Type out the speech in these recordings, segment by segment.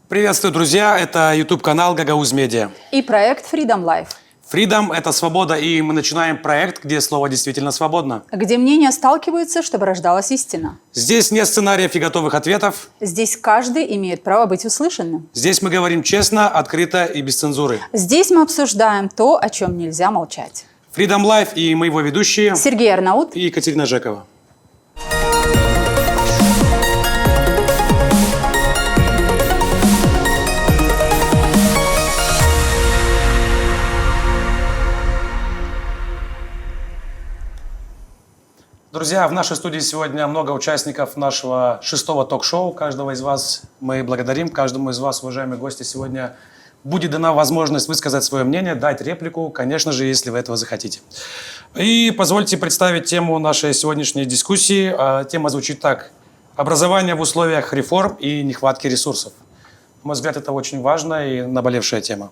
Приветствую, друзья! Это YouTube-канал Гагауз Медиа. И проект Freedom Life. Freedom – это свобода, и мы начинаем проект, где слово действительно свободно. Где мнения сталкиваются, чтобы рождалась истина. Здесь нет сценариев и готовых ответов. Здесь каждый имеет право быть услышанным. Здесь мы говорим честно, открыто и без цензуры. Здесь мы обсуждаем то, о чем нельзя молчать. Freedom Life и мы его ведущие Сергей Арнаут и Екатерина Жекова. Друзья, в нашей студии сегодня много участников нашего 6-го ток-шоу. Каждого из вас мы благодарим. Каждому из вас, уважаемые гости, сегодня будет дана возможность высказать свое мнение, дать реплику, конечно же, если вы этого захотите. И позвольте представить тему нашей сегодняшней дискуссии. Тема звучит так. Образование в условиях реформ и нехватки ресурсов. На мой взгляд, это очень важная и наболевшая тема.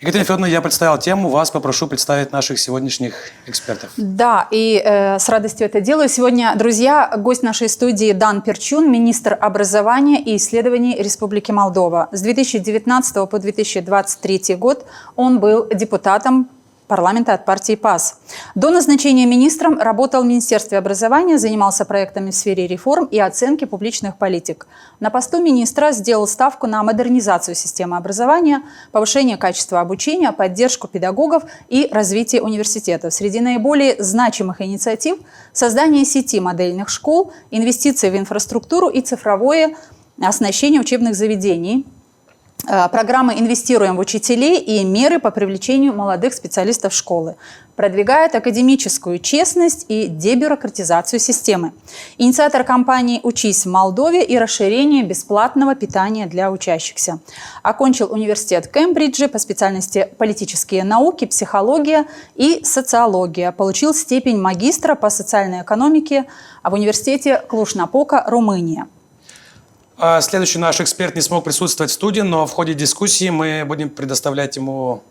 Екатерина Федоровна, я представил тему, вас попрошу представить наших сегодняшних экспертов. Да, и с радостью это делаю. Сегодня, друзья, гость нашей студии Дан Перчун, министр образования и исследований Республики Молдова. С 2019 по 2023 год он был депутатом парламента от партии ПАС. До назначения министром работал в Министерстве образования, занимался проектами в сфере реформ и оценки публичных политик. На посту министра сделал ставку на модернизацию системы образования, повышение качества обучения, поддержку педагогов и развитие университетов. Среди наиболее значимых инициатив – создание сети модельных школ, инвестиции в инфраструктуру и цифровое оснащение учебных заведений, программы «Инвестируем в учителей» и меры по привлечению молодых специалистов в школы. Продвигает академическую честность и дебюрократизацию системы. Инициатор кампании «Учись в Молдове» и расширение бесплатного питания для учащихся. Окончил университет Кембриджа по специальности политические науки, психология и социология. Получил степень магистра по социальной экономике в университете Клуж-Напока, Румыния. Следующий наш эксперт не смог присутствовать в студии, но в ходе дискуссии мы будем предоставлять ему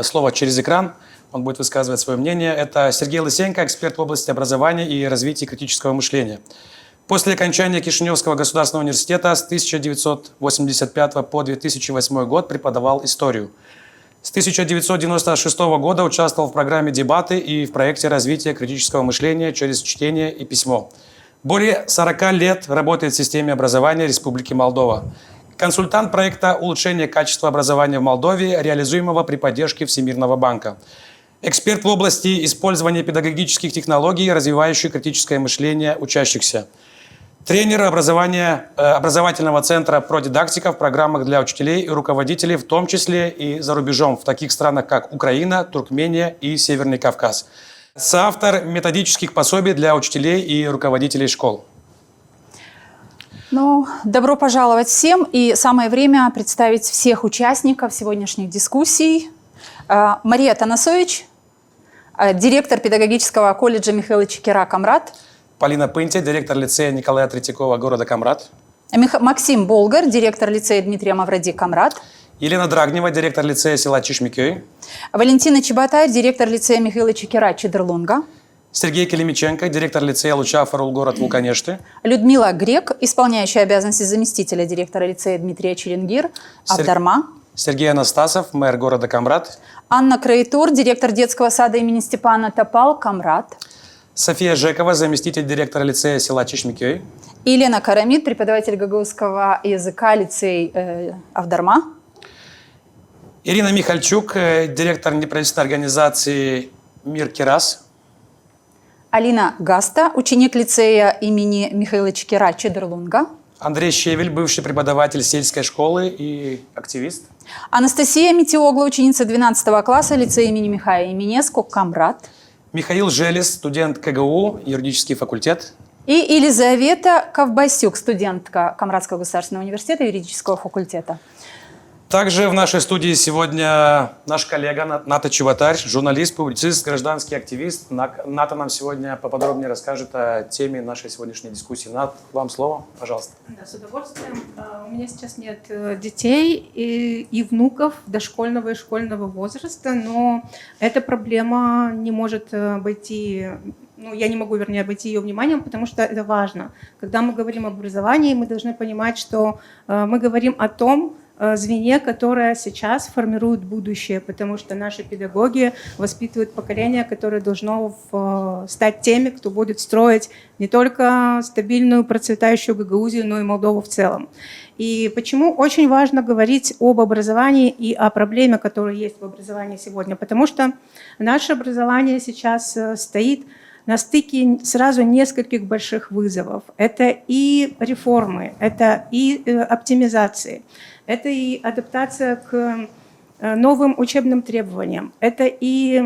слово через экран. Он будет высказывать свое мнение. Это Сергей Лысенко, эксперт в области образования и развития критического мышления. После окончания Кишиневского государственного университета с 1985 по 2008 год преподавал историю. С 1996 года участвовал в программе «Дебаты» и в проекте развития критического мышления через чтение и письмо. Более 40 лет работает в системе образования Республики Молдова. Консультант проекта улучшения качества образования в Молдове, реализуемого при поддержке Всемирного банка. Эксперт в области использования педагогических технологий, развивающий критическое мышление учащихся. Тренер образовательного центра «Продидактика» в программах для учителей и руководителей, в том числе и за рубежом, в таких странах, как Украина, Туркмения и Северный Кавказ. Соавтор методических пособий для учителей и руководителей школ. Добро пожаловать всем. И самое время представить всех участников сегодняшних дискуссий. Мария Танасович, директор педагогического колледжа Михаила Чекера, Камрад. Полина Пынтя, директор лицея Николая Третьякова, города Камрад. Максим Болгар, директор лицея Дмитрия Мавроди, Камрад. Елена Драгнева, директор лицея села Чишмикёй. Валентина Чеботай, директор лицея Михаила Чекера, Чедерлунга. Сергей Келемиченко, директор лицея Луча Фарул, город Вулканешты. Людмила Грек, исполняющая обязанности заместителя директора лицея Дмитрия Черенгир, Авдарма. Сергей Анастасов, мэр города Камрад. Анна Краитур, директор детского сада имени Степана Топал, Камрад. София Жекова, заместитель директора лицея села Чишмикёй. Елена Карамид, преподаватель гагаузского языка, лицей Авдарма. Ирина Михальчук, директор неправительственной организации «Мир Кирас». Алина Гаста, ученик лицея имени Михаила Чекера, Чедерлунга. Андрей Щевель, бывший преподаватель сельской школы и активист. Анастасия Митиогла, ученица 12 класса лицея имени Михаила Именеску, Камрад. Михаил Желез, студент КГУ, юридический факультет. И Елизавета Ковбасюк, студентка Камрадского государственного университета юридического факультета. Также в нашей студии сегодня наш коллега Ната Чеботарь, журналист, публицист, гражданский активист. Ната нам сегодня поподробнее расскажет о теме нашей сегодняшней дискуссии. Нат, вам слово, пожалуйста. Да, с удовольствием. У меня сейчас нет детей и внуков дошкольного и школьного возраста, но эта проблема не может обойти ну, я не могу, вернее, обойти ее вниманием, потому что это важно. Когда мы говорим об образовании, мы должны понимать, что мы говорим о том звене, которое сейчас формирует будущее, потому что наши педагоги воспитывают поколение, которое должно стать теми, кто будет строить не только стабильную, процветающую Гагаузию, но и Молдову в целом. И почему очень важно говорить об образовании и о проблеме, которая есть в образовании сегодня? Потому что наше образование сейчас стоит на стыке сразу нескольких больших вызовов. Это и реформы, это и оптимизации, это и адаптация к новым учебным требованиям, это и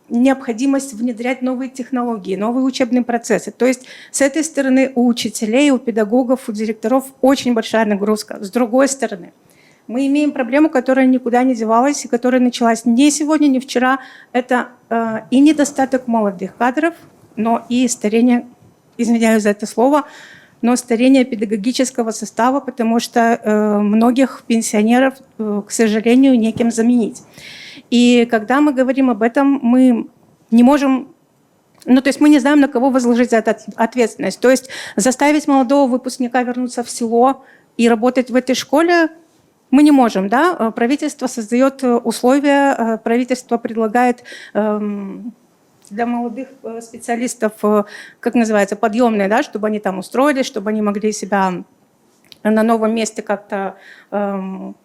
необходимость внедрять новые технологии, новые учебные процессы. То есть с этой стороны у учителей, у педагогов, у директоров очень большая нагрузка. С другой стороны, мы имеем проблему, которая никуда не девалась и которая началась не сегодня, не вчера. Это и недостаток молодых кадров, но и старение, извиняюсь за это слово, но старение педагогического состава, потому что многих пенсионеров, к сожалению, некем заменить. И когда мы говорим об этом, мы не можем, ну, то есть мы не знаем, на кого возложить эту ответственность. То есть заставить молодого выпускника вернуться в село и работать в этой школе мы не можем, да? Правительство создает условия, правительство предлагает для молодых специалистов, как называется, подъемные, да, чтобы они там устроились, чтобы они могли себя на новом месте как-то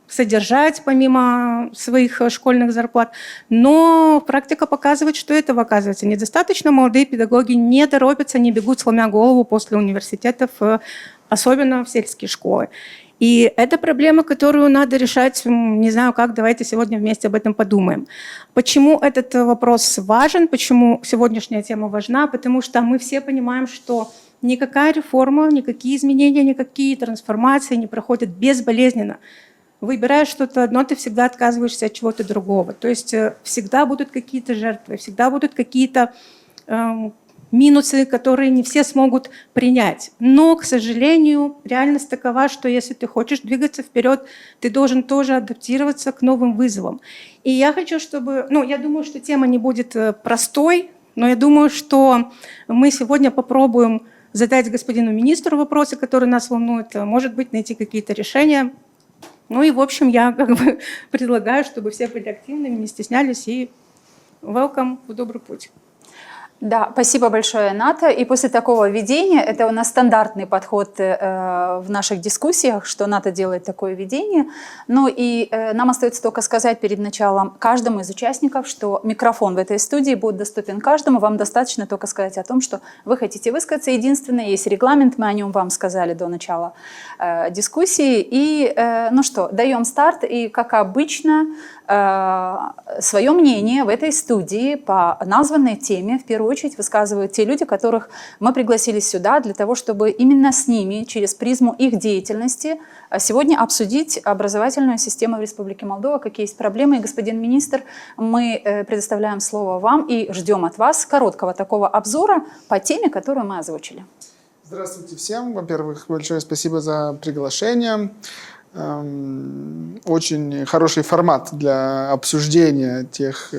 содержать помимо своих школьных зарплат. Но практика показывает, что этого оказывается недостаточно. Молодые педагоги не торопятся, не бегут, сломя голову после университетов, особенно в сельские школы. И это проблема, которую надо решать, не знаю как, давайте сегодня вместе об этом подумаем. Почему этот вопрос важен, почему сегодняшняя тема важна? Потому что мы все понимаем, что никакая реформа, никакие изменения, никакие трансформации не проходят безболезненно. Выбирая что-то одно, ты всегда отказываешься от чего-то другого. То есть всегда будут какие-то жертвы, всегда будут какие-то минусы, которые не все смогут принять. Но, к сожалению, реальность такова, что если ты хочешь двигаться вперед, ты должен тоже адаптироваться к новым вызовам. И я хочу, чтобы... Ну, я думаю, что тема не будет простой, но я думаю, что мы сегодня попробуем задать господину министру вопросы, которые нас волнуют, может быть, найти какие-то решения. Ну и, в общем, я как бы предлагаю, чтобы все были активными, не стеснялись и welcome в добрый путь. Да, спасибо большое, Ната. И после такого введения, это у нас стандартный подход в наших дискуссиях, что Ната делает такое введение. Ну и нам остается только сказать перед началом каждому из участников, что микрофон в этой студии будет доступен каждому. Вам достаточно только сказать о том, что вы хотите высказаться. Единственное, есть регламент, мы о нем вам сказали до начала дискуссии. И ну что, даем старт. И, как обычно, свое мнение в этой студии по названной теме в первую очередь высказывают те люди, которых мы пригласили сюда для того, чтобы именно с ними, через призму их деятельности, сегодня обсудить образовательную систему в Республике Молдова, какие есть проблемы. И, господин министр, мы предоставляем слово вам и ждем от вас короткого такого обзора по теме, которую мы озвучили. Здравствуйте всем. Во-первых, большое спасибо за приглашение. Очень хороший формат для обсуждения тех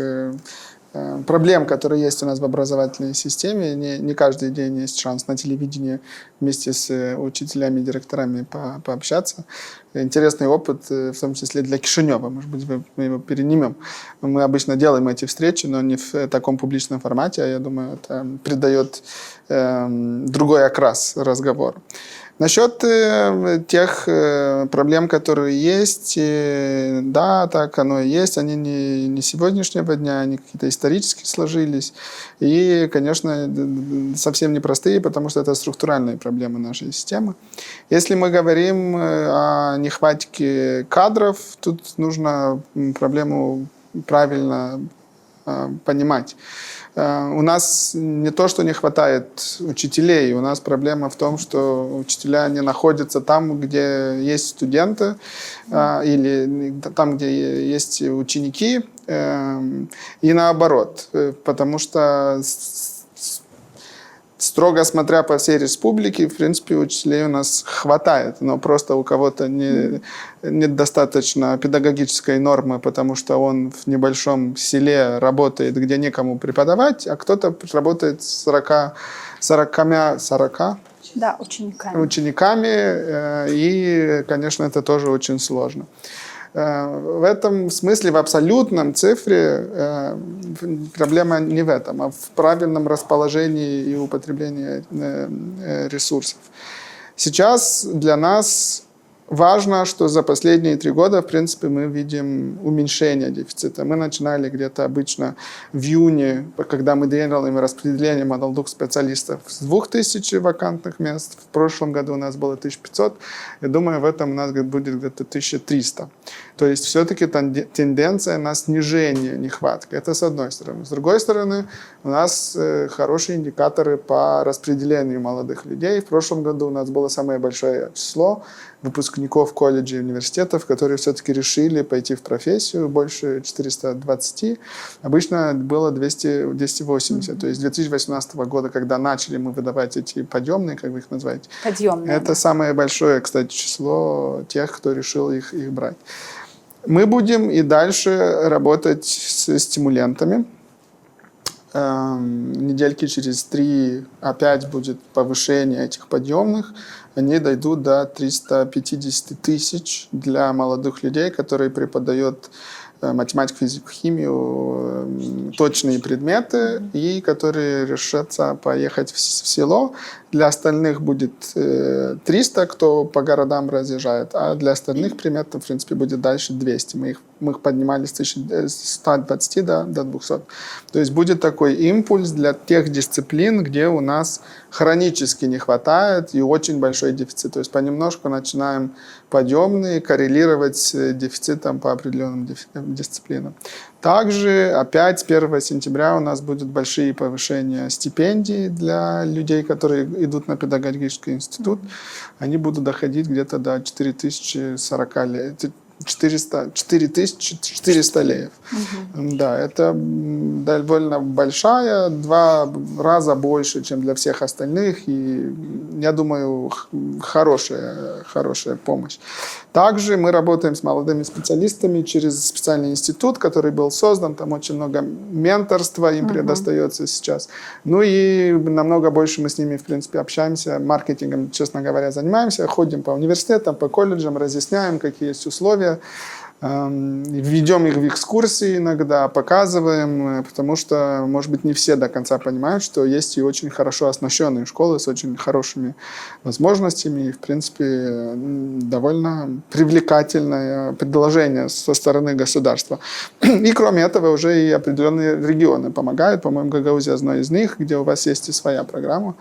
проблем, которые есть у нас в образовательной системе. Не каждый день есть шанс на телевидении вместе с учителями и директорами пообщаться. Интересный опыт, в том числе для Кишинева. Может быть, мы его перенимем. Мы обычно делаем эти встречи, но не в таком публичном формате. Я думаю, это придает другой окрас разговору. Насчет тех проблем, которые есть, да, так оно и есть. Они не сегодняшнего дня, они какие-то исторически сложились. И, конечно, совсем непростые, потому что это структуральные проблемы нашей системы. Если мы говорим о нехватке кадров, тут нужно проблему правильно понимать. У нас не то, что не хватает учителей, у нас проблема в том, что учителя не находятся там, где есть студенты, или там, где есть ученики, и наоборот. Потому что Строго смотря по всей республике, в принципе, учителей у нас хватает, но просто у кого-то нет достаточно педагогической нормы, потому что он в небольшом селе работает, где некому преподавать, а кто-то работает с 40 Да, учениками. учениками, и, конечно, это тоже очень сложно. В этом смысле, в абсолютном цифре, проблема не в этом, а в правильном расположении и употреблении ресурсов. Сейчас для нас важно, что за последние 3 года, в принципе, мы видим уменьшение дефицита. Мы начинали где-то обычно в июне, когда мы делаем распределение молодых специалистов, с 2000 вакантных мест. В прошлом году у нас было 1500. Я думаю, в этом у нас будет где-то 1300. То есть все-таки тенденция на снижение нехватки. Это с одной стороны. С другой стороны, у нас хорошие индикаторы по распределению молодых людей. В прошлом году у нас было самое большое число выпускников колледжей и университетов, которые все-таки решили пойти в профессию, больше 420. Обычно было 280. То есть с 2018 года, когда начали мы выдавать эти подъемные, как вы их называете, Подъемные, это самое большое, кстати, число тех, кто решил их брать. Мы будем и дальше работать с стимулянтами. Недельки через 3 опять будет повышение этих подъемных. Они дойдут до 350 тысяч для молодых людей, которые преподают математику, физику, химию, точные предметы, и которые решатся поехать в село. Для остальных будет 300, кто по городам разъезжает, а для остальных примерно, в принципе, будет дальше 200. Мы их поднимали с 120 до 200. То есть будет такой импульс для тех дисциплин, где у нас хронически не хватает и очень большой дефицит. То есть понемножку начинаем подъемные коррелировать с дефицитом по определенным дисциплинам. Также опять с 1 сентября у нас будут большие повышения стипендий для людей, которые идут на педагогический институт. Они будут доходить где-то до 4040 лет. 4400 леев. Да, это довольно большая, 2 раза больше, чем для всех остальных, и, я думаю, хорошая помощь. Также мы работаем с молодыми специалистами через специальный институт, который был создан, там очень много менторства им предостается сейчас. Ну и намного больше мы с ними, в принципе, общаемся, маркетингом, честно говоря, занимаемся, ходим по университетам, по колледжам, разъясняем, какие есть условия. Ведем их в экскурсии иногда, показываем, потому что, может быть, не все до конца понимают, что есть и очень хорошо оснащенные школы с очень хорошими возможностями, и, в принципе, довольно привлекательное предложение со стороны государства. И, кроме этого, уже и определенные регионы помогают. По-моему, Гагаузия одна из них, где у вас есть и своя программа.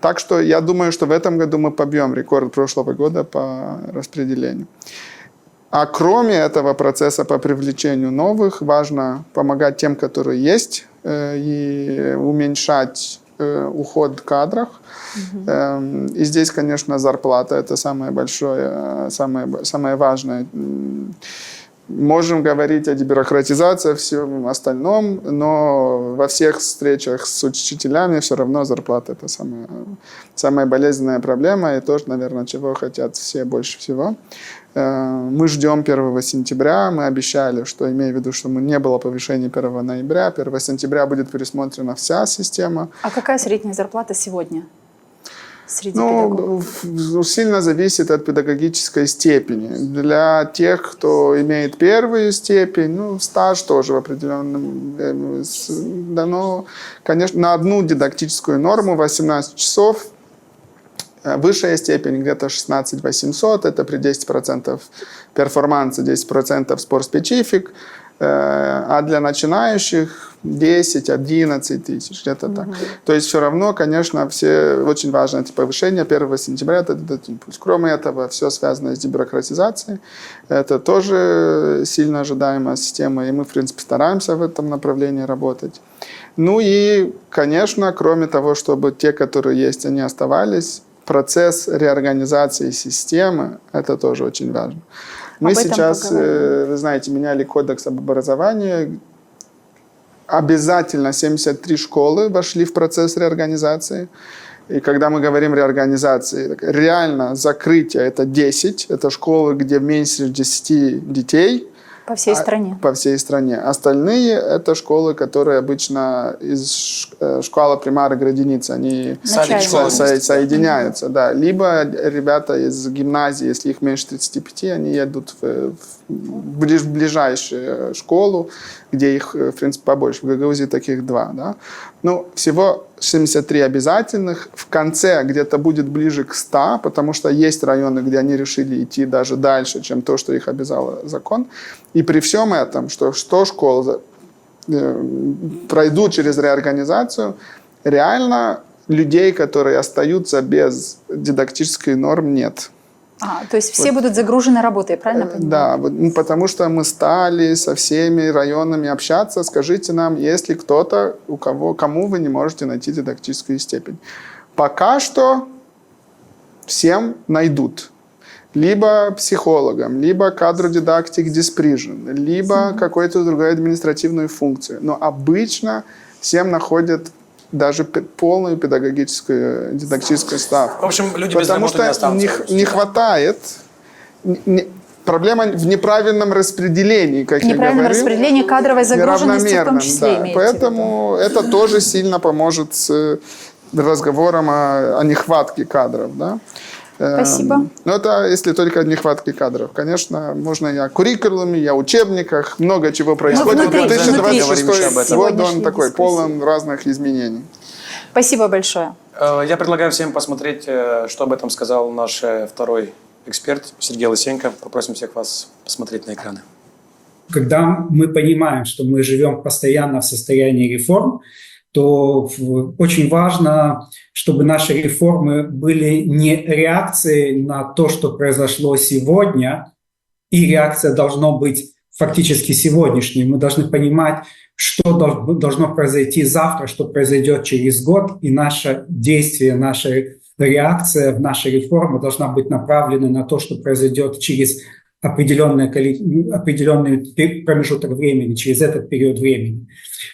Так что я думаю, что в этом году мы побьем рекорд прошлого года по распределению. А кроме этого процесса по привлечению новых, важно помогать тем, которые есть, и уменьшать уход в кадрах. И здесь, конечно, зарплата – это самое большое, самое важное. Можем говорить о дебюрократизации, о всем остальном, но во всех встречах с учителями все равно зарплата – это самая болезненная проблема, и тоже, наверное, чего хотят все больше всего. Мы ждем 1 сентября, мы обещали, что, имея в виду, что не было повышения 1 ноября, 1 сентября будет пересмотрена вся система. А какая средняя зарплата сегодня среди педагогов? Сильно зависит от педагогической степени. Для тех, кто имеет первую степень, стаж тоже в определенном дано, конечно, на одну дидактическую норму 18 часов. Высшая степень где-то 16 800, это при 10% перформанса, 10% спор-специфик, а для начинающих 10-11 тысяч, где-то так. То есть все равно, конечно, все очень важно это повышение 1 сентября, этот импульс. Кроме этого, все связано с дебюрократизацией, это тоже сильно ожидаемая система, и мы, в принципе, стараемся в этом направлении работать. Ну и, конечно, кроме того, чтобы те, которые есть, они оставались, процесс реорганизации системы – это тоже очень важно. Мы сейчас, вы знаете, меняли кодекс об образовании. обязательно 73 школы вошли в процесс реорганизации. И когда мы говорим реорганизации, реально закрытие – это 10. Это школы, где меньше 10 детей. По всей стране. По всей стране. Остальные – это школы, которые обычно из школы примара градиницы, они соединяются. Да. Либо ребята из гимназии, если их меньше 35, они едут в ближайшую школу, где их, в принципе, побольше. В Гагаузии таких 2. Да. Ну, всего 73 обязательных. В конце где-то будет ближе к 100, потому что есть районы, где они решили идти даже дальше, чем то, что их обязал закон. И при всем этом, что школы пройдут через реорганизацию, реально людей, которые остаются без дидактической норм, нет. То есть все будут загружены работой, правильно понимаю? Да, потому что мы стали со всеми районами общаться. Скажите нам, есть ли кто-то, кому вы не можете найти дидактическую степень. Пока что всем найдут. Либо психологам, либо кадру дидактик дисприжен, либо какую-то другую административную функцию. Но обычно всем находят даже полную педагогическую, дидактическую ставку. В общем, люди без работы не останутся. Потому что не хватает. Проблема в неправильном распределении, как я говорил. Неправильном распределении кадровой загруженности в том числе. Да. Поэтому это тоже сильно поможет с разговором о нехватке кадров. Да? Спасибо. Но это если только нехватки кадров. Конечно, можно и о куррикулуме, и о учебниках. Много чего происходит. 2026 год, он такой полон разных изменений. Спасибо большое. Я предлагаю всем посмотреть, что об этом сказал наш второй эксперт Сергей Лысенко. Попросим всех вас посмотреть на экраны. Когда мы понимаем, что мы живем постоянно в состоянии реформ, то очень важно, чтобы наши реформы были не реакцией на то, что произошло сегодня, и реакция должна быть фактически сегодняшней. Мы должны понимать, что должно произойти завтра, что произойдет через год, и наше действие, наша реакция, наша реформа должна быть направлена на то, что произойдет через определенный промежуток времени, через этот период времени.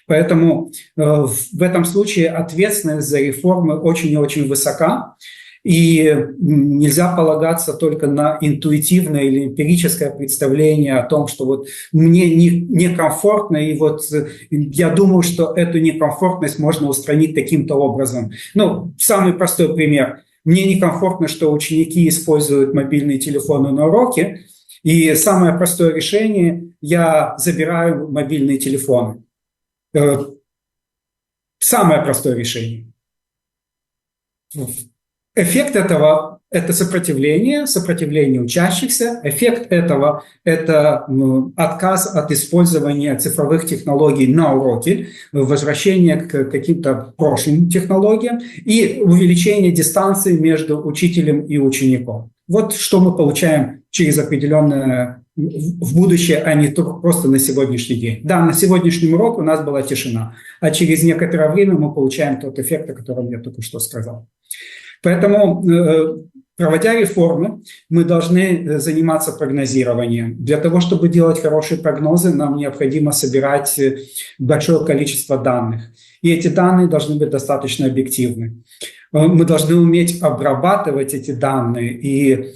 Поэтому в этом случае ответственность за реформы очень и очень высока, и нельзя полагаться только на интуитивное или эмпирическое представление о том, что вот мне некомфортно, и вот я думаю, что эту некомфортность можно устранить таким-то образом. Ну, самый простой пример. Мне некомфортно, что ученики используют мобильные телефоны на уроке, и самое простое решение – я забираю мобильные телефоны. Самое простое решение. Эффект этого – это сопротивление учащихся. Эффект этого – это отказ от использования цифровых технологий на уроке, возвращение к каким-то прошлым технологиям и увеличение дистанции между учителем и учеником. Вот что мы получаем через определенное в будущее, а не только просто на сегодняшний день. Да, на сегодняшнем уроке у нас была тишина, а через некоторое время мы получаем тот эффект, о котором я только что сказал. Поэтому, проводя реформы, мы должны заниматься прогнозированием. Для того, чтобы делать хорошие прогнозы, нам необходимо собирать большое количество данных. И эти данные должны быть достаточно объективны. Мы должны уметь обрабатывать эти данные. И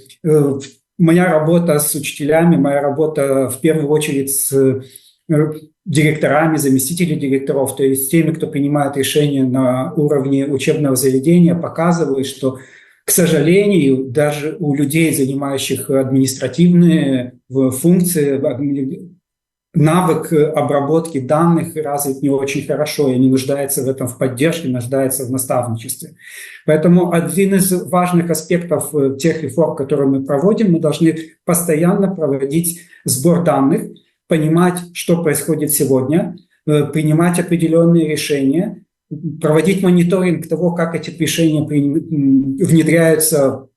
моя работа с учителями, моя работа в первую очередь с директорами, заместителями директоров, то есть теми, кто принимает решения на уровне учебного заведения, показывает, что, к сожалению, даже у людей, занимающих административные функции, навык обработки данных развит не очень хорошо, и они нуждаются в этом в поддержке, нуждаются в наставничестве. Поэтому один из важных аспектов тех реформ, которые мы проводим, мы должны постоянно проводить сбор данных, понимать, что происходит сегодня, принимать определенные решения, проводить мониторинг того, как эти решения внедряются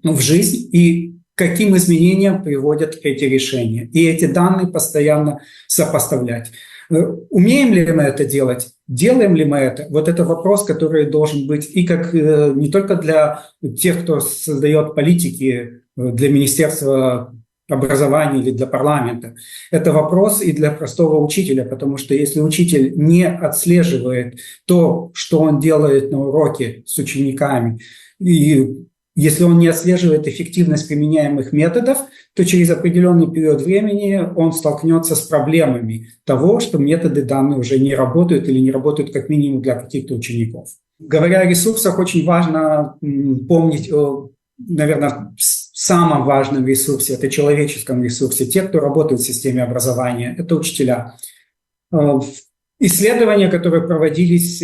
в жизнь и каким изменениям приводят эти решения. И эти данные постоянно сопоставлять. Умеем ли мы это делать? Делаем ли мы это? Вот это вопрос, который должен быть и как не только для тех, кто создает политики, для Министерства образования или для парламента. Это вопрос и для простого учителя, потому что если учитель не отслеживает то, что он делает на уроке с учениками, и если он не отслеживает эффективность применяемых методов, то через определенный период времени он столкнется с проблемами того, что методы данные уже не работают или не работают как минимум для каких-то учеников. Говоря о ресурсах, очень важно помнить о, наверное, самом важном ресурсе, это человеческом ресурсе. Те, кто работает в системе образования, это учителя. Исследования, которые проводились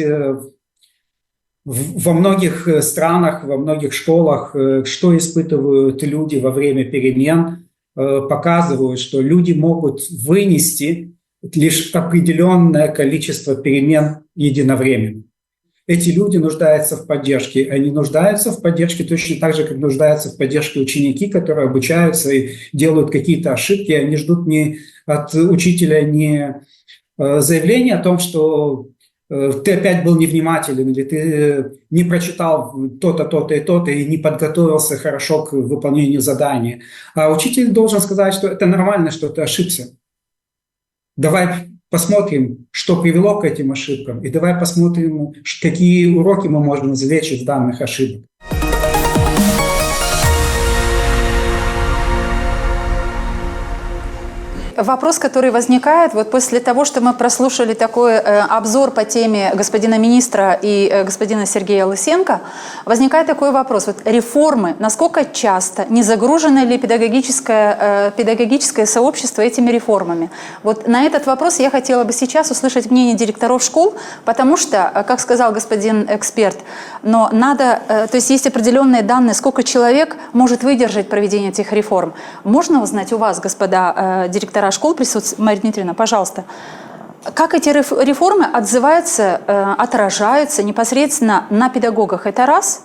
во многих странах, во многих школах, что испытывают люди во время перемен, показывают, что люди могут вынести лишь определенное количество перемен единовременно. Эти люди нуждаются в поддержке. Они нуждаются в поддержке точно так же, как нуждаются в поддержке ученики, которые обучаются и делают какие-то ошибки. Они ждут не от учителя не заявления о том, что ты опять был невнимателен, или ты не прочитал то-то, то-то и то-то, и не подготовился хорошо к выполнению задания. А учитель должен сказать, что это нормально, что ты ошибся. Давай посмотрим, что привело к этим ошибкам, и давай посмотрим, какие уроки мы можем извлечь из данных ошибок. Вопрос, который возникает вот после того, что мы прослушали такой обзор по теме господина министра и господина Сергея Лысенко, возникает такой вопрос. Вот реформы, насколько часто, не загружено ли педагогическое сообщество этими реформами? Вот на этот вопрос я хотела бы сейчас услышать мнение директоров школ, потому что, как сказал господин эксперт, но надо, то есть определенные данные, сколько человек может выдержать проведение этих реформ. Можно узнать у вас, господа директора школ, присутствует Мария Дмитриевна, пожалуйста, как эти реформы отзываются, отражаются непосредственно на педагогах? Это раз,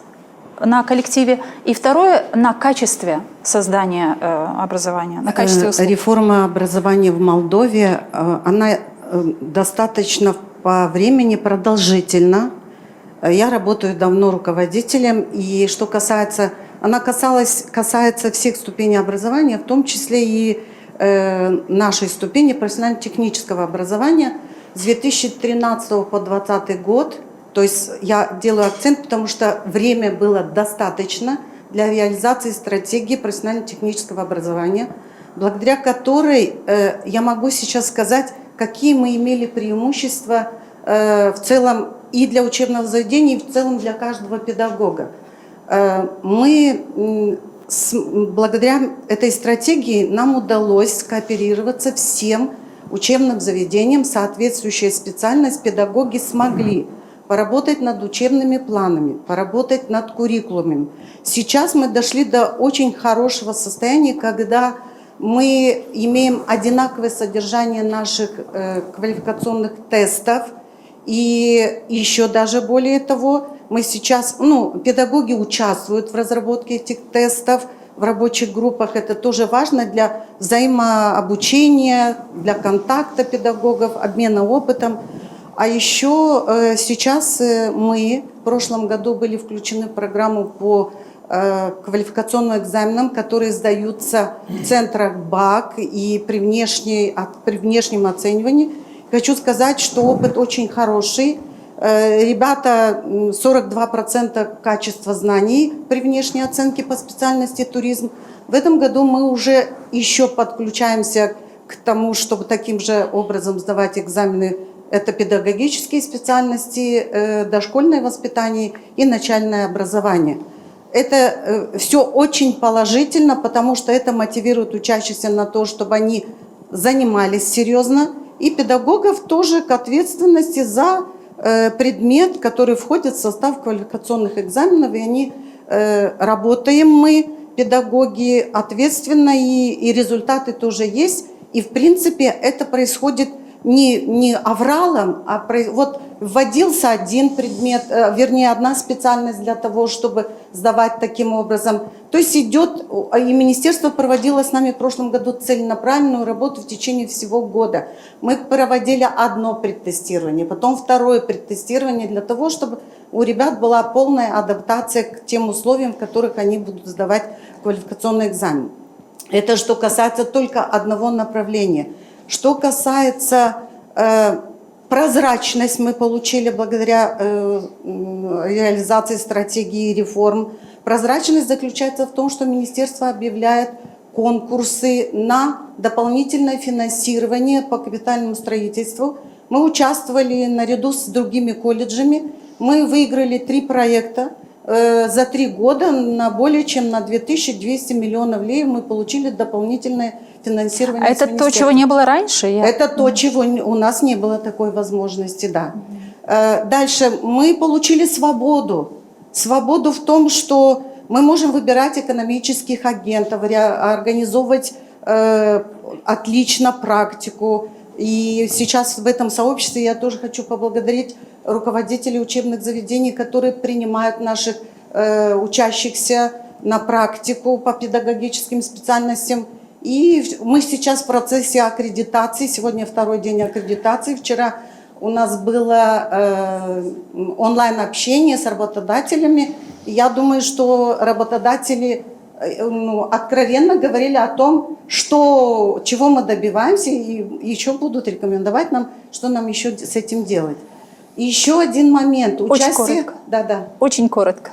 на коллективе, и второе, на качестве создания образования, на качестве услуг. Реформа образования в Молдове, она достаточно по времени продолжительна. Я работаю давно руководителем, и что касается, она касается всех ступеней образования, в том числе и нашей ступени профессионально-технического образования с 2013 по 2020 год. То есть я делаю акцент, потому что время было достаточно для реализации стратегии профессионально-технического образования, благодаря которой я могу сейчас сказать, какие мы имели преимущества в целом и для учебного заведения, и в целом для каждого педагога. Благодаря этой стратегии нам удалось скооперироваться всем учебным заведениям, соответствующая специальность, педагоги смогли поработать над учебными планами, поработать над куррикулумами. Сейчас мы дошли до очень хорошего состояния, когда мы имеем одинаковое содержание наших квалификационных тестов, и еще даже более того, мы сейчас, педагоги участвуют в разработке этих тестов в рабочих группах. Это тоже важно для взаимообучения, для контакта педагогов, обмена опытом. А еще сейчас мы в прошлом году были включены в программу по квалификационным экзаменам, которые сдаются в центрах БАК и при внешнем оценивании. Хочу сказать, что опыт очень хороший. Ребята 42% качества знаний при внешней оценке по специальности туризм. В этом году мы уже еще подключаемся к тому, чтобы таким же образом сдавать экзамены. Это педагогические специальности, дошкольное воспитание и начальное образование. Это все очень положительно, потому что это мотивирует учащихся на то, чтобы они занимались серьезно, и педагогов тоже к ответственности за предмет, который входит в состав квалификационных экзаменов, и они работаем мы, педагоги, ответственно, и результаты тоже есть. И в принципе это происходит не авралом, а вот вводился один предмет, вернее одна специальность для того, чтобы сдавать таким образом. То есть идет, и министерство проводило с нами в прошлом году целенаправленную работу в течение всего года. Мы проводили одно предтестирование, потом второе предтестирование для того, чтобы у ребят была полная адаптация к тем условиям, в которых они будут сдавать квалификационный экзамен. Это что касается только одного направления. Что касается прозрачность, мы получили благодаря реализации стратегии реформ. Прозрачность заключается в том, что министерство объявляет конкурсы на дополнительное финансирование по капитальному строительству. Мы участвовали наряду с другими колледжами. Мы выиграли 3 проекта. За 3 года на более чем на 2200 миллионов леев мы получили дополнительное финансирование. А это то, чего не было раньше? Это то, чего у нас не было такой возможности, да. Дальше мы получили свободу. Свободу в том, что мы можем выбирать экономических агентов, организовывать отлично практику. И сейчас в этом сообществе я тоже хочу поблагодарить руководителей учебных заведений, которые принимают наших учащихся на практику по педагогическим специальностям. И мы сейчас в процессе аккредитации. Сегодня 2-й день аккредитации. Вчера у нас было онлайн-общение с работодателями. Я думаю, что работодатели откровенно говорили о том, чего мы добиваемся, и еще будут рекомендовать нам, что нам еще с этим делать. И еще один момент. Очень коротко. Да. Очень коротко.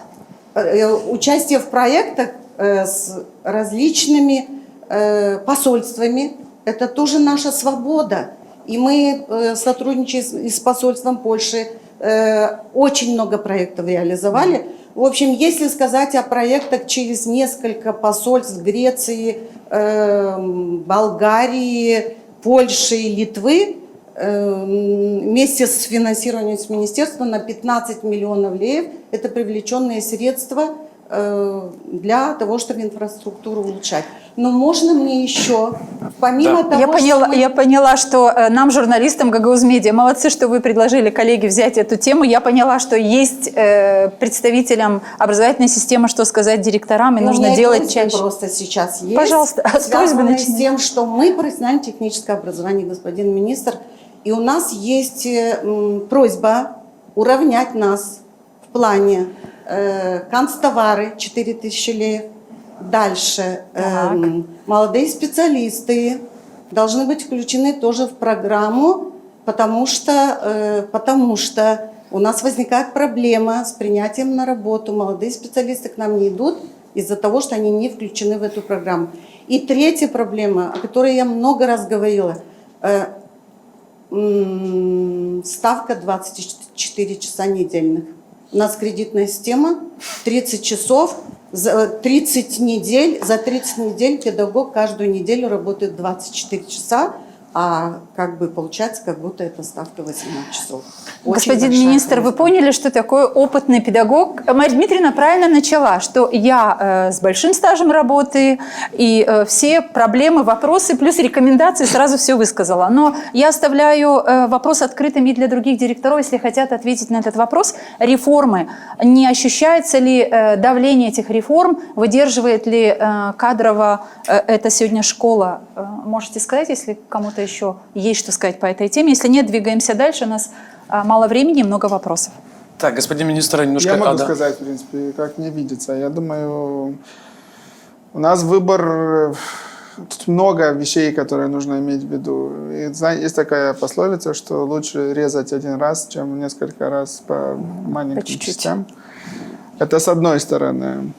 Участие в проектах с различными посольствами – это тоже наша свобода. И мы сотрудничаем и с посольством Польши, очень много проектов реализовали. В общем, если сказать о проектах через несколько посольств Греции, Болгарии, Польши и Литвы, вместе с финансированием с министерства на 15 миллионов леев, это привлеченные средства для того, чтобы инфраструктуру улучшать. Но можно мне еще, помимо того, Я поняла, что нам, журналистам ГГУЗ Медиа, молодцы, что вы предложили, коллеги, взять эту тему. Я поняла, что есть представителям образовательной системы, что сказать директорам, и нужно делать чаще. Просто сейчас есть. Пожалуйста, с просьбой связанной с начните. тем, что мы профессиональное техническое образование, господин министр, и у нас есть просьба уравнять нас в плане канцтовары 4000 леев. Дальше. Молодые специалисты должны быть включены тоже в программу, потому что у нас возникает проблема с принятием на работу. Молодые специалисты к нам не идут из-за того, что они не включены в эту программу. И третья проблема, о которой я много раз говорила, ставка 24 часа недельных. У нас кредитная система, 30 часов, 30 недель, за 30 недель педагог каждую неделю работает 24 часа, а получается, как будто это ставка 18 часов. Господин министр, вы поняли, что такое опытный педагог? Марья Дмитриевна правильно начала, что я с большим стажем работы, и все проблемы, вопросы, плюс рекомендации сразу все высказала. Но я оставляю вопрос открытым и для других директоров, если хотят ответить на этот вопрос. Реформы. Не ощущается ли давление этих реформ? Выдерживает ли кадрово это сегодня школа? Можете сказать, если кому-то еще есть что сказать по этой теме? Если нет, двигаемся дальше. У нас мало времени, много вопросов. Так, господин министр, немножко... Я могу сказать, в принципе, как мне видится. Я думаю, у нас выбор... Тут много вещей, которые нужно иметь в виду. И, есть такая пословица, что лучше резать один раз, чем несколько раз по маленьким частям. Это с одной стороны.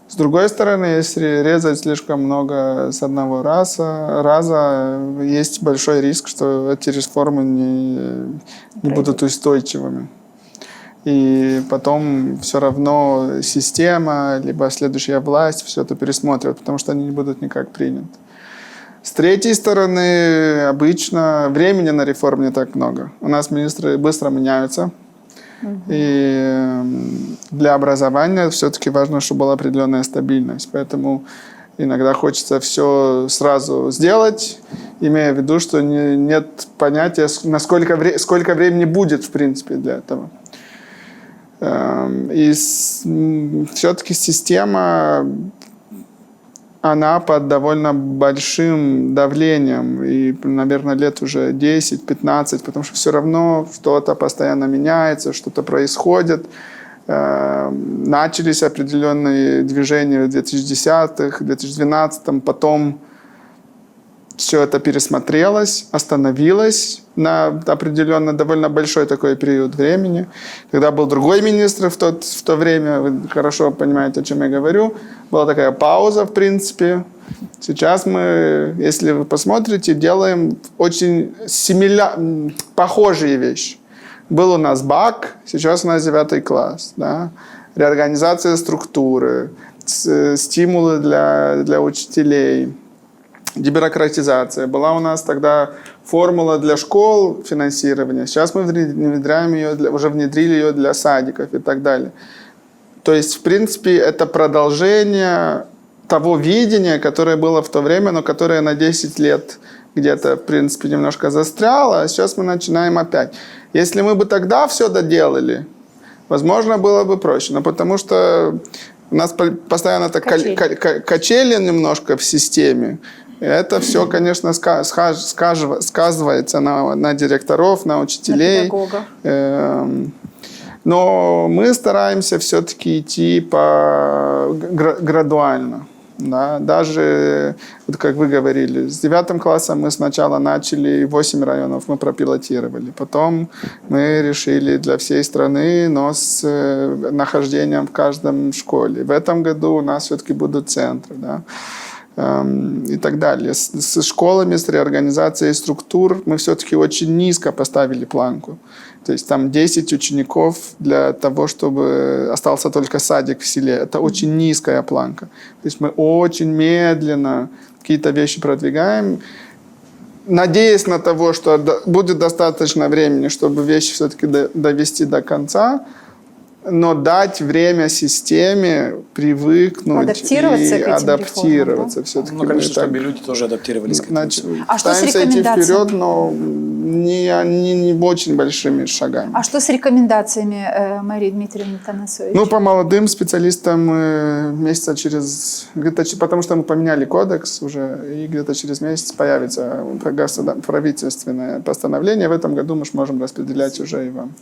С другой стороны, если резать слишком много с одного раза, есть большой риск, что эти реформы не будут устойчивыми. И потом все равно система, либо следующая власть все это пересмотрят, потому что они не будут никак приняты. С третьей стороны, обычно времени на реформ не так много. У нас министры быстро меняются. И для образования все-таки важно, чтобы была определенная стабильность. Поэтому иногда хочется все сразу сделать, имея в виду, что нет понятия, сколько времени будет, в принципе, для этого. И все-таки система, она под довольно большим давлением, и, наверное, лет уже 10-15, потому что все равно что-то постоянно меняется, что-то происходит. Начались определенные движения в 2010-х, 2012-м, потом все это пересмотрелось, остановилось на определенно довольно большой такой период времени. Когда был другой министр в то время, вы хорошо понимаете, о чем я говорю, была такая пауза, в принципе. Сейчас мы, если вы посмотрите, делаем очень похожие вещи. Был у нас БАК, сейчас у нас 9 класс. Да? Реорганизация структуры, стимулы для учителей, дебюрократизация. Была у нас тогда формула для школ финансирования. Сейчас мы внедряем ее, уже внедрили ее для садиков и так далее. То есть, в принципе, это продолжение того видения, которое было в то время, но которое на 10 лет где-то, в принципе, немножко застряло, а сейчас мы начинаем опять. Если мы бы тогда все доделали, возможно, было бы проще. Но потому что у нас постоянно качели немножко в системе. И это все, конечно, сказывается на директоров, на учителей. На педагогов. Но мы стараемся все-таки идти градуально. Да? Даже, вот как вы говорили, с 9 классом мы сначала начали, 8 районов мы пропилотировали. Потом мы решили для всей страны, но с нахождением в каждом школе. В этом году у нас все-таки будут центры. Да? И так далее. С школами, с реорганизацией структур мы все-таки очень низко поставили планку. То есть там 10 учеников для того, чтобы остался только садик в селе. Это очень низкая планка. То есть мы очень медленно какие-то вещи продвигаем, надеясь на то, что будет достаточно времени, чтобы вещи все-таки довести до конца, но дать время системе привыкнуть адаптироваться и к этим адаптироваться. реформам, Ну, конечно, чтобы люди тоже адаптировались к этому. А что с Пытаемся идти рекомендациями? вперед, но не очень большими шагами. А что с рекомендациями Марии Дмитриевны Танасович? Ну, по молодым специалистам месяца через... Потому что мы поменяли кодекс уже, и где-то через месяц появится правительственное постановление. В этом году мы сможем распределять уже и вам.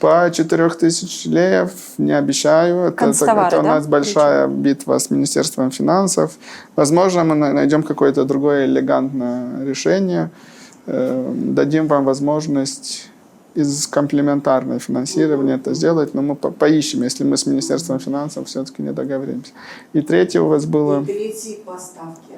По 4000 леев не обещаю. Это у нас большая битва с Министерством финансов. Возможно, мы найдем какое-то другое элегантное решение. Дадим вам возможность из комплементарного финансирования это сделать, но мы поищем, если мы с Министерством финансов все-таки не договоримся. И третье у вас было... И третьи поставки.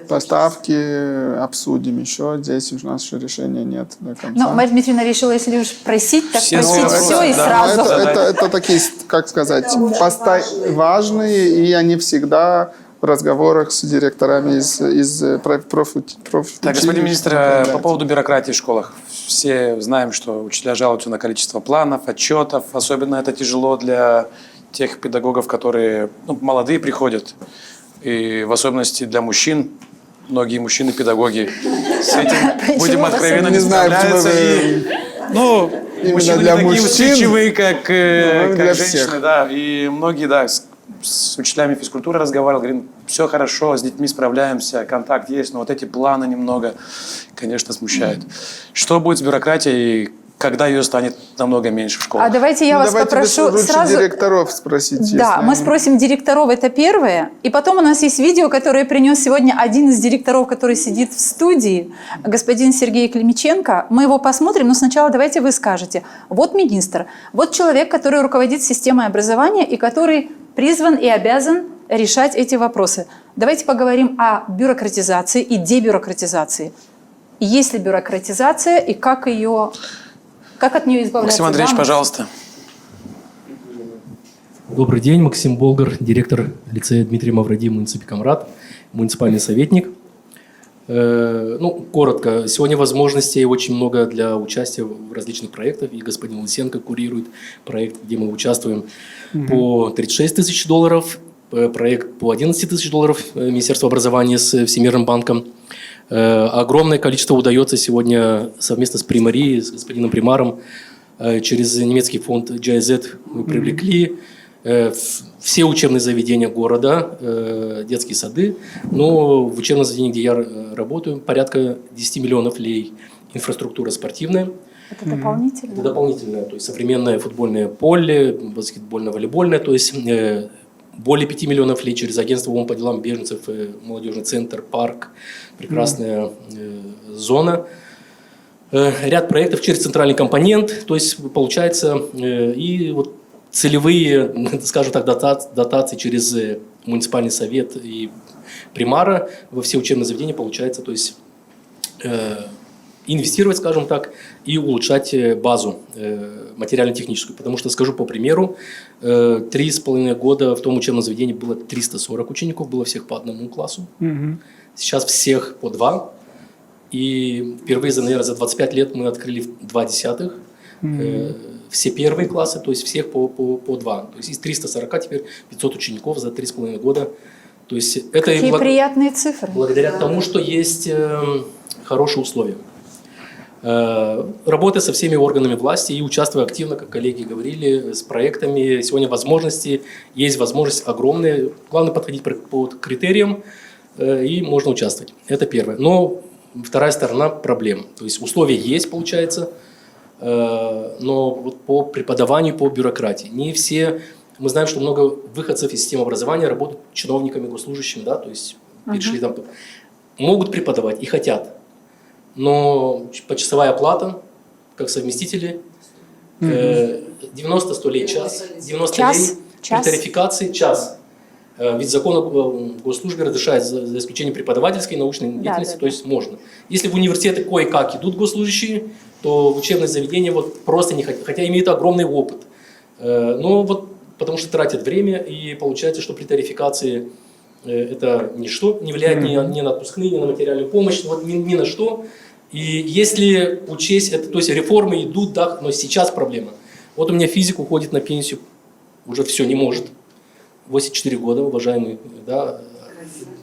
Поставки обсудим еще. Здесь у нас еще решения нет до конца. Но Мария Дмитриевна решила, если уж просить, так Все просить это- все и да, сразу. Это такие, как сказать, важные, и они всегда в разговорах с директорами из профучилищ. Так, господин министр, и так далее. по поводу бюрократии в школах. Все знаем, что учителя жалуются на количество планов, отчетов. Особенно это тяжело для тех педагогов, которые молодые приходят. И в особенности для мужчин. Многие мужчины-педагоги с этим, будем откровенно, не знаю, почему справляются. Именно Мужчины для не такие мужчин, усидчивые, как для женщины. всех. Да. И многие, с учителями физкультуры разговаривал, говорим, все хорошо, с детьми справляемся, контакт есть, но вот эти планы немного, конечно, смущают. Что будет с бюрократией и когда ее станет намного меньше в школах? А давайте я вас Давайте попрошу лучше сразу... директоров спросить. Да, если мы они- спросим директоров, это первое. И потом у нас есть видео, которое принес сегодня один из директоров, который сидит в студии, господин Сергей Климиченко. Мы его посмотрим, но сначала давайте вы скажете. Вот министр, вот человек, который руководит системой образования и который призван и обязан решать эти вопросы. Давайте поговорим о бюрократизации и дебюрократизации. Есть ли бюрократизация и как от нее избавляться? Максим Андреевич, вам? пожалуйста. Добрый день, Максим Болгар, директор лицея Дмитрий Мавроди, муниципий Камрад, муниципальный советник. Коротко, сегодня возможностей очень много для участия в различных проектах, и господин Лысенко курирует проект, где мы участвуем по $36 000, проект по $11 000 Министерства образования с Всемирным банком. Огромное количество удается сегодня совместно с Примарией, с господином Примаром, через немецкий фонд GIZ мы привлекли все учебные заведения города, детские сады, но в учебном заведении, где я работаю, порядка 10 миллионов лей инфраструктура спортивная. Это дополнительно? Это дополнительное, то есть современное футбольное поле, баскетбольно-волейбольное, то есть более 5 миллионов лет через агентство ООН по делам беженцев, молодежный центр, парк, прекрасная зона. Ряд проектов через центральный компонент, то есть получается и вот целевые, скажем так, дотации через муниципальный совет и примара во все учебные заведения получается, то есть инвестировать, скажем так, и улучшать базу материально-техническую. Потому что, скажу по примеру, 3,5 года в том учебном заведении было 340 учеников, было всех по одному классу. Сейчас всех по 2. И впервые, наверное, за 25 лет мы открыли 2 десятых. Все первые классы, то есть всех по 2. То есть из 340 теперь 500 учеников за 3,5 года. То есть это Какие приятные цифры. благодаря тому, что есть хорошие условия. Работая со всеми органами власти и участвуя активно, как коллеги говорили, с проектами. Сегодня возможности, есть возможность огромная. Главное подходить по критериям, и можно участвовать. Это первое. Но вторая сторона проблем. То есть условия есть, получается, но вот по преподаванию, по бюрократии. Не все, мы знаем, что много выходцев из системы образования работают чиновниками, госслужащими, да, то есть перешли там, могут преподавать и хотят. Но почасовая оплата, как совместители, 90-100 лей час, 90 лей при тарификации час. Ведь закон о госслужбе разрешает за исключением преподавательской и научной деятельности, то есть можно. Если в университеты кое-как идут госслужащие, то в учебные заведения вот просто не хотят, хотя имеют огромный опыт. Но вот потому что тратят время, и получается, что при тарификации это ничто, не влияет ни на отпускные, ни на материальную помощь, вот ни на что. И если учесть это, то есть реформы идут, да, но сейчас проблема. Вот у меня физик уходит на пенсию, уже все, не может. 84 года, уважаемый, да,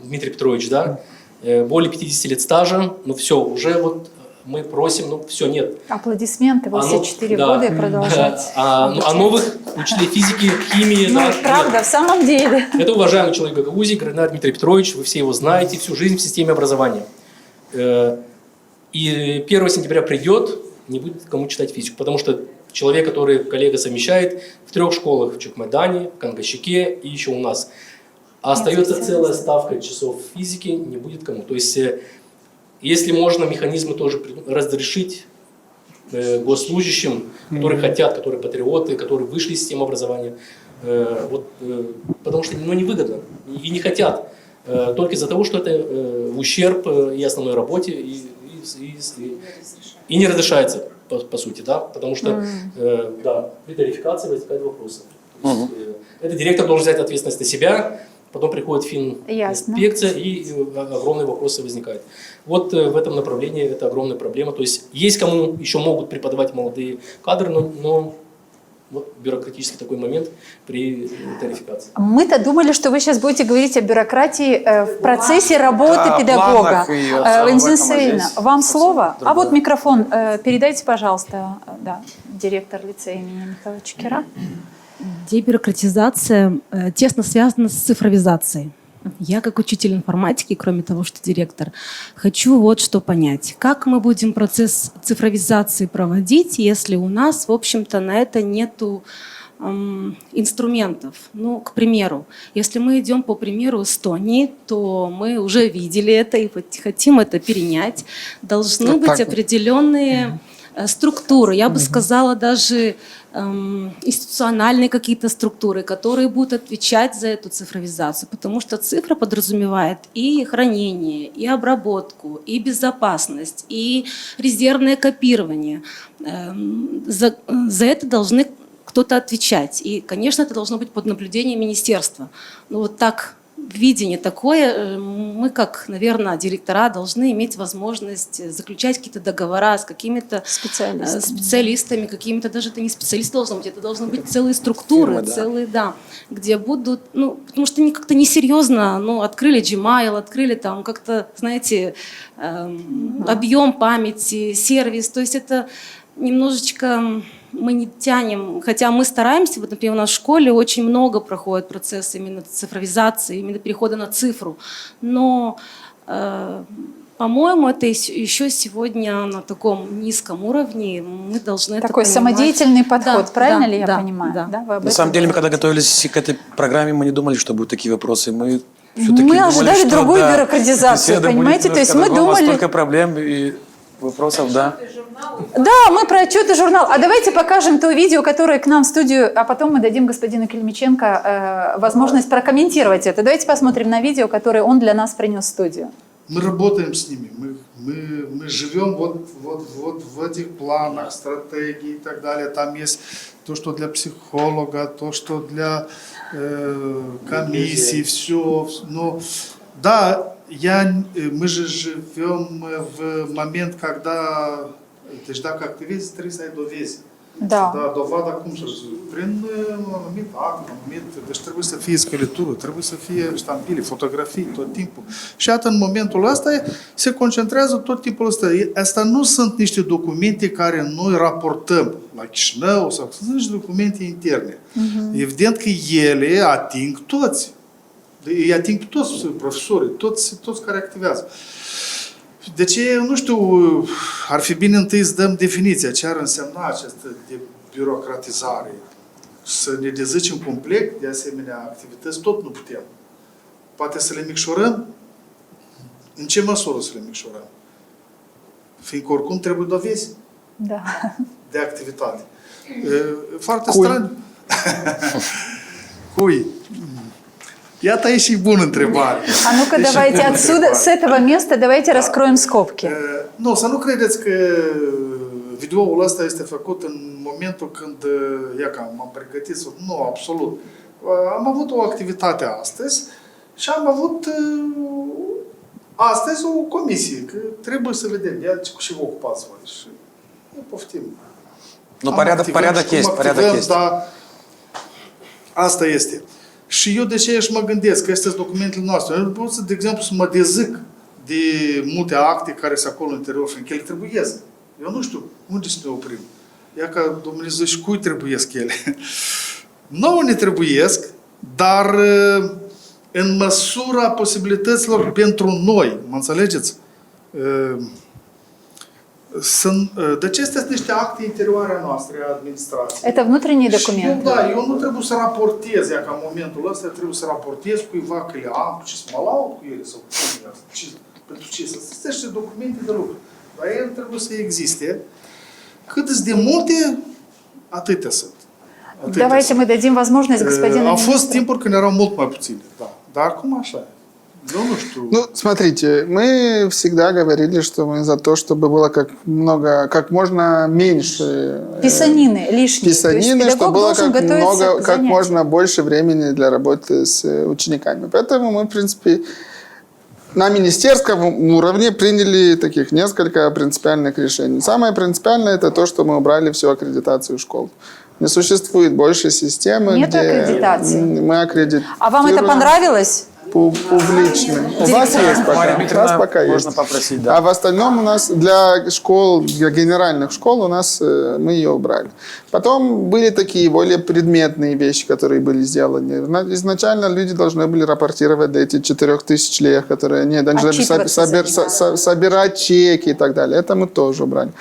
Дмитрий Петрович, да, более 50 лет стажа, ну все, уже вот мы просим, ну все, нет. Аплодисменты, 84 года и продолжать. А новых учителей физики, химии, Ну, да, правда, нет. в самом деле. Это уважаемый человек Гагаузик, Григорий Дмитрий Петрович, вы все его знаете, всю жизнь в системе образования. И 1 сентября придет, не будет кому читать физику, потому что человек, который коллега совмещает в 3 школах, в Чукмайдане, в Кангашике и еще у нас. А остается целая ставка часов физики, не будет кому. То есть, если можно, механизмы тоже разрешить госслужащим, которые хотят, которые патриоты, которые вышли из системы образования, вот, потому что невыгодно и не хотят. Только из-за того, что это в ущерб и основной работе, и не разрешается, по сути, да, потому что да, при тарификации возникают вопросы. Есть, этот директор должен взять ответственность на себя, потом приходит фининспекция, и огромные вопросы возникают. Вот в этом направлении это огромная проблема. То есть есть кому еще могут преподавать молодые кадры, но вот бюрократический такой момент при тарификации. Мы-то думали, что вы сейчас будете говорить о бюрократии в процессе работы педагога. Валентина Савельевна, вам слово. А вот микрофон передайте, пожалуйста, да, директор лицея имени Михаила Чекера. Дебюрократизация тесно связана с цифровизацией. Я, как учитель информатики, кроме того, что директор, хочу вот что понять. Как мы будем процесс цифровизации проводить, если у нас, в общем-то, на это нету инструментов? Ну, к примеру, если мы идем по примеру Эстонии, то мы уже видели это и хотим это перенять. Должны быть определенные структуры, я бы сказала, даже институциональные какие-то структуры, которые будут отвечать за эту цифровизацию, потому что цифра подразумевает и хранение, и обработку, и безопасность, и резервное копирование. За это должны кто-то отвечать. И, конечно, это должно быть под наблюдением министерства. Ну, вот так, видение такое, мы, как, наверное, директора, должны иметь возможность заключать какие-то договора с какими-то специалистами, какими-то, даже это не специалисты должны быть, это должны быть целые структуры, фирмы, целые, да, где будут, ну, потому что они как-то несерьезно, ну, открыли Gmail, открыли там как-то, знаете, объем памяти, сервис, то есть это немножечко мы не тянем, хотя мы стараемся, вот, например, у нас в школе очень много проходит процесс именно цифровизации, именно перехода на цифру, но По-моему, это еще сегодня на таком низком уровне. Мы должны это Такой понимать. самодеятельный подход, Да, правильно да, ли я да, понимаю? да. Да, вы об На этом самом деле, мы говорите. когда готовились к этой программе, мы не думали, что будут такие вопросы. Мы все-таки Мы думали, ожидали что, другую да, бюрократизацию, беседа будет понимаете? То есть немножко мы другом, а думали... столько проблем и вопросов, да. Да, мы про отчеты журнал. А давайте покажем то видео, которое к нам в студию, а потом мы дадим господину Кельмиченко возможность прокомментировать это. Давайте посмотрим на видео, которое он для нас принес в студию. Мы работаем с ними, мы живем вот в этих планах, стратегии и так далее. Там есть то, что для психолога, то, что для комиссии, все. Но да, мы же живем в момент, когда deja că activezi trebuie să ai dovezi. Да. Da, dovada cum să zic, prin anumit act, deci trebuie să fie scălitură, trebuie să fie ștampile, fotografii tot timpul. Și atât în momentul ăsta se concentrează tot timpul ăsta. Asta nu sunt niște documente care noi raportăm la Chișinău sau sunt niște documente interne. Evident că ele ating toți. Îi ating pe toți profesorii, toți care activează. Deci, nu știu, ar fi bine întâi să dăm definiția ce ar însemna această de birocratizare. Să ne dezicem complet de asemenea activități, tot nu putem. Poate să le micșorăm? În ce măsură să le micșorăm? Fiindcă oricum trebuie dovezi Да. de activitate. Foarte straniu. Cui? Iată e și bună întrebare. А ну-ка давайте отсюда, с этого места, давайте раскроем скобки. Nu, să nu credeți că videoul ăsta este făcut în momentul când m-am pregătit. Nu, absolut. Am avut o activitate astăzi și am avut astăzi o comisie, că trebuie să vedem, cu ce vă ocupați voi. Și poftim. Ну, порядок есть. Dar asta este. Și eu de ce mă gândesc că astea sunt documentele noastre. Eu pot să, de exemplu, să mă dezic de multe acte care sunt acolo în interior, fiindcă ele trebuiesc. Eu nu știu unde să ne oprim. Ia ca Domnul zice, cui trebuiesc ele? Nouă ne trebuiesc, dar în măsura posibilităților pentru noi, mă înțelegeți? Deci astea sunt niște acte interioare a noastre, a administrației. Это внутренние Și документы. eu nu trebuie să raportez, ca în momentul ăsta trebuie să raportez cuiva că le am, ce să mă laud cu ele sau pentru ce, să sunt niște documente de lucru. Dar ele trebuie să existe. Cât de multe, atâtea sunt. Давайте мы дадим возможность господину Au fost министру. timpuri când erau mult mai puține, da. Dar acum așa e. Eu nu știu. Ну, смотрите, мы всегда говорили, что мы за то, чтобы было как можно меньше Писанины лишние. То есть писанины, педагог чтобы было должен готовиться к как занятию. можно больше времени для работы с учениками. Поэтому мы, в принципе, на министерском уровне приняли таких несколько принципиальных решений. Самое принципиальное – это то, что мы убрали всю аккредитацию школ. Не существует больше системы, Нет аккредитации. мы аккредитируем. А вам это понравилось? Публично. У вас есть пока. Мария У нас Дмитриевна, пока можно есть. попросить, да. А в остальном у нас для школ, для генеральных школ у нас мы ее убрали. Потом были такие более предметные вещи, которые были сделаны. Изначально люди должны были рапортировать до этих 4000 лех, которые они должны собирать чеки и так далее. Это мы тоже убрали.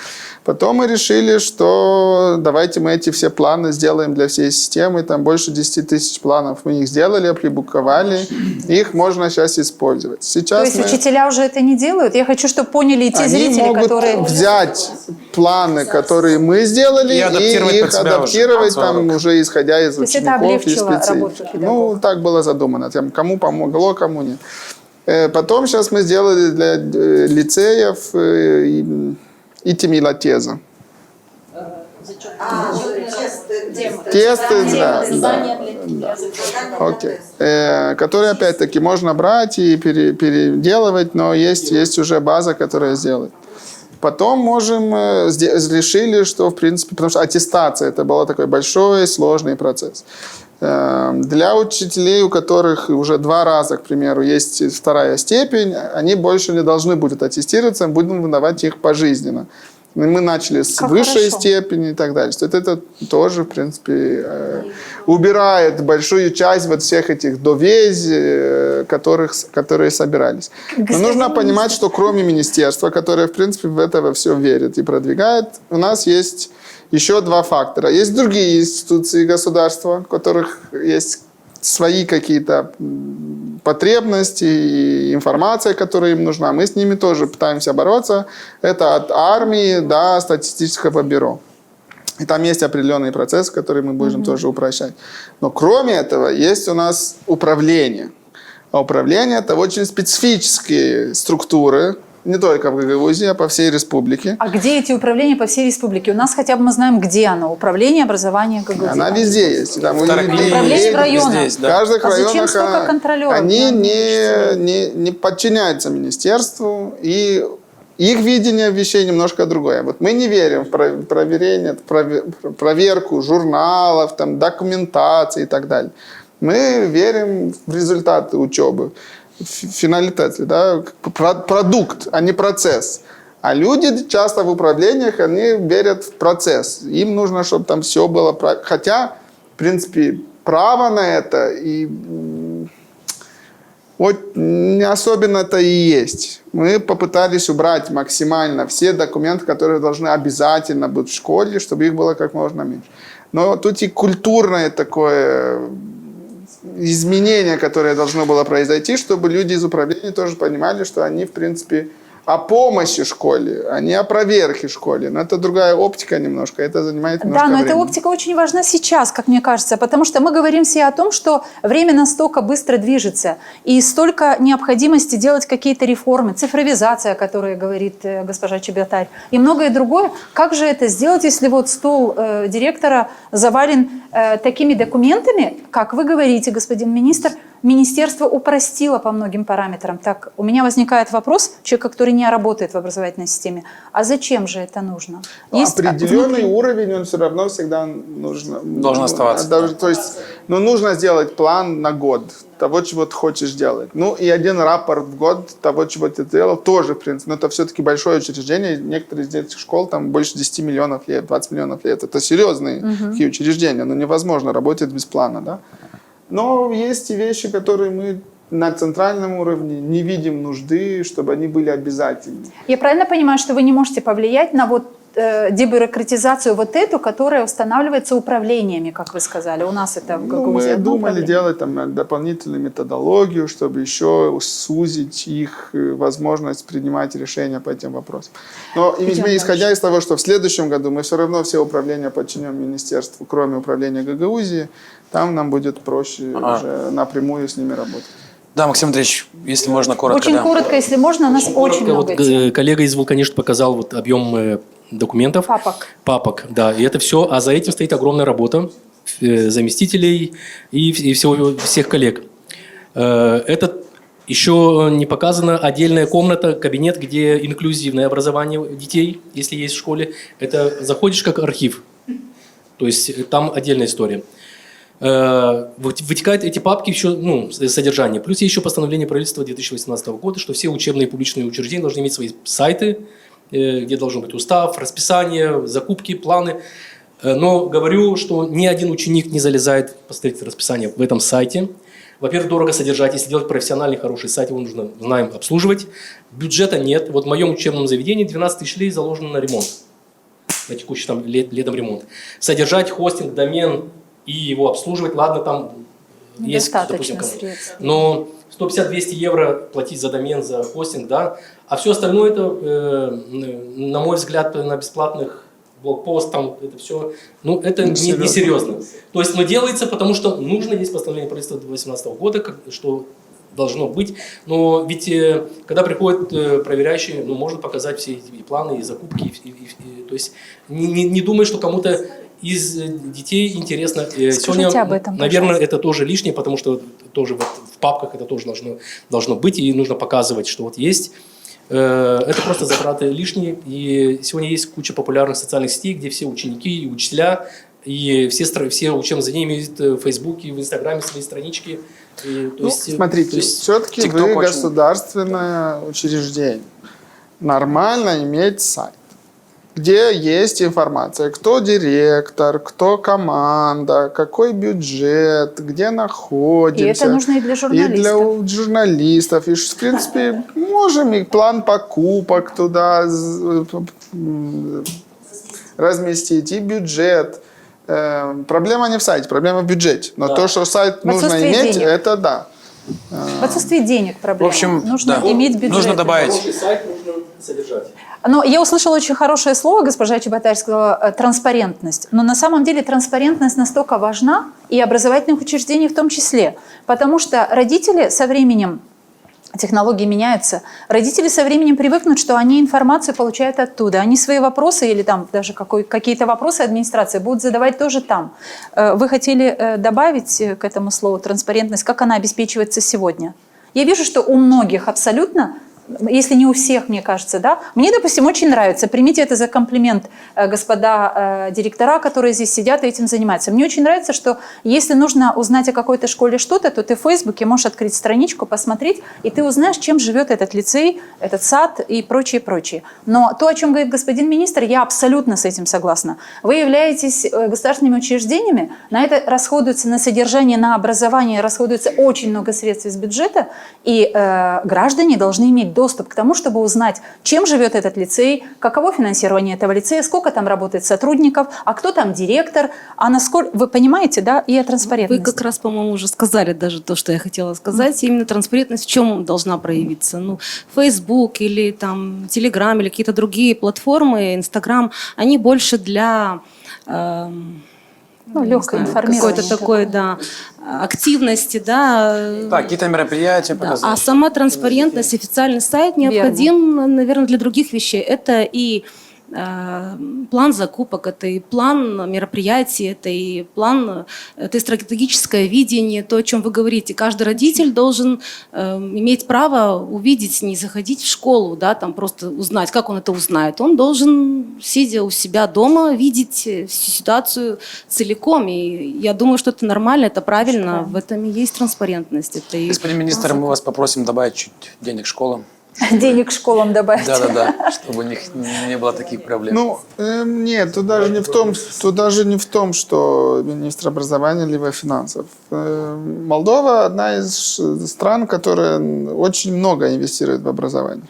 Потом мы решили, что давайте мы эти все планы сделаем для всей системы. Там больше 10 тысяч планов. Мы их сделали, оприбуковали. Их можно сейчас использовать. Сейчас То есть учителя уже это не делают? Я хочу, чтобы поняли и те они зрители, могут которые... взять планы, которые мы сделали, И адаптировать и под их себя адаптировать уже. там уже исходя из То есть это учеников и облегчило работу специалистов. педагогов. Ну, так было задумано. Там, кому помогло, кому нет. Потом сейчас мы сделали для лицеев и темилотеза. Тесты, да. Окей. Которые, опять-таки, можно брать и переделывать, но есть уже база, которая сделает. Потом решили, что, в принципе, потому что аттестация, это был такой большой, сложный процесс. Для учителей, у которых уже 2 раза, к примеру, есть 2-я степень, они больше не должны будут аттестироваться, будем выдавать их пожизненно. Мы начали с Как высшей хорошо. степени и так далее. То есть это тоже, в принципе, убирает большую часть вот всех этих довези, которые собирались. Но Господин нужно понимать, министр. что кроме министерства, которое, в принципе, в это все верит и продвигает, у нас есть еще два фактора. Есть другие институции государства, у которых есть свои какие-то потребности и информация, которая им нужна. Мы с ними тоже пытаемся бороться. Это от армии до статистического бюро. И там есть определенные процессы, которые мы будем тоже упрощать. Но кроме этого есть у нас управление. А управление – это очень специфические структуры, не только в Гагаузии, а по всей республике. А где эти управления по всей республике? У нас хотя бы мы знаем, где оно. Управление образования Гагаузии. Она везде есть. Там Управление в районах. везде есть, В да. каждых А зачем районах столько контролеров? они Да, не подчиняются министерству, и их видение вещей немножко другое. Вот мы не верим в проверение, проверку журналов, там, документации и так далее. Мы верим в результаты учебы, финалитет, да, продукт, а не процесс. А люди часто в управлениях, они верят в процесс. Им нужно, чтобы там все было правильно. Хотя, в принципе, право на это и вот не особенно-то и есть. Мы попытались убрать максимально все документы, которые должны обязательно быть в школе, чтобы их было как можно меньше. Но тут и культурное такое изменение, которое должно было произойти, чтобы люди из управления тоже понимали, что они, в принципе, о помощи школе, а не о проверке школе. Но это другая оптика немножко, это занимает немножко Да, но времени. эта оптика очень важна сейчас, как мне кажется, потому что мы говорим все о том, что время настолько быстро движется, и столько необходимости делать какие-то реформы, цифровизация, о которой говорит госпожа Чеботарь, и многое другое. Как же это сделать, если вот стол директора завален такими документами, как вы говорите, господин министр, министерство упростило по многим параметрам. Так, у меня возникает вопрос, человека, который не работает в образовательной системе, а зачем же это нужно? Есть определенный уровень, он все равно всегда нужно. Должен оставаться. То есть, нужно сделать план на год того, чего ты хочешь делать. Ну, и один рапорт в год того, чего ты делал, тоже, в принципе. Но это все-таки большое учреждение. Некоторые из этих школ, там, больше 10 миллионов лет, 20 миллионов лет. Это серьезные такие учреждения. Но невозможно работать без плана, да? Но есть и вещи, которые мы на центральном уровне не видим нужды, чтобы они были обязательны. Я правильно понимаю, что вы не можете повлиять на вот дебюрократизацию вот эту, которая устанавливается управлениями, как вы сказали? У нас это в Гагаузии мы одно думали управление. делать там дополнительную методологию, чтобы еще сузить их возможность принимать решения по этим вопросам. Но исходя из того, что в следующем году мы все равно все управления подчиним министерству, кроме управления Гагаузии, там нам будет проще уже напрямую с ними работать. Да, Максим Андреевич, если можно, коротко. Очень да. коротко, если можно, у нас очень много Вот, тем. коллега из «Вулканишт» показал вот объем документов. Папок, да. И это все. А за этим стоит огромная работа заместителей и всех коллег. Это еще не показана отдельная комната, кабинет, где инклюзивное образование детей, если есть в школе. Это заходишь как архив. То есть там отдельная история. Вытекают эти папки еще, содержание. Плюс есть еще постановление правительства 2018 года, что все учебные и публичные учреждения должны иметь свои сайты, где должен быть устав, расписание, закупки, планы. Но говорю, что ни один ученик не залезает посмотреть расписание в этом сайте. Во-первых, дорого содержать. Если делать профессиональный хороший сайт, его нужно, знаем, обслуживать. Бюджета нет. Вот в моем учебном заведении 12 тысяч лей заложено на ремонт. На текущий летом ремонт. Содержать хостинг, домен и его обслуживать, ладно, там есть, допустим, средств. но 150-200 евро платить за домен, за хостинг, да, а все остальное это, на мой взгляд, на бесплатных блокпост, там это все, это не серьезно. То есть, делается, потому что нужно, есть постановление правительства 2018 года, что должно быть, но ведь когда приходят проверяющие, можно показать все эти планы и закупки, то есть не думай, что кому-то из детей интересно. Скажите Сегодня, об этом, наверное, пожалуйста. это тоже лишнее, потому что тоже вот в папках это тоже должно быть, и нужно показывать, что вот есть. Это просто затраты лишние, и сегодня есть куча популярных социальных сетей, где все ученики и учителя, и все учебные заведения имеют в Фейсбуке, в Инстаграме свои странички. Смотрите, все-таки вы государственное учреждение. Нормально иметь сайт. где есть информация, кто директор, кто команда, какой бюджет, где находимся. И это нужно и для журналистов. И для журналистов. И, в принципе, можем и план покупок туда разместить, и бюджет. Проблема не в сайте, проблема в бюджете. Но то, что сайт нужно иметь, денег. это да. В отсутствии денег проблема. В общем, нужно да. иметь бюджет. Нужно добавить. Хороший сайт нужно содержать. Но я услышала очень хорошее слово, госпожа Чеботарь сказала, транспарентность. Но на самом деле транспарентность настолько важна, и образовательных учреждений в том числе. Потому что родители со временем, технологии меняются, родители со временем привыкнут, что они информацию получают оттуда. Они свои вопросы или там даже какие-то вопросы администрации будут задавать тоже там. Вы хотели добавить к этому слову транспарентность, как она обеспечивается сегодня? Я вижу, что у многих абсолютно, если не у всех, мне кажется, да. Мне, допустим, очень нравится, примите это за комплимент, господа директора, которые здесь сидят и этим занимаются. Мне очень нравится, что если нужно узнать о какой-то школе что-то, то ты в Фейсбуке можешь открыть страничку, посмотреть, и ты узнаешь, чем живет этот лицей, этот сад и прочее, прочее. Но то, о чем говорит господин министр, я абсолютно с этим согласна. Вы являетесь государственными учреждениями, на это расходуется, на содержание, на образование расходуется очень много средств из бюджета, и граждане должны иметь доступ к тому, чтобы узнать, чем живет этот лицей, каково финансирование этого лицея, сколько там работает сотрудников, а кто там директор, а насколько... Вы понимаете, да? И о транспарентности. Вы как раз, по-моему, уже сказали даже то, что я хотела сказать. Именно транспарентность в чем должна проявиться? Ну, Facebook или там Telegram или какие-то другие платформы, Instagram, они больше для... легкое информирование. Какой-то такой, да, активности, да. Да, какие-то мероприятия Да. показать. А сама транспарентность, официальный сайт необходим, наверное, для других вещей. Это и план закупок, это и план мероприятий, это и план, это и стратегическое видение, то, о чем вы говорите. Каждый родитель должен иметь право увидеть, не заходить в школу, да, там просто узнать, как он это узнает. Он должен, сидя у себя дома, видеть всю ситуацию целиком. И я думаю, что это нормально, это правильно, в этом и есть транспарентность. Это и Господин министр, мы вас попросим добавить чуть денег школам. Денег школам добавить. Да-да-да, чтобы у них не было таких проблем. Ну, нет, тут даже не в том, что министр образования либо финансов. Молдова одна из стран, которая очень много инвестирует в образование.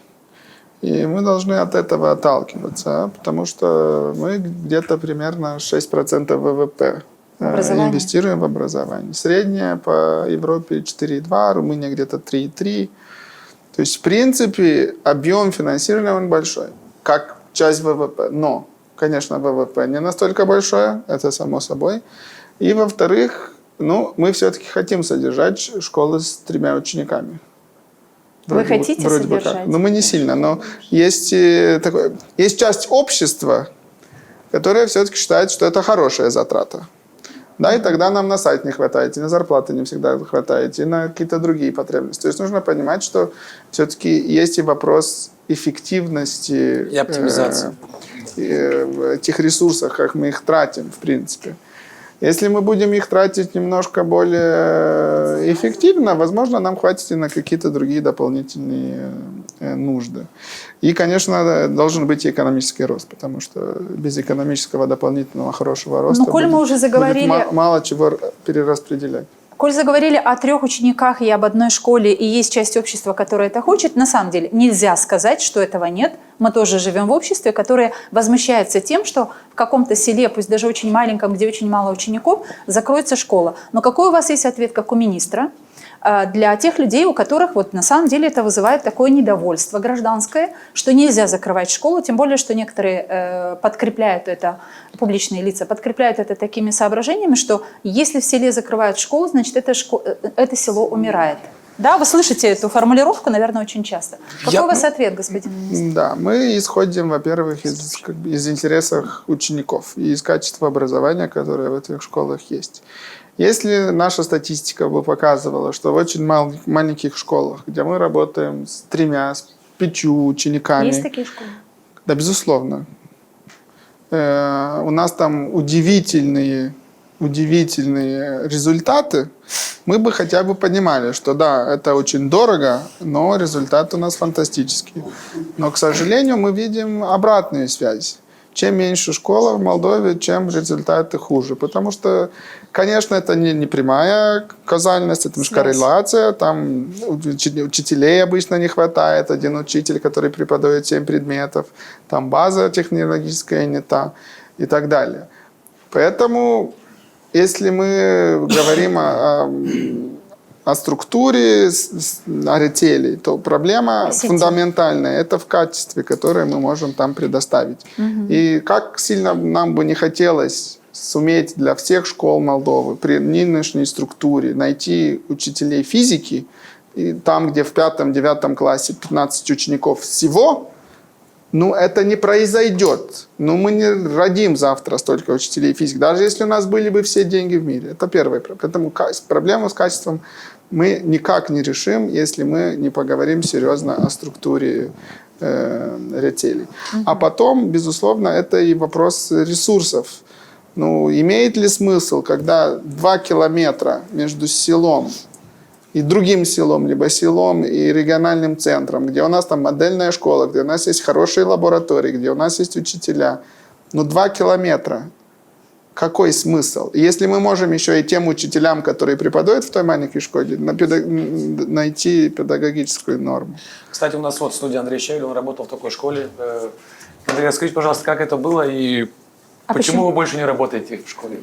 И мы должны от этого отталкиваться, потому что мы где-то примерно 6% ВВП инвестируем в образование. Средняя по Европе 4,2, Румыния где-то 3,3. То есть, в принципе, объем финансирования он большой, как часть ВВП. Но, конечно, ВВП не настолько большое, это само собой. И, во-вторых, мы все-таки хотим содержать школы с 3 учениками. Вы хотите содержать? Мы не сильно, но есть часть общества, которая все-таки считает, что это хорошая затрата. Да, и тогда нам на сайт не хватает, и на зарплаты не всегда хватает, и на какие-то другие потребности. То есть нужно понимать, что все-таки есть и вопрос эффективности и оптимизации в тех ресурсах, как мы их тратим, в принципе. Если мы будем их тратить немножко более эффективно, возможно, нам хватит и на какие-то другие дополнительные нужды. И, конечно, должен быть и экономический рост, потому что без экономического дополнительного хорошего роста коль мы уже заговорили... будет мало чего перераспределять. Коль заговорили о 3 учениках и об одной школе, и есть часть общества, которая это хочет, на самом деле нельзя сказать, что этого нет. Мы тоже живем в обществе, которое возмущается тем, что в каком-то селе, пусть даже очень маленьком, где очень мало учеников, закроется школа. Но какой у вас есть ответ, как у министра, для тех людей, у которых на самом деле это вызывает такое недовольство гражданское, что нельзя закрывать школу, тем более, что некоторые подкрепляют это, публичные лица подкрепляют это такими соображениями, что если в селе закрывают школу, значит это село умирает. Да, вы слышите эту формулировку, наверное, очень часто. Какой у вас ответ, господин министр? Да, мы исходим, во-первых, из интересов учеников и из качества образования, которое в этих школах есть. Если наша статистика бы показывала, что в очень маленьких школах, где мы работаем с 3, с 5 учениками... Есть такие школы? Да, безусловно. У нас там удивительные результаты, мы бы хотя бы понимали, что да, это очень дорого, но результат у нас фантастический. Но, к сожалению, мы видим обратную связь. чем меньше школа в Молдове, тем результаты хуже. Потому что, конечно, это не прямая каузальность, это корреляция. Там учителей обычно не хватает. Один учитель, который преподает 7 предметов. Там база технологическая не та и так далее. Поэтому, если мы говорим о структуре ретелей, то проблема фундаментальная. Это в качестве, которое мы можем там предоставить. И как сильно нам бы не хотелось суметь для всех школ Молдовы при нынешней структуре найти учителей физики, и там, где в 5-9 классе 15 учеников всего, ну, это не произойдет. Ну, мы не родим завтра столько учителей физики, даже если у нас были бы все деньги в мире. Это первое. Поэтому проблему с качеством мы никак не решим, если мы не поговорим серьезно о структуре ретелей. А потом, безусловно, это и вопрос ресурсов. Ну, имеет ли смысл, когда 2 километра между селом и другим селом, либо селом и региональным центром, где у нас там модельная школа, где у нас есть хорошие лаборатории, где у нас есть учителя. Ну, 2 километра. Какой смысл? Если мы можем еще и тем учителям, которые преподают в той маленькой школе, найти педагогическую норму. Кстати, у нас вот в студии Андрей Щеголь, он работал в такой школе. Андрей, скажите, пожалуйста, как это было и почему вы больше не работаете в школе?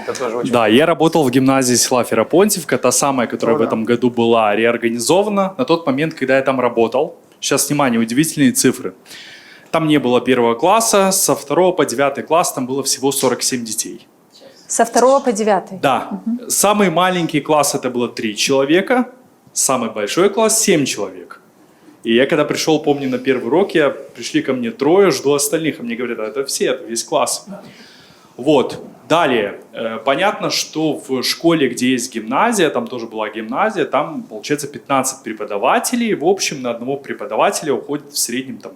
Это тоже очень... Да, я работал в гимназии села Ферапонтьевка, та самая, которая в этом году была реорганизована. На тот момент, когда я там работал, сейчас, внимание, удивительные цифры. Там не было 1 класса, со 2 по 9 класс там было всего 47 детей. Со 2 по 9? Да. Самый маленький класс это было 3 человека, самый большой класс 7 человек. И я когда пришел, помню, на первый урок, пришли ко мне 3, жду остальных, а мне говорят, это все, это весь класс. Вот. Далее. Понятно, что в школе, где есть гимназия, там тоже была гимназия, там, получается, 15 преподавателей. В общем, на одного преподавателя уходит в среднем там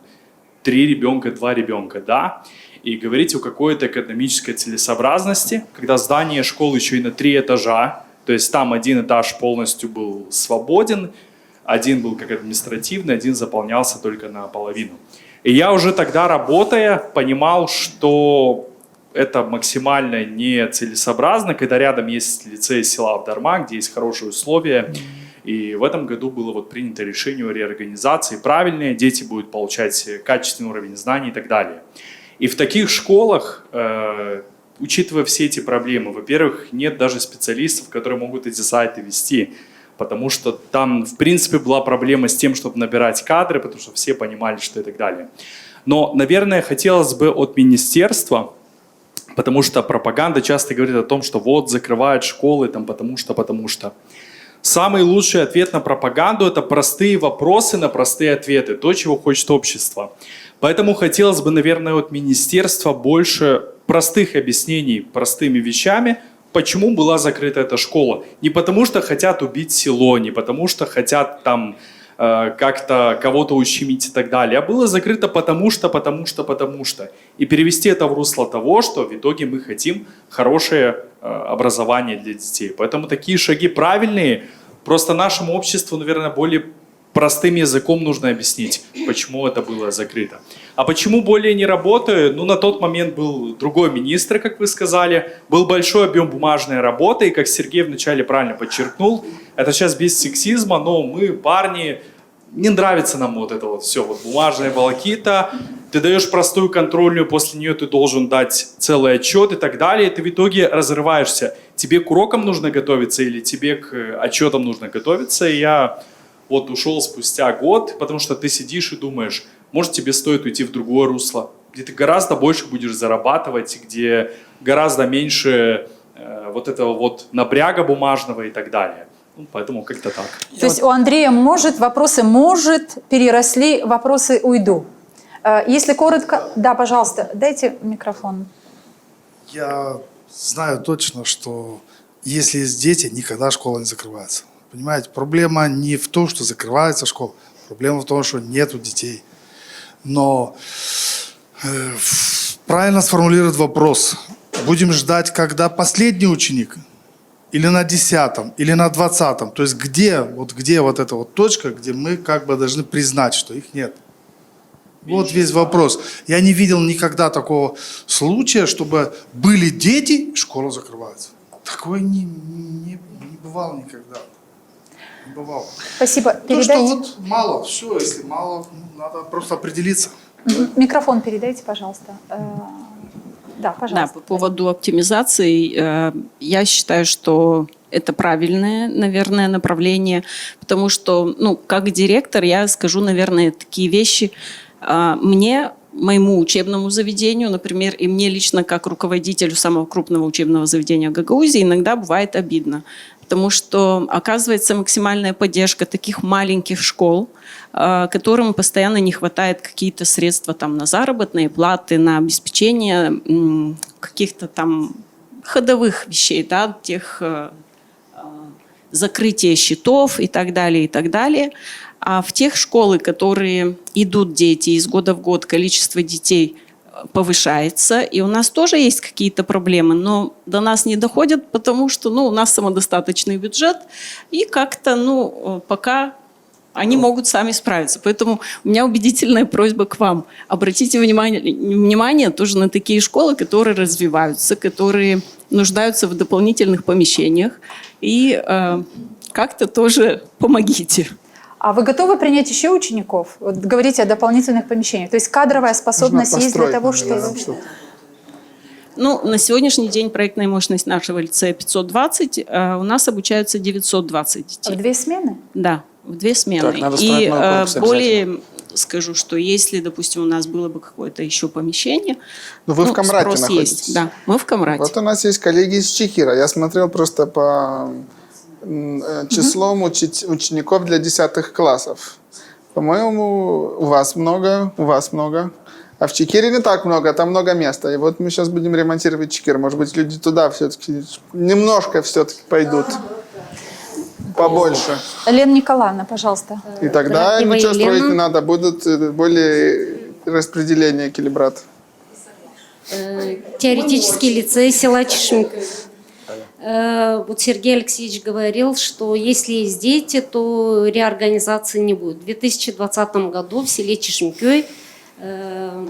3 ребенка, 2 ребенка, да. И говорить о какой-то экономической целесообразности, когда здание школы еще и на 3 этажа, то есть там один этаж полностью был свободен, один был как административный, один заполнялся только наполовину. И я уже тогда, работая, понимал, что это максимально нецелесообразно, когда рядом есть лицей села Авдарма, где есть хорошие условия. И в этом году было вот принято решение о реорганизации правильное, дети будут получать качественный уровень знаний и так далее. И в таких школах, учитывая все эти проблемы, во-первых, нет даже специалистов, которые могут эти сайты вести, потому что там, в принципе, была проблема с тем, чтобы набирать кадры, потому что все понимали, что и так далее. Но, наверное, хотелось бы от министерства, потому что пропаганда часто говорит о том, что вот закрывают школы, там, потому что. Самый лучший ответ на пропаганду – это простые вопросы на простые ответы, то, чего хочет общество. Поэтому хотелось бы, наверное, от министерства больше простых объяснений простыми вещами, почему была закрыта эта школа. Не потому что хотят убить село, не потому что хотят там как-то кого-то ущемить и так далее, а было закрыто потому что. И перевести это в русло того, что в итоге мы хотим хорошее образование для детей. Поэтому такие шаги правильные, просто нашему обществу, наверное, более простым языком нужно объяснить, почему это было закрыто. А почему более не работаю? Ну, на тот момент был другой министр, как вы сказали, был большой объем бумажной работы, и, как Сергей вначале правильно подчеркнул, это сейчас без сексизма, но мы, парни, не нравится нам вот это вот все, вот бумажная волокита, ты даешь простую контрольную, после нее ты должен дать целый отчет и так далее, и ты в итоге разрываешься. Тебе к урокам нужно готовиться или тебе к отчетам нужно готовиться, и я вот ушел спустя год, потому что ты сидишь и думаешь, может тебе стоит уйти в другое русло, где ты гораздо больше будешь зарабатывать, где гораздо меньше вот этого вот напряга бумажного и так далее. Ну, поэтому как-то так. То есть у Андрея вопросы переросли, вопросы уйду. Если коротко, да, пожалуйста, дайте микрофон. Я знаю точно, что если есть дети, никогда школа не закрывается. Понимаете, проблема не в том, что закрывается школа, проблема в том, что нету детей. Но правильно сформулировать вопрос. Будем ждать, когда последний ученик, или на 10-м, или на 20-м. То есть где вот эта вот точка, где мы как бы должны признать, что их нет. Вот весь вопрос. Я не видел никогда такого случая, чтобы были дети, школа закрывается. Такое не бывало никогда. Не бывало. Спасибо. То, Передайте. что вот мало, все, если мало, надо просто определиться. Микрофон передайте, пожалуйста. Да, Да, пожалуйста. по поводу оптимизации, я считаю, что это правильное, наверное, направление, потому что, ну, как директор, я скажу, наверное, такие вещи. Мне, моему учебному заведению, например, и мне лично, как руководителю самого крупного учебного заведения Гагаузии, иногда бывает обидно, потому что оказывается максимальная поддержка таких маленьких школ, которым постоянно не хватает какие-то средства там, на заработные платы, на обеспечение каких-то там ходовых вещей, да, тех закрытия счетов и так далее, и так далее. А в тех школы, которые идут дети, из года в год количество детей повышается, и у нас тоже есть какие-то проблемы, но до нас не доходят, потому что, ну, у нас самодостаточный бюджет, и как-то, ну, пока они могут сами справиться. Поэтому у меня убедительная просьба к вам. Обратите внимание тоже на такие школы, которые развиваются, которые нуждаются в дополнительных помещениях, и как-то тоже помогите. А вы готовы принять еще учеников? Вот говорите о дополнительных помещениях. То есть кадровая способность есть для того, чтобы... Ну, на сегодняшний день проектная мощность нашего лицея 520, а у нас обучаются 920 детей. В 2 смены? Да, в 2 смены. Так, надо строить И новый корпус более скажу, что если, допустим, у нас было бы какое-то еще помещение, Но вы в Камрате спрос находитесь. есть. Да, мы в Камрате. Вот у нас есть коллеги из Чехира. Я смотрел просто по числом учеников для 10 классов. По-моему, у вас много. А в Чекире не так много, там много места. И вот мы сейчас будем ремонтировать Чекир. Может быть, люди туда все-таки немножко все-таки пойдут. Побольше. Лена Николаевна, пожалуйста. И тогда Здравствуйте, ничего Елена. строить не надо. Будут более распределение эквилибрат. Теоретический лицей села Чешмик. Вот Сергей Алексеевич говорил, что если есть дети, то реорганизации не будет. В 2020 году в селе Чешмкёй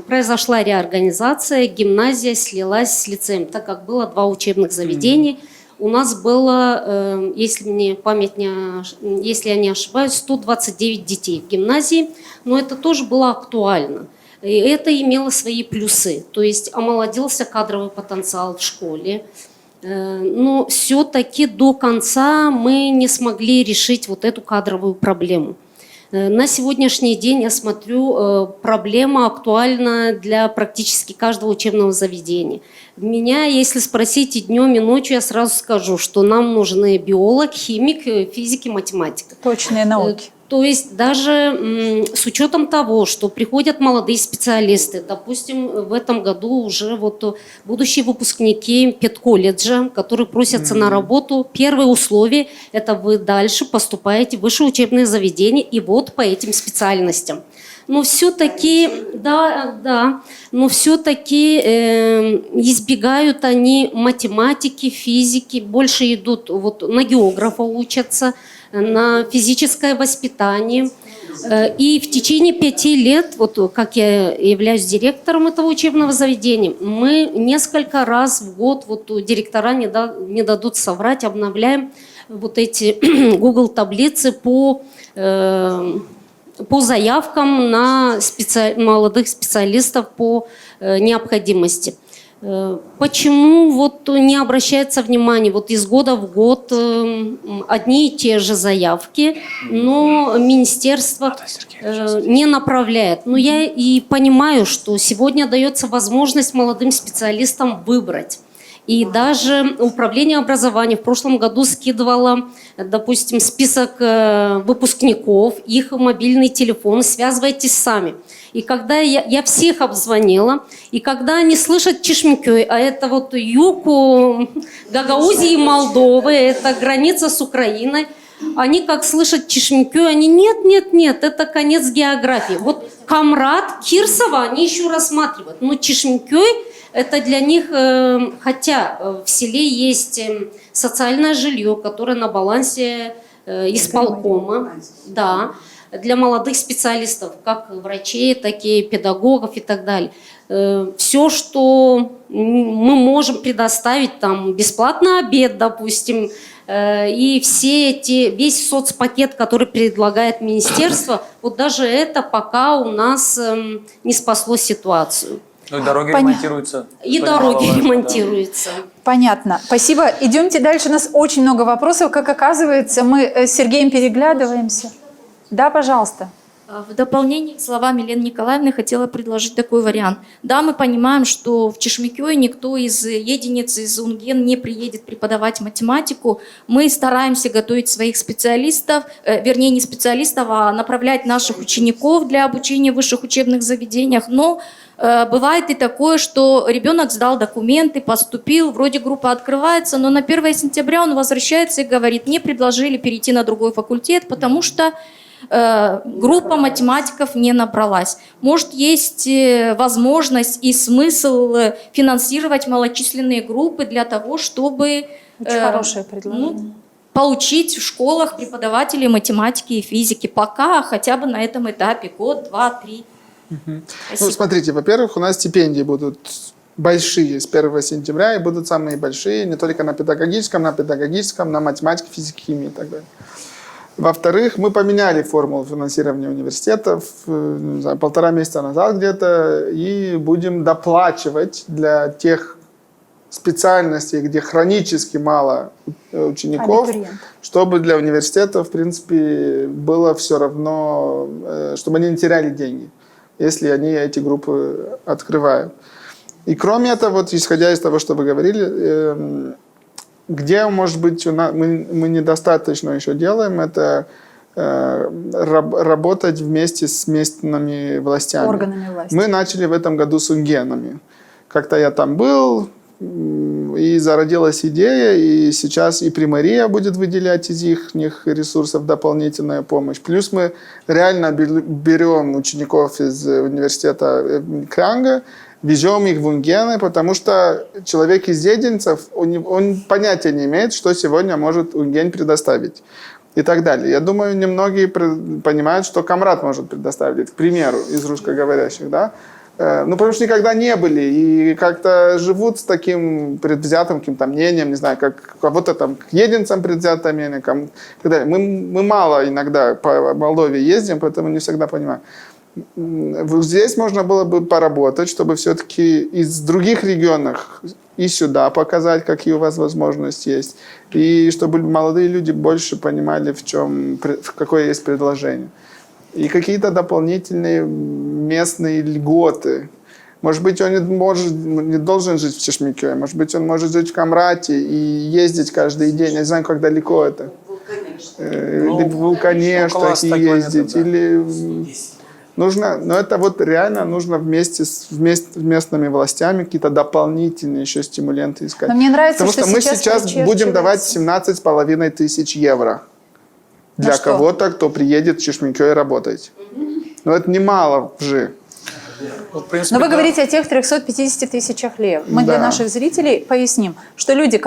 произошла реорганизация, гимназия слилась с лицеем, так как было 2 учебных заведения. У нас было, если я не ошибаюсь, 129 детей в гимназии, но это тоже было актуально. И это имело свои плюсы, то есть омолодился кадровый потенциал в школе. Но все-таки до конца мы не смогли решить вот эту кадровую проблему. На сегодняшний день, я смотрю, проблема актуальна для практически каждого учебного заведения. Меня, если спросить и днем, и ночью, я сразу скажу, что нам нужны биолог, химик, физик и математика. Точные науки. То есть даже с учетом того, что приходят молодые специалисты, допустим, в этом году уже вот будущие выпускники педколледжа, которые просятся на работу, первое условие – это вы дальше поступаете в высшее учебное заведение и вот по этим специальностям. Но все-таки, но все-таки избегают они математики, физики, больше идут вот на географа учатся, на физическое воспитание. И в течение 5 лет, вот как я являюсь директором этого учебного заведения, мы несколько раз в год, вот директора не дадут соврать, обновляем вот эти Google таблицы по заявкам на молодых специалистов по необходимости. Почему вот не обращается внимание? Вот из года в год одни и те же заявки, но министерство не направляет. Но я и понимаю, что сегодня дается возможность молодым специалистам выбрать. И даже управление образования в прошлом году скидывало, допустим, список выпускников, их мобильный телефон, связывайтесь сами. И когда я всех обзвонила, и когда они слышат Чешмкёй, а это вот юг Гагаузии и Молдовы, это граница с Украиной, они как слышат Чешмкёй, они нет, это конец географии. Вот Камрат, Кирсово они еще рассматривают, но Чешмкёй это для них, хотя в селе есть социальное жилье, которое на балансе исполкома, да, для молодых специалистов, как врачей, так и педагогов и так далее. Все, что мы можем предоставить, там, бесплатный обед, допустим, и весь соцпакет, который предлагает министерство, вот даже это пока у нас не спасло ситуацию. Ну и дороги Понятно. ремонтируются. И что дороги немаловажно, да. ремонтируются. Понятно. Спасибо. Идемте дальше. У нас очень много вопросов. Как оказывается, мы с Сергеем переглядываемся. Да, пожалуйста. В дополнение к словам Елены Николаевны хотела предложить такой вариант. Да, мы понимаем, что в Чешмекёе никто из единиц, из УНГЕН не приедет преподавать математику. Мы стараемся готовить своих специалистов, вернее не специалистов, а направлять наших учеников для обучения в высших учебных заведениях. Но бывает и такое, что ребенок сдал документы, поступил, вроде группа открывается, но на 1 сентября он возвращается и говорит: мне предложили перейти на другой факультет, потому что группа математиков не набралась. Может, есть возможность и смысл финансировать малочисленные группы для того, чтобы Очень хорошее предложение. получить в школах преподавателей математики и физики. Пока хотя бы на этом этапе, год, два, три. Ну, смотрите, во-первых, у нас стипендии будут большие с 1 сентября, и будут самые большие не только на педагогическом, на математике, физике, химии и так далее. Во-вторых, мы поменяли формулу финансирования университетов, не знаю, 1,5 месяца назад где-то, и будем доплачивать для тех специальностей, где хронически мало учеников, чтобы для университетов, в принципе, было все равно, чтобы они не теряли деньги, если они эти группы открывают. И кроме этого, вот исходя из того, что вы говорили, где, может быть, мы недостаточно еще делаем, это работать вместе с местными властями. Органами власти. Мы начали в этом году с УНГЕНами. Как-то я там был, и зародилась идея, и сейчас и Примария будет выделять из их ресурсов дополнительную помощь. Плюс мы реально берем учеников из университета Кранга, везем их в УНГЕНы, потому что человек из единицев, он понятия не имеет, что сегодня может УНГЕН предоставить и так далее. Я думаю, немногие понимают, что Камрад может предоставить, к примеру, из русскоговорящих, да? Ну, потому что никогда не были и как-то живут с таким предвзятым каким-то мнением, не знаю, как кого-то там к единицам предвзятое мнение, и так далее. Мы мало иногда по Молдове ездим, поэтому не всегда понимаем. Здесь можно было бы поработать, чтобы все-таки из других регионов и сюда показать, какие у вас возможности есть, и чтобы молодые люди больше понимали, какое есть предложение. И какие-то дополнительные местные льготы. Может быть, он не должен жить в Чешмекёе, может быть, он может жить в Камрате и ездить каждый день. Я не знаю, как далеко это. Или в Вулкане ездить, да. или... Нужно, но это вот реально нужно вместе с местными властями какие-то дополнительные еще стимуленты искать. Но мне нравится, потому что мы сейчас будем давать 17,5 тысяч евро для кого-то, кто приедет в Чешмекёе работать. Но это немало же. Вот, в принципе, Но вы да. говорите о тех 350 тысячах лев. Мы Да. для наших зрителей поясним, что люди,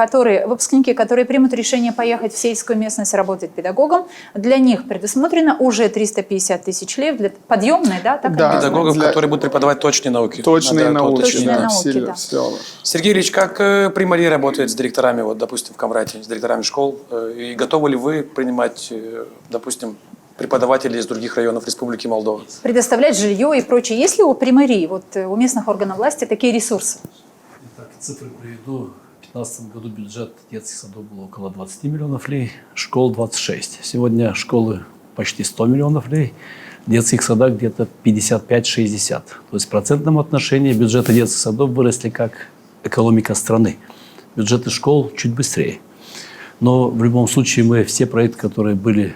выпускники, которые примут решение поехать в сельскую местность работать педагогом, для них предусмотрено уже 350 тысяч лев для подъемной, да? Так Да. они Педагогов, Для- которые будут преподавать точные науки. Точные Да, науки. точные Точные да, науки, все- да. все. Сергей Ильич, как Примария работает с директорами, вот, допустим, в Камрате, с директорами школ? И готовы ли вы принимать, допустим, преподавателей из других районов Республики Молдова? предоставлять жилье и прочее. Есть ли у Примарии, у местных органов власти такие ресурсы? Итак, цифры приведу. В 2015 году бюджет детских садов был около 20 миллионов лей, школ 26. Сегодня школы почти 100 миллионов лей, в детских садах где-то 55-60. То есть в процентном отношении бюджеты детских садов выросли как экономика страны. Бюджеты школ чуть быстрее. Но в любом случае мы все проекты, которые были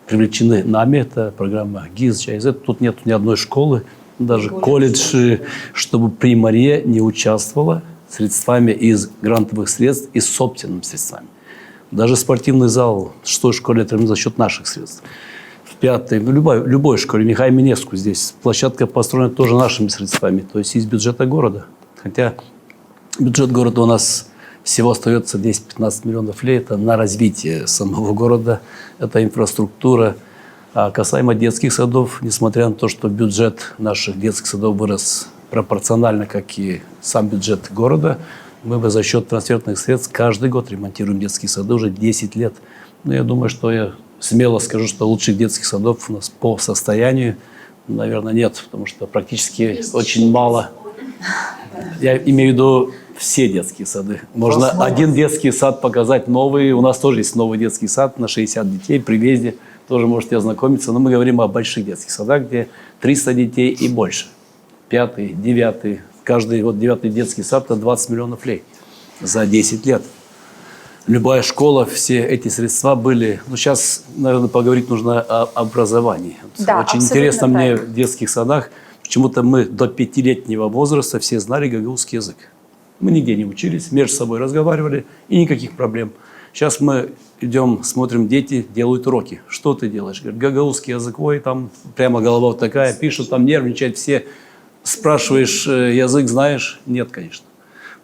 привлечены нами, это программа ГИЗ, ЧАИЗ, тут нет ни одной школы, даже колледж, чтобы Примария не участвовала средствами из грантовых средств и собственными средствами. Даже спортивный зал в 6-й школе это за счет наших средств. В 5-й, любой школе, Михаил Минеску здесь, площадка построена тоже нашими средствами, то есть из бюджета города. Хотя бюджет города у нас всего остается 10-15 миллионов лей, это на развитие самого города, это инфраструктура, А касаемо детских садов, несмотря на то, что бюджет наших детских садов вырос пропорционально, как и сам бюджет города, мы за счет трансферных средств каждый год ремонтируем детские сады уже 10 лет. Но я думаю, что я смело скажу, что лучших детских садов у нас по состоянию, наверное, нет, потому что практически очень мало. Я имею в виду все детские сады. Можно один детский сад показать новый. У нас тоже есть новый детский сад на 60 детей при въезде. Тоже можете ознакомиться. Но мы говорим о больших детских садах, где 300 детей и больше. 5-й, 9-й. Каждый 9-й детский сад – это 20 миллионов лей за 10 лет. Любая школа, все эти средства были... Ну, сейчас, наверное, поговорить нужно о образовании. Да, очень интересно мне в детских садах. Почему-то мы до 5-летнего возраста все знали гагаузский язык. Мы нигде не учились, между собой разговаривали, и никаких проблем. Сейчас мы идем, смотрим, дети делают уроки. Что ты делаешь? Говорят, гагаузский язык, ой, там прямо голова вот такая, пишут, там нервничают все. Спрашиваешь, язык знаешь? Нет, конечно.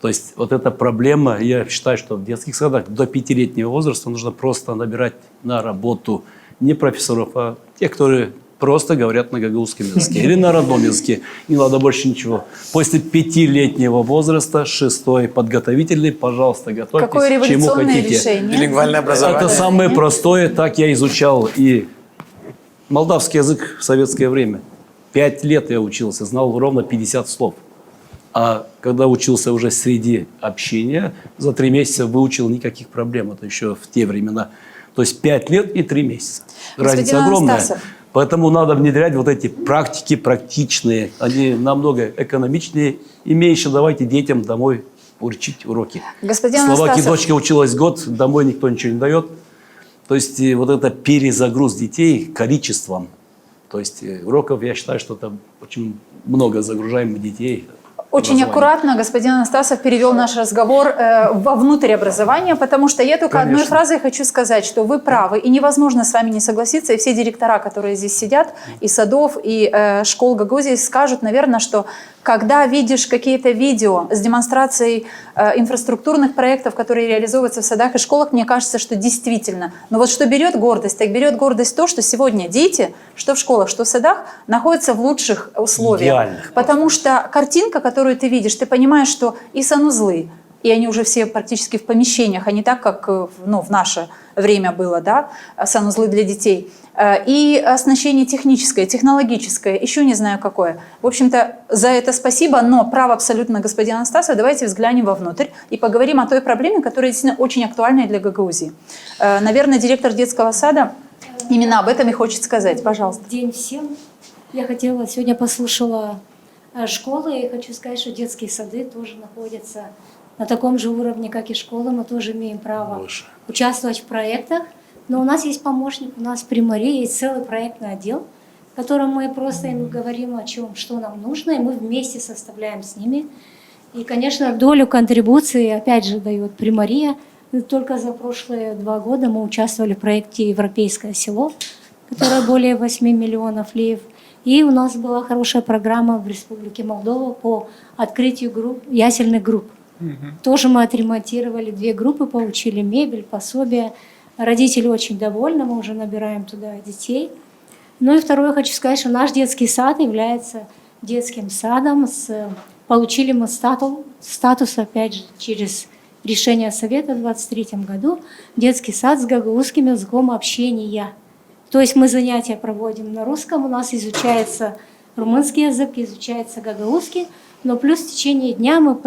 То есть вот эта проблема, я считаю, что в детских садах до 5-летнего возраста нужно просто набирать на работу не профессоров, а тех, которые просто говорят на гагаузском языке или на родном языке. Не надо больше ничего. После 5-летнего возраста, 6-й подготовительный, пожалуйста, готовьтесь Какое к чему революционное хотите. решение. Билингвальное образование. Это самое простое, так я изучал и молдавский язык в советское время. 5 лет я учился, знал ровно 50 слов. А когда учился уже среди общения, за 3 месяца выучил, никаких проблем. Это еще в те времена. То есть 5 лет и 3 месяца. Разница огромная. Анастасов. Поэтому надо внедрять вот эти практики практичные. Они намного экономичнее. И меньше давайте детям домой учить уроки. Господин В Словакии Анастасов. дочка училась год, домой никто ничего не дает. То есть вот это перезагруз детей количеством. То есть уроков, я считаю, что там очень много загружаем детей. Очень аккуратно господин Анастасов перевел наш разговор вовнутрь образования, потому что я только одной фразой хочу сказать, что вы правы, и невозможно с вами не согласиться, и все директора, которые здесь сидят, и садов, и школ Гагаузии скажут, наверное, что когда видишь какие-то видео с демонстрацией инфраструктурных проектов, которые реализовываются в садах и школах, мне кажется, что действительно. Но вот что берет гордость, так берет гордость то, что сегодня дети, что в школах, что в садах, находятся в лучших условиях. Идеальных. Потому что картинка, которую ты видишь, ты понимаешь, что и санузлы, и они уже все практически в помещениях, а не так, как в наше время было, да, санузлы для детей. И оснащение техническое, технологическое, еще не знаю какое. В общем-то, за это спасибо, но право абсолютно господина Анастасова. Давайте взглянем вовнутрь и поговорим о той проблеме, которая действительно очень актуальна для Гагаузии. Наверное, директор детского сада именно об этом и хочет сказать. Пожалуйста. День всем. Я сегодня послушала школы, и хочу сказать, что детские сады тоже находятся на таком же уровне, как и школы. Мы тоже имеем право участвовать в проектах. Но у нас есть помощник, у нас при мэрии есть целый проектный отдел, в котором мы просто им говорим о чем, что нам нужно, и мы вместе составляем с ними. И, конечно, долю контрибуции, опять же, дает Примария. Только за прошлые 2 года мы участвовали в проекте «Европейское село», которое более 8 миллионов леев. И у нас была хорошая программа в Республике Молдова по открытию ясельных групп. Тоже мы отремонтировали 2 группы, получили мебель, пособия. Родители очень довольны, мы уже набираем туда детей. Ну и второе, хочу сказать, что наш детский сад является детским садом. Получили мы статус, опять же, через решение Совета в 2023 году, детский сад с гагаузским языком общения. То есть мы занятия проводим на русском, у нас изучается румынский язык, изучается гагаузский, но плюс в течение дня мы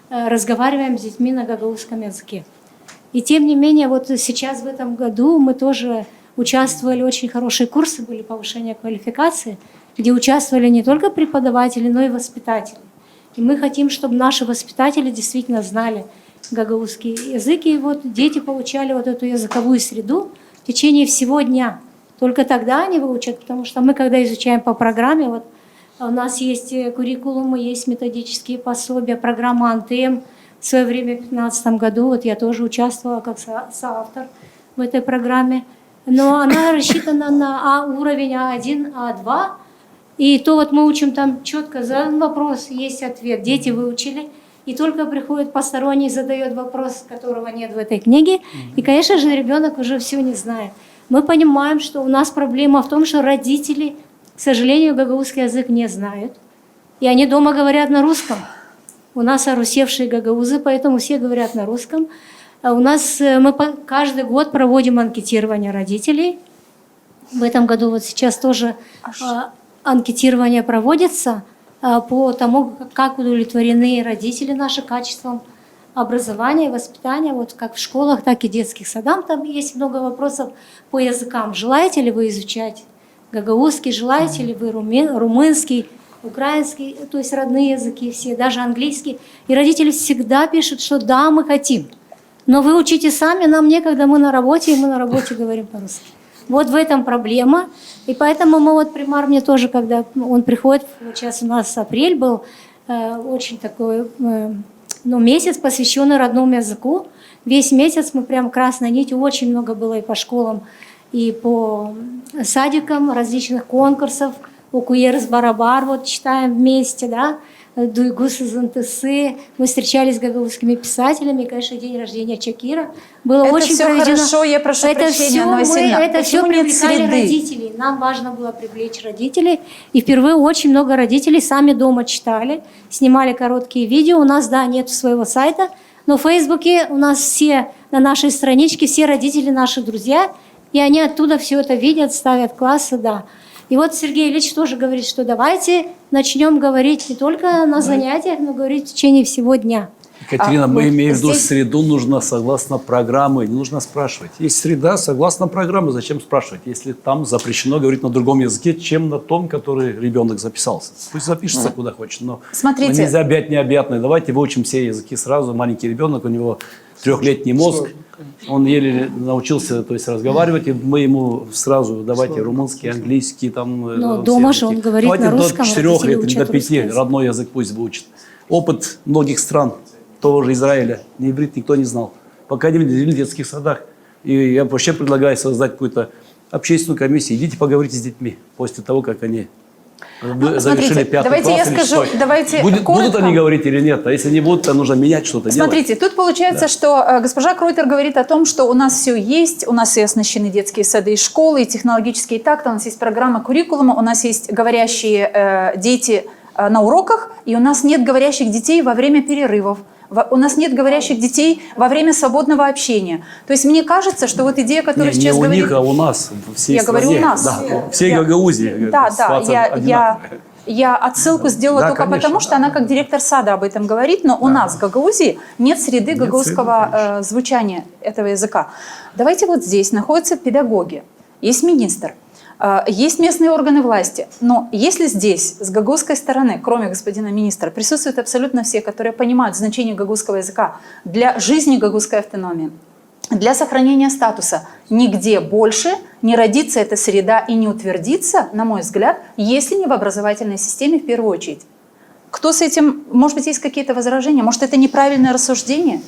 разговариваем с детьми на гагаузском языке. И тем не менее, вот сейчас в этом году мы тоже участвовали, очень хорошие курсы были повышения квалификации, где участвовали не только преподаватели, но и воспитатели. И мы хотим, чтобы наши воспитатели действительно знали гагаузский язык, и вот дети получали вот эту языковую среду в течение всего дня. Только тогда они выучат, потому что мы, когда изучаем по программе, вот у нас есть куррикулумы, есть методические пособия, программа «Антем». В свое время, в 2015 году, вот я тоже участвовала как соавтор в этой программе. Но она рассчитана на уровень А1, А2. И то вот мы учим там четко, задан вопрос, есть ответ. Дети выучили. И только приходит посторонний, задает вопрос, которого нет в этой книге. И, конечно же, ребенок уже все не знает. Мы понимаем, что у нас проблема в том, что родители, к сожалению, гагаузский язык не знают. И они дома говорят на русском. У нас орусевшие гагаузы, поэтому все говорят на русском. А у нас мы каждый год проводим анкетирование родителей. В этом году вот сейчас тоже анкетирование проводится по тому, как удовлетворены родители наши качеством образования и воспитания, вот как в школах, так и в детских садах. Там есть много вопросов по языкам. Желаете ли вы изучать гагаузский, желаете ли вы румынский, украинский, то есть родные языки все, даже английский. И родители всегда пишут, что да, мы хотим. Но вы учите сами, нам некогда, мы на работе, и мы на работе говорим по-русски. Вот в этом проблема. И поэтому мы вот примар мне тоже, когда он приходит, вот сейчас у нас апрель был, очень такой, месяц, посвященный родному языку. Весь месяц мы прям красной нитью, очень много было и по школам, и по садикам различных конкурсов. Укуерс Барабар, вот читаем вместе, да, Дуйгус из НТСы. Мы встречались с гагаузскими писателями, и, конечно, день рождения Чакира. Было это очень все проведено. Хорошо, я прошу прощения, но это все нет привлекали среды? родителей. Нам важно было привлечь родителей. И впервые очень много родителей сами дома читали, снимали короткие видео. У нас, да, нет своего сайта, но в Фейсбуке у нас все, на нашей страничке, все родители наши друзья, и они оттуда все это видят, ставят классы, да. И вот Сергей Ильич тоже говорит, что давайте начнем говорить не только на занятиях, но говорить в течение всего дня. Екатерина, мы имеем в виду здесь... среду, нужно согласно программы, не нужно спрашивать. Есть среда, согласно программе, зачем спрашивать, если там запрещено говорить на другом языке, чем на том, который ребенок записался. Пусть запишется куда хочет, но Смотрите. нельзя объять необъятное. Давайте выучим все языки сразу. Маленький ребенок, у него 3-летний мозг, он еле научился, то есть, разговаривать, и мы ему сразу давайте румынский, английский, там. Но дома же он говорит давайте на русском. до 4 лет, учат до 5 русский язык. родной язык пусть выучит. Опыт многих стран, того же Израиля, ни иврит никто не знал. Пока не видели в детских садах. И я вообще предлагаю создать какую-то общественную комиссию. Идите поговорите с детьми после того, как они завершили 5 давайте класс я или скажу, 6. давайте Будут коротко. они говорить или нет? А если не будут, то нужно менять что-то. Смотрите, тут получается, что госпожа Кройтер говорит о том, что у нас все есть, у нас и оснащены детские сады и школы, и технологические такты, у нас есть программа куррикулума, у нас есть говорящие дети на уроках, и у нас нет говорящих детей во время перерывов. У нас нет говорящих детей во время свободного общения. То есть мне кажется, что вот идея, которую сейчас не у говорит... них, а у нас. Всей Я стране. говорю у нас. Да, всей Гагаузии. Да, ситуация одинаковая. я отсылку сделала Да, только конечно, потому, что она как директор сада об этом говорит, но у нас в Гагаузии нет среды гагаузского звучания этого языка. Давайте вот здесь находятся педагоги, есть министр, есть местные органы власти, но если здесь с гагаузской стороны, кроме господина министра, присутствуют абсолютно все, которые понимают значение гагаузского языка для жизни гагаузской автономии, для сохранения статуса, нигде больше не родится эта среда и не утвердится, на мой взгляд, если не в образовательной системе в первую очередь. Кто с этим, может быть, есть какие-то возражения? Может, это неправильное рассуждение?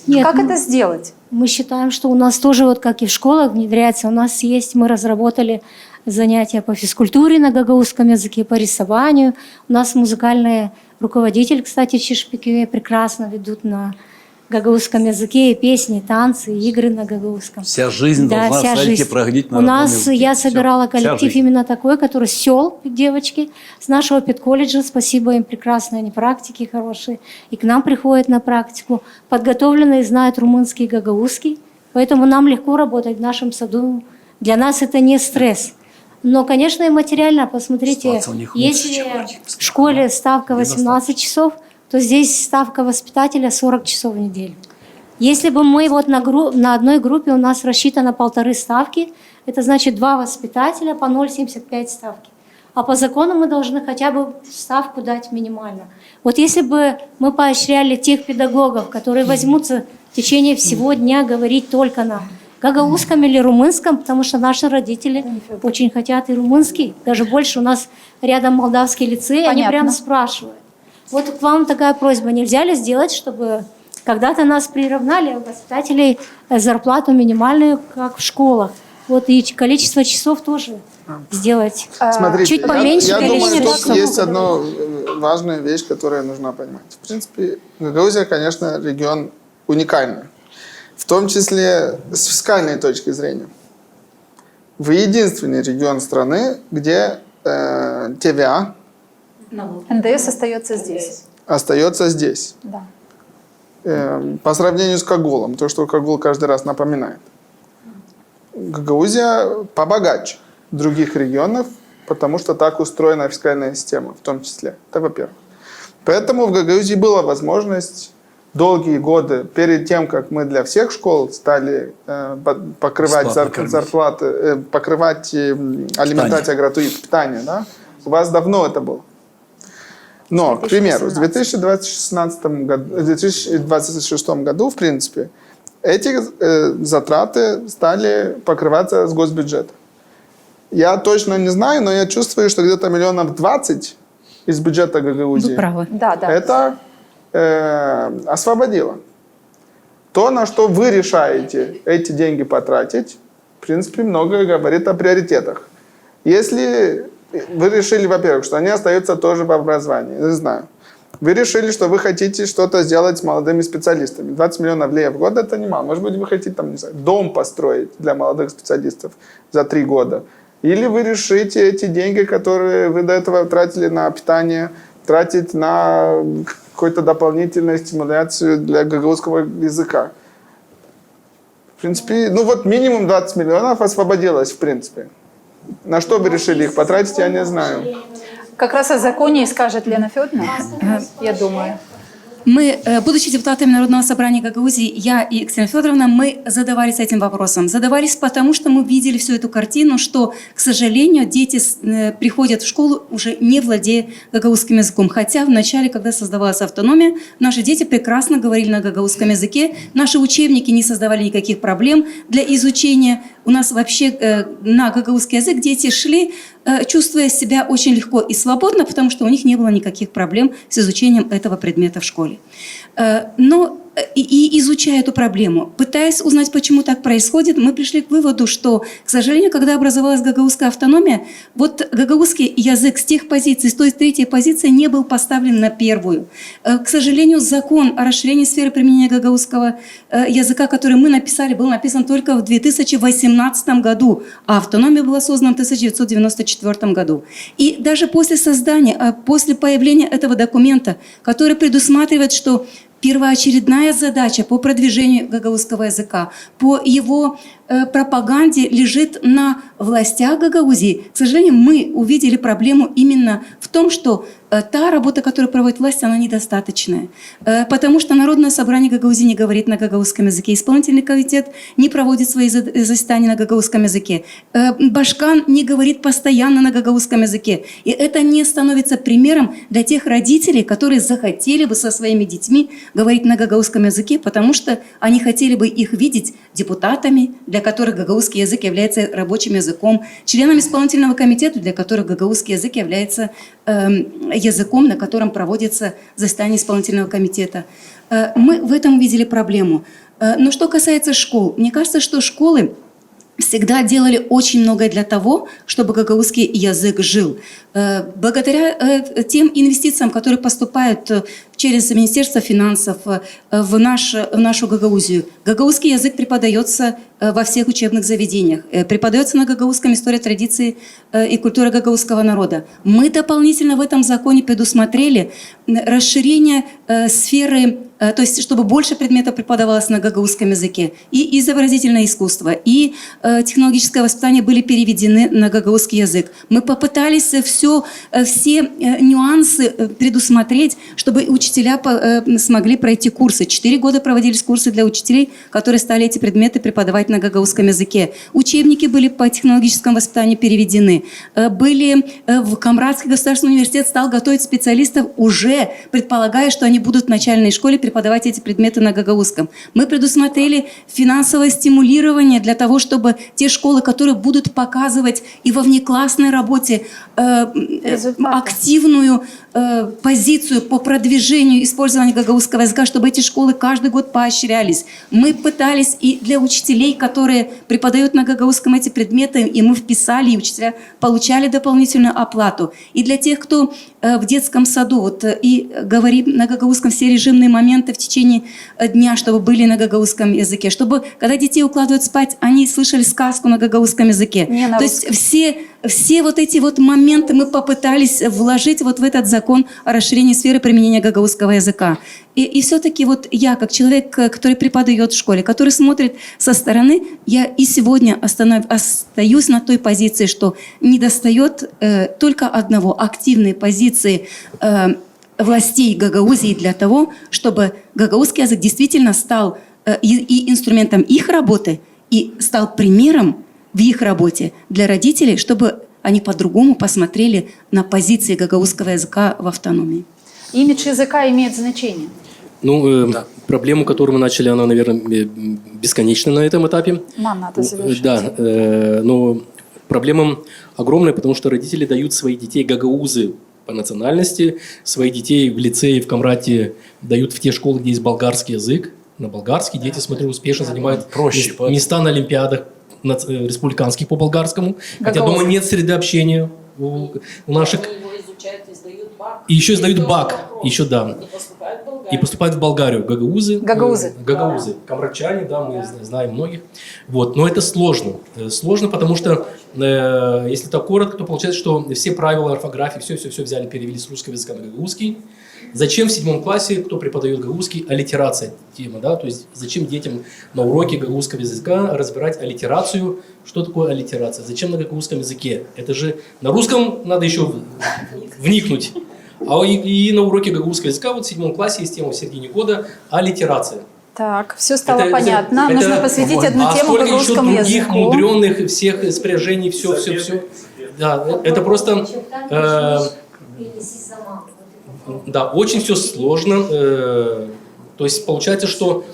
Нет, как это сделать? Мы считаем, что у нас тоже, вот как и в школах внедряется, у нас есть, мы разработали занятия по физкультуре на гагаузском языке, по рисованию. У нас музыкальные руководители, кстати, в Чешпике прекрасно ведут на гагаузском языке и песни, и танцы, и игры на гагаузском. Вся жизнь должна в садике проходить на У родном нас, языке. я собирала Вся коллектив жизнь. именно такой, который с сел, девочки, с нашего педколледжа, спасибо им, прекрасные они практики хорошие, и к нам приходят на практику, подготовленные, знают румынский и гагаузский, поэтому нам легко работать в нашем саду, для нас это не стресс. Но, конечно, и материально, посмотрите, если в школе ставка 18 часов, то здесь ставка воспитателя 40 часов в неделю. Если бы мы вот на одной группе у нас рассчитано 1,5 ставки, это значит 2 воспитателя по 0,75 ставки. А по закону мы должны хотя бы ставку дать минимально. Вот если бы мы поощряли тех педагогов, которые возьмутся в течение всего дня говорить только на гагаузском или румынском, потому что наши родители очень хотят и румынский. Даже больше у нас рядом молдавский лицей, они прямо спрашивают. Вот к вам такая просьба, нельзя ли сделать, чтобы когда-то нас приравнали, у воспитателей зарплату минимальную, как в школах. Вот и количество часов тоже сделать. Смотрите, чуть поменьше. я думаю, или тут нет? есть одна важная вещь, которую нужно понимать. В принципе, Гагаузия, конечно, регион уникальный. В том числе с фискальной точки зрения. Вы единственный регион страны, где ТВА НДС остается здесь. остается здесь. Да. По сравнению с Кагулом, то, что Кагул каждый раз напоминает. Гагаузия побогаче других регионов, потому что так устроена фискальная система, в том числе. Это во-первых. Поэтому в Гагаузии была возможность долгие годы, перед тем, как мы для всех школ стали покрывать зарплаты, покрывать алиментацию, гратуит, питание, да? У вас давно это было. Но, к примеру, в 2026 году, в принципе, эти затраты стали покрываться с госбюджета. Я точно не знаю, но я чувствую, что где-то 20 миллионов из бюджета Гагаузии. Вы правы. Да, да. Это освободило. То, на что вы решаете эти деньги потратить, в принципе, многое говорит о приоритетах. Если вы решили, во-первых, что они остаются тоже в образовании, не знаю. Вы решили, что вы хотите что-то сделать с молодыми специалистами. 20 миллионов леев в год – это немало. Может быть, вы хотите там, не знаю, дом построить для молодых специалистов за 3 года. Или вы решите эти деньги, которые вы до этого тратили на питание, тратить на какую-то дополнительную стимуляцию для гагаузского языка. В принципе, ну вот минимум 20 миллионов освободилось, в принципе. На что вы решили их потратить, я не знаю. Как раз о законе и скажет Лена Федоровна, я думаю. Мы, будучи депутатами Народного собрания Гагаузии, я и Екатерина Федоровна, мы задавались этим вопросом. Задавались потому, что мы видели всю эту картину, что, к сожалению, дети приходят в школу уже не владея гагаузским языком. Хотя вначале, когда создавалась автономия, наши дети прекрасно говорили на гагаузском языке, наши учебники не создавали никаких проблем для изучения. У нас вообще на гагаузский язык дети шли, чувствуя себя очень легко и свободно, потому что у них не было никаких проблем с изучением этого предмета в школе. Но и изучая эту проблему, пытаясь узнать, почему так происходит, мы пришли к выводу, что, к сожалению, когда образовалась гагаузская автономия, вот гагаузский язык с тех позиций, с той третьей позиции не был поставлен на первую. К сожалению, закон о расширении сферы применения гагаузского языка, который мы написали, был написан только в 2018 году, а автономия была создана в 1994 году. И даже после создания, после появления этого документа, который предусматривает, что первоочередная задача по продвижению гагаузского языка, по его пропаганде лежит на властях Гагаузии. К сожалению, мы увидели проблему именно в том, что та работа, которую проводит власть, она недостаточная. Потому что Народное собрание Гагаузии не говорит на гагаузском языке, исполнительный комитет не проводит свои заседания на гагаузском языке, Башкан не говорит постоянно на гагаузском языке. И это не становится примером для тех родителей, которые захотели бы со своими детьми говорить на гагаузском языке, потому что они хотели бы их видеть депутатами, для которых гагаузский язык является рабочим языком, членами исполнительного комитета, для которых гагаузский язык является языком, на котором проводится заседание исполнительного комитета. Мы в этом увидели проблему. Но что касается школ, мне кажется, что школы всегда делали очень многое для того, чтобы гагаузский язык жил. Благодаря тем инвестициям, которые поступают через Министерство финансов в нашу Гагаузию, гагаузский язык преподается во всех учебных заведениях, преподается на гагаузском история, традиции и культура гагаузского народа. Мы дополнительно в этом законе предусмотрели расширение сферы, то есть чтобы больше предметов преподавалось на гагаузском языке. И изобразительное искусство, и технологическое воспитание были переведены на гагаузский язык. Мы попытались все нюансы предусмотреть, чтобы учителя смогли пройти курсы. 4 года проводились курсы для учителей, которые стали эти предметы преподавать на гагаузском языке. Учебники были по технологическому воспитанию переведены. В Камрадский государственный университет стал готовить специалистов, уже предполагая, что они будут в начальной школе преподавать эти предметы на гагаузском. Мы предусмотрели финансовое стимулирование для того, чтобы те школы, которые будут показывать и во внеклассной работе активную позицию по продвижению использования гагаузского языка, чтобы эти школы каждый год поощрялись. Мы пытались и для учителей, которые преподают на гагаузском эти предметы, и мы вписали, и учителя получали дополнительную оплату. И для тех, кто в детском саду, вот, и говорим на гагаузском все режимные моменты в течение дня, чтобы были на гагаузском языке, чтобы, когда детей укладывают спать, они слышали сказку на гагаузском языке. То есть все вот эти вот моменты мы попытались вложить вот в этот закон о расширении сферы применения гагаузского языка. И все-таки вот я, как человек, который преподает в школе, который смотрит со стороны, я и сегодня остаюсь на той позиции, что недостает только одного – активной позиции властей Гагаузии для того, чтобы гагаузский язык действительно стал и инструментом их работы, и стал примером в их работе для родителей, чтобы они по-другому посмотрели на позиции гагаузского языка в автономии. Имидж языка имеет значение. Ну, проблему, которую мы начали, она, наверное, бесконечна на этом этапе. Нам надо завершить. Да, но проблема огромная, потому что родители дают своих детей гагаузы по национальности, своих детей в лицее, в Камрате дают в те школы, где есть болгарский язык. На болгарский дети, смотрю, успешно занимают места на олимпиадах республиканских по болгарскому. Хотя дома нет среды общения у наших. И еще сдают БАК, еще да. И поступают в Болгарию. Гагаузы. Камрачане, да, мы знаем многих. Вот. Но это сложно. Сложно, потому что, если так коротко, то получается, что все правила орфографии, все взяли, перевели с русского языка на гагаузский. Зачем в 7 классе, кто преподает гагаузский, аллитерация тема, да? То есть зачем детям на уроке гагаузского языка разбирать аллитерацию? Что такое аллитерация? Зачем на гагаузском языке? Это же на русском надо еще вникнуть. А и на уроке гагаузского языка вот в 7 классе есть тема в середине года аллитерация. Так, все стало понятно. Нужно посвятить одну тему гагаузскому языку. Еще других мудреных всех спряжений, все. Да, это просто... Да, очень все сложно. То есть получается, что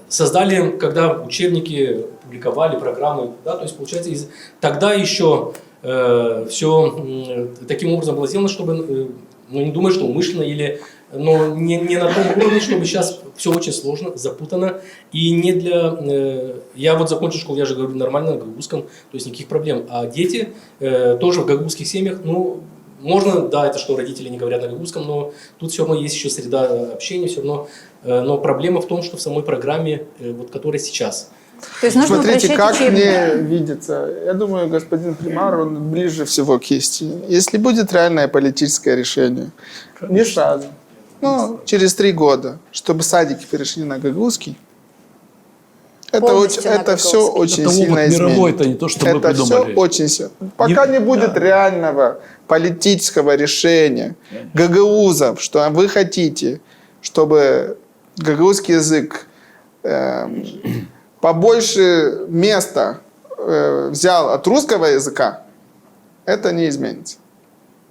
создали, когда учебники публиковали, программы, да, то есть получается, тогда еще все таким образом было сделано, чтобы, ну не думаю, что умышленно или, но не на том уровне, чтобы сейчас все очень сложно, запутано и не для... Я вот закончил школу, я же говорю нормально на гагаузском, то есть никаких проблем. А дети тоже в гагаузских семьях, ну, можно, да, это что родители не говорят на гагаузском, но тут все равно есть еще среда общения, все равно. Но проблема в том, что в самой программе, вот, которая сейчас. То есть нужно Смотрите, как учебник. мне видится. Я думаю, господин примар, он ближе всего к истине. Если будет реальное политическое решение, не сразу, но через 3 года, чтобы садики перешли на гагаузский, это все очень это сильно опыт изменит. мировой, это не то, что мы это придумали. все очень сильно. Пока не будет реального политического решения гагаузов, что вы хотите, чтобы гагаузский язык побольше места взял от русского языка, это не изменится.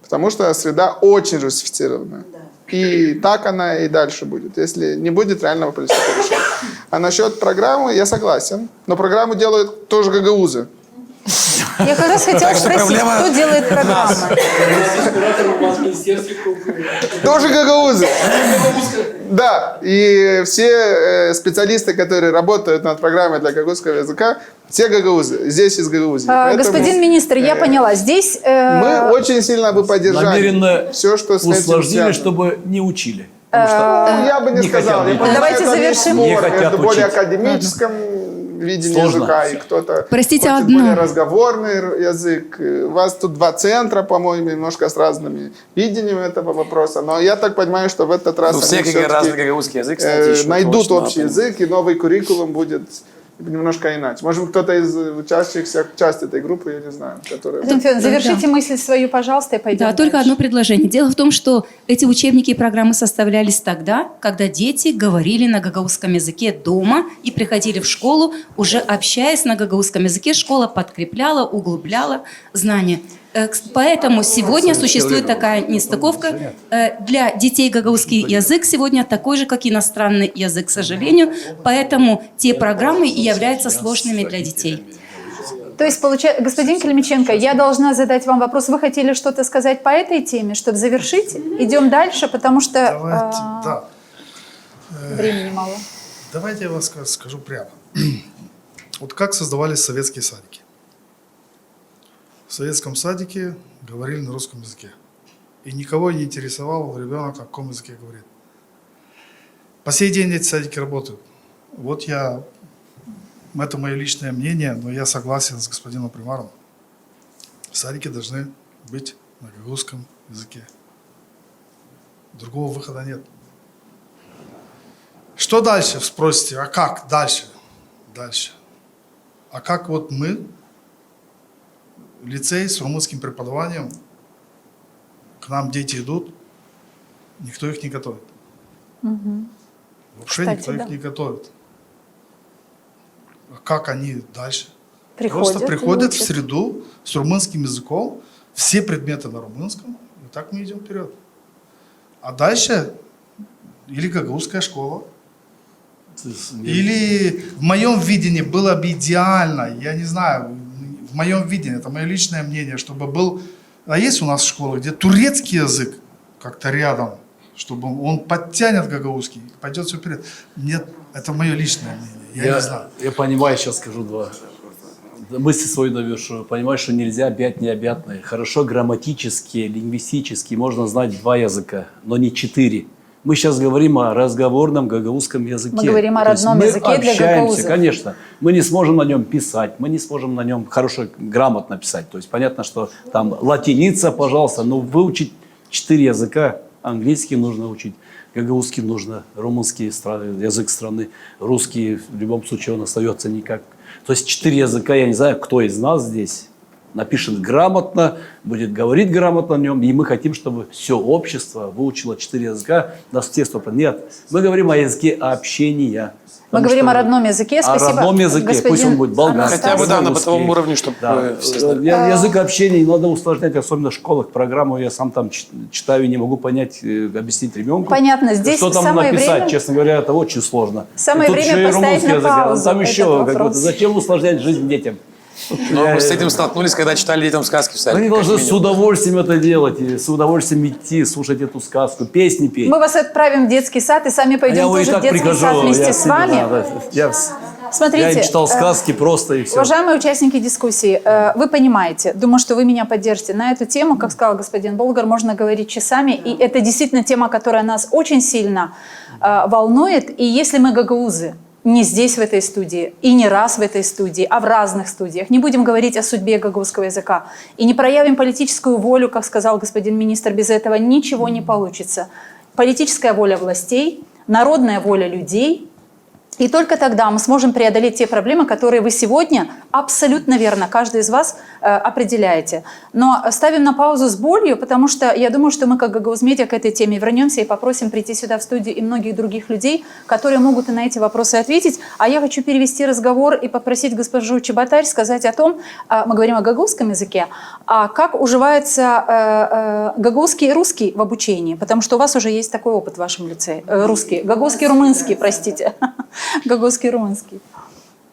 Потому что среда очень русифицированная. И так она и дальше будет, если не будет реального политического решения. А насчет программы я согласен. Но программу делают тоже гагаузы. Я как раз хотела спросить, кто делает программы? Тоже гагаузы. Да, и все специалисты, которые работают над программой для гагаузского языка, все гагаузы, здесь из Гагаузии. Господин министр, я поняла, здесь... Мы очень сильно бы поддержали намеренно все, что с этим усложнили, связано. чтобы не учили. Я бы не сказал. Давайте завершим. Не хотят между более учить. академическим видением Сложно. языка и кто-то Простите, хочет одно. более разговорный язык. У вас тут 2 центра, по-моему, немножко с разными видениями этого вопроса. Но я так понимаю, что в этот раз У всех они все-таки, разный гагаузский язык, кстати, еще найдут точно, общий язык, и новый куррикулум будет немножко иначе. Может быть, кто-то из участников, часть этой группы, я не знаю, которая... Завершите мысль свою, пожалуйста, и пойдем Да, только дальше. одно предложение. Дело в том, что эти учебники и программы составлялись тогда, когда дети говорили на гагаузском языке дома и приходили в школу, уже общаясь на гагаузском языке, школа подкрепляла, углубляла знания. Поэтому сегодня существует такая нестыковка. Для детей гагаузский язык сегодня такой же, как иностранный язык, к сожалению. Поэтому те программы и являются сложными для детей. То есть, господин Калимиченко, я должна задать вам вопрос. Вы хотели что-то сказать по этой теме, чтобы завершить? Идем дальше, потому что времени мало. Давайте я вам скажу прямо. Вот как создавались советские садики. В советском садике говорили на русском языке. И никого не интересовал ребенок, о каком языке говорит. По сей день эти садики работают. Вот это мое личное мнение, но я согласен с господином примаром. Садики должны быть на гагаузском языке. Другого выхода нет. Что дальше, спросите, а как дальше? А как вот мы, лицей с румынским преподаванием, к нам дети идут, никто их не готовит. Вообще Кстати, никто да. их не готовит. А как они дальше? Приходят Просто и приходят в учат. среду с румынским языком, все предметы на румынском, и так мы идем вперед. А дальше или гагаузская школа, или в моем видении было бы идеально, я не знаю, в моем видении, это мое личное мнение, чтобы был, а есть у нас школы, где турецкий язык как-то рядом, чтобы он подтянет гагаузский, пойдет все вперед. Нет, это мое личное мнение, я не знаю. Я понимаю, сейчас скажу два. Мысли свою довершу. Понимаю, что нельзя объять необъятное. Хорошо грамматически, лингвистически можно знать 2 языка, но не 4. Мы сейчас говорим о разговорном гагаузском языке. Мы говорим о То есть родном мы языке для общаемся, гагаузов. конечно. Мы не сможем на нем писать, мы не сможем на нем хорошо, грамотно писать. То есть понятно, что там латиница, пожалуйста, но выучить 4 языка, английский нужно учить, гагаузский нужно, румынский язык страны, русский в любом случае он остается никак. То есть 4 языка, я не знаю, кто из нас здесь напишет грамотно, будет говорить грамотно о нем, и мы хотим, чтобы все общество выучило 4 языка на все 100%. Нет, мы говорим о языке общения. Мы говорим о родном языке. Спасибо, о родном языке, пусть господин он будет болгарский. Хотя бы, да, на бытовом русский. уровне, чтобы... Да. Язык общения не надо усложнять, особенно в школах. Программу я сам там читаю и не могу понять, объяснить ребенку. Понятно, здесь что там самое написать, время... честно говоря, это очень сложно. Самое И тут время еще и поставить румынский на язык, паузу там этот еще вопрос. какой-то. Зачем усложнять жизнь детям? Но мы с этим столкнулись, когда читали детям сказки в садике. Они как должны с минимум. удовольствием это делать, и с удовольствием идти, слушать эту сказку, песни петь. Мы вас отправим в детский сад и сами пойдем Я и тоже в так детский прихожу, сад вместе я с всегда, вами. да, я Смотрите, им читал сказки просто и все. уважаемые участники дискуссии, вы понимаете, думаю, что вы меня поддержите. На эту тему, как сказал господин Болгар, можно говорить часами, и это действительно тема, которая нас очень сильно волнует. И если мы гагаузы, не здесь, в этой студии, и не раз в этой студии, а в разных студиях, не будем говорить о судьбе гагаузского языка, и не проявим политическую волю, как сказал господин министр, без этого ничего не получится. Политическая воля властей, народная воля людей, и только тогда мы сможем преодолеть те проблемы, которые вы сегодня абсолютно верно, каждый из вас определяете. Но ставим на паузу с болью, потому что я думаю, что мы как Гагаузмедиа к этой теме вернемся и попросим прийти сюда в студию и многих других людей, которые могут и на эти вопросы ответить. А я хочу перевести разговор и попросить госпожу Чеботарь сказать о том, мы говорим о гагаузском языке, а как уживается гагаузский и русский в обучении, потому что у вас уже есть такой опыт в вашем лицее. Русский, гагаузский, румынский, простите. Гагаузский, румынский.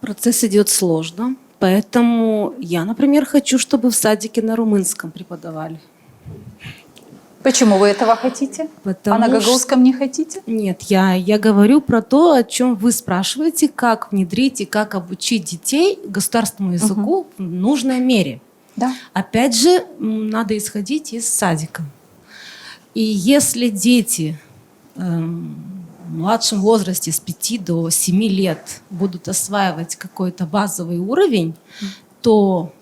Процесс идет сложно, поэтому я, например, хочу, чтобы в садике на румынском преподавали. Почему вы этого хотите? Потому а на гагаузском не хотите? Нет, я говорю про то, о чем вы спрашиваете, как внедрить и как обучить детей государственному языку в нужной мере. Да. Опять же, надо исходить из садика. И если дети в младшем возрасте с 5 до 7 лет будут осваивать какой-то базовый уровень, то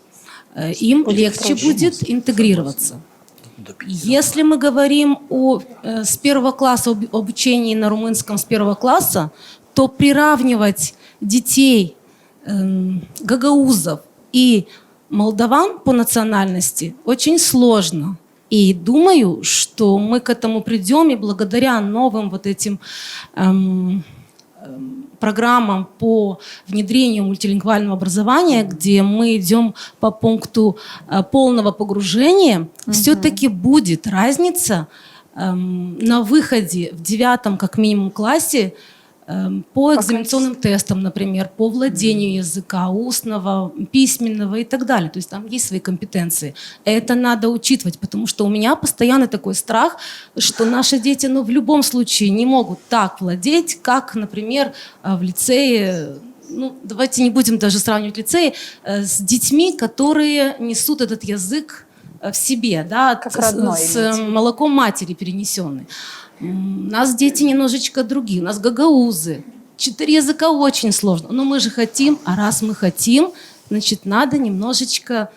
им легче будет интегрироваться. Если мы говорим с 1 класса об обучении на румынском с 1 класса, то приравнивать детей гагаузов и молдаван по национальности очень сложно. И думаю, что мы к этому придем, и благодаря новым вот этим программам по внедрению мультилингвального образования, где мы идем по пункту полного погружения, все-таки будет разница на выходе в 9 как минимум классе по экзаменационным тестам, например, по владению языка, устного, письменного и так далее. То есть там есть свои компетенции. Это надо учитывать, потому что у меня постоянно такой страх, что наши дети в любом случае не могут так владеть, как, например, в лицее, давайте не будем даже сравнивать лицеи, с детьми, которые несут этот язык в себе, да, Как родной, с имеете в виду. молоком матери перенесенный. У нас дети немножечко другие, у нас гагаузы. 4 языка очень сложно, но мы же хотим, а раз мы хотим, значит, надо немножечко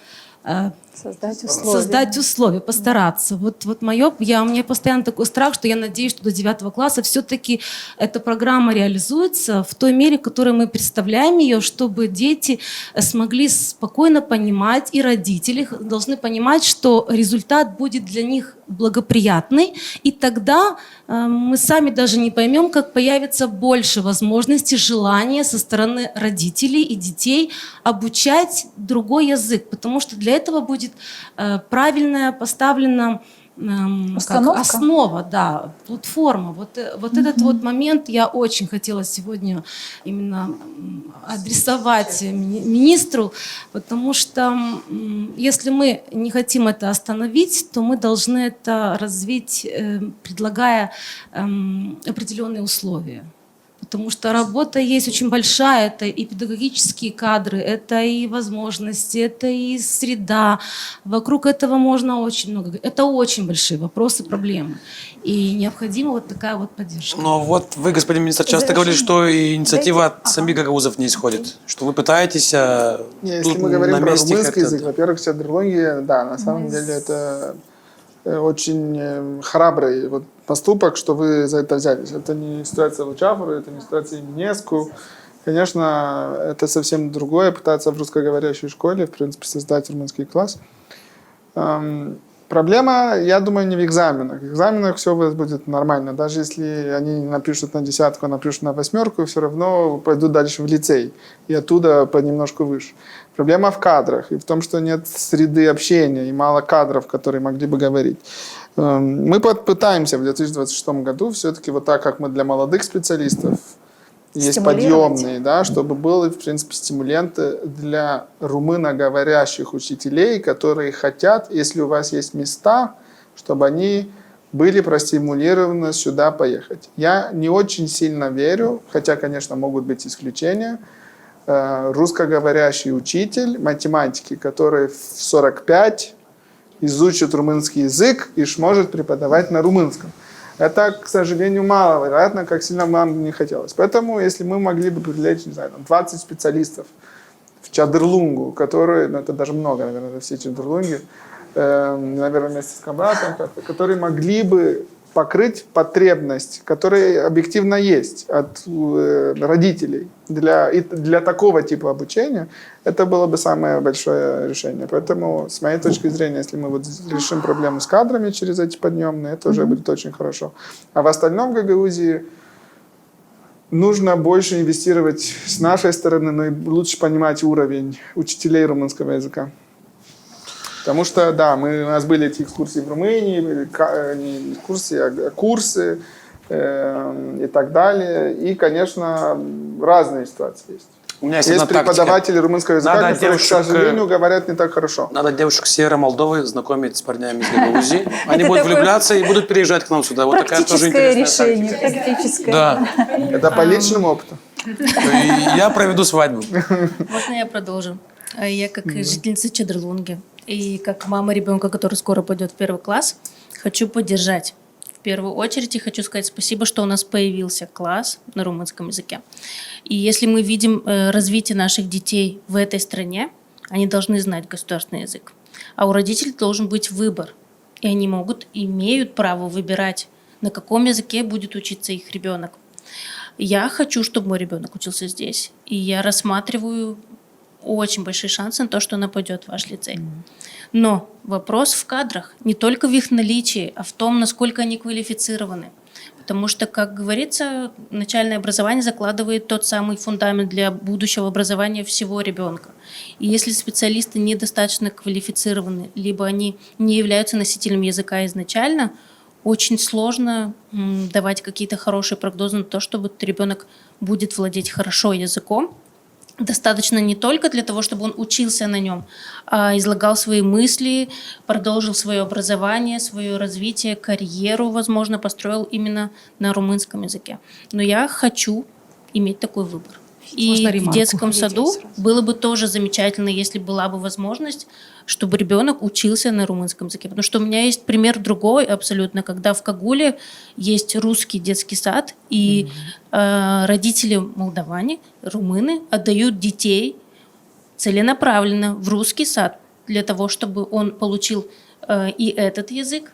создать условия, постараться. Вот у меня постоянно такой страх, что я надеюсь, что до 9 класса все-таки эта программа реализуется в той мере, в которой мы представляем ее, чтобы дети смогли спокойно понимать, и родители должны понимать, что результат будет для них благоприятный, и тогда мы сами даже не поймем, как появится больше возможностей, желания со стороны родителей и детей обучать другой язык, потому что для этого будет правильная поставлена основа, да, платформа. Вот этот вот момент я очень хотела сегодня именно адресовать министру, потому что если мы не хотим это остановить, то мы должны это развить, предлагая определенные условия. Потому что работа есть очень большая, это и педагогические кадры, это и возможности, это и среда. Вокруг этого можно очень много. Это очень большие вопросы, проблемы. И необходима вот такая вот поддержка. Но вот вы, господин министр, часто говорили, что инициатива от самих гагаузов не исходит, что вы пытаетесь Если мы говорим про румынский язык, во-первых, чадырлунги, да, на самом деле это очень храбрый поступок, что вы за это взялись. Это не ситуация Лучафора, это не ситуация Минеску. Конечно, это совсем другое, пытаться в русскоговорящей школе, в принципе, создать румынский класс. Проблема, я думаю, не в экзаменах. В экзаменах все у вас будет нормально. Даже если они напишут на 10, напишут на 8, все равно пойдут дальше в лицей. И оттуда понемножку выше. Проблема в кадрах и в том, что нет среды общения и мало кадров, которые могли бы говорить. Мы пытаемся в 2026 году все-таки вот так, как мы для молодых специалистов, есть подъемные, да, чтобы были, в принципе, стимуленты для румыноговорящих учителей, которые хотят, если у вас есть места, чтобы они были простимулированы сюда поехать. Я не очень сильно верю, хотя, конечно, могут быть исключения, русскоговорящий учитель математики, который в 45 изучит румынский язык и сможет преподавать на румынском. Это, к сожалению, маловероятно, как сильно нам не хотелось. Поэтому, если мы могли бы привлечь, не знаю, 20 специалистов в Чадырлунгу, которые, это даже много, наверное, все Чадырлунги, наверное, вместе с Камбратом, которые могли бы покрыть потребность, которая объективно есть от родителей для такого типа обучения, это было бы самое большое решение. Поэтому, с моей точки зрения, если мы решим проблему с кадрами через эти подъемные, это уже будет очень хорошо. А в остальном Гагаузии нужно больше инвестировать с нашей стороны, но и лучше понимать уровень учителей румынского языка. Потому что, да, у нас были эти экскурсии в Румынии, не экскурсии, а курсы и так далее. И, конечно, разные ситуации есть. У меня есть преподаватели румынского языка, которые, к сожалению, говорят не так хорошо. Надо девушек с Северной Молдовы знакомить с парнями из Гагаузии. Они будут влюбляться и будут переезжать к нам сюда. Вот такая тоже интересная решение, тактика. практическое. Да. Это по личному опыту. Я проведу свадьбу. Можно я продолжу? Я как жительница Чадырлунги и как мама ребенка, который скоро пойдет в 1 класс, хочу поддержать. В первую очередь я хочу сказать спасибо, что у нас появился класс на румынском языке. И если мы видим развитие наших детей в этой стране, они должны знать государственный язык. А у родителей должен быть выбор. И они имеют право выбирать, на каком языке будет учиться их ребенок. Я хочу, чтобы мой ребенок учился здесь. И я рассматриваю очень большие шансы на то, что она пойдет в ваш лицей. Но вопрос в кадрах, не только в их наличии, а в том, насколько они квалифицированы. Потому что, как говорится, начальное образование закладывает тот самый фундамент для будущего образования всего ребенка. И если специалисты недостаточно квалифицированы, либо они не являются носителями языка изначально, очень сложно давать какие-то хорошие прогнозы на то, чтобы ребенок будет владеть хорошо языком. Достаточно не только для того, чтобы он учился на нем, а излагал свои мысли, продолжил свое образование, свое развитие, карьеру, возможно, построил именно на румынском языке. Но я хочу иметь такой выбор. И Можно в ремарку? детском саду было бы тоже замечательно, если была бы возможность, чтобы ребенок учился на румынском языке. Потому что у меня есть пример другой абсолютно, когда в Кагуле есть русский детский сад, и родители молдаване, румыны, отдают детей целенаправленно в русский сад для того, чтобы он получил и этот язык,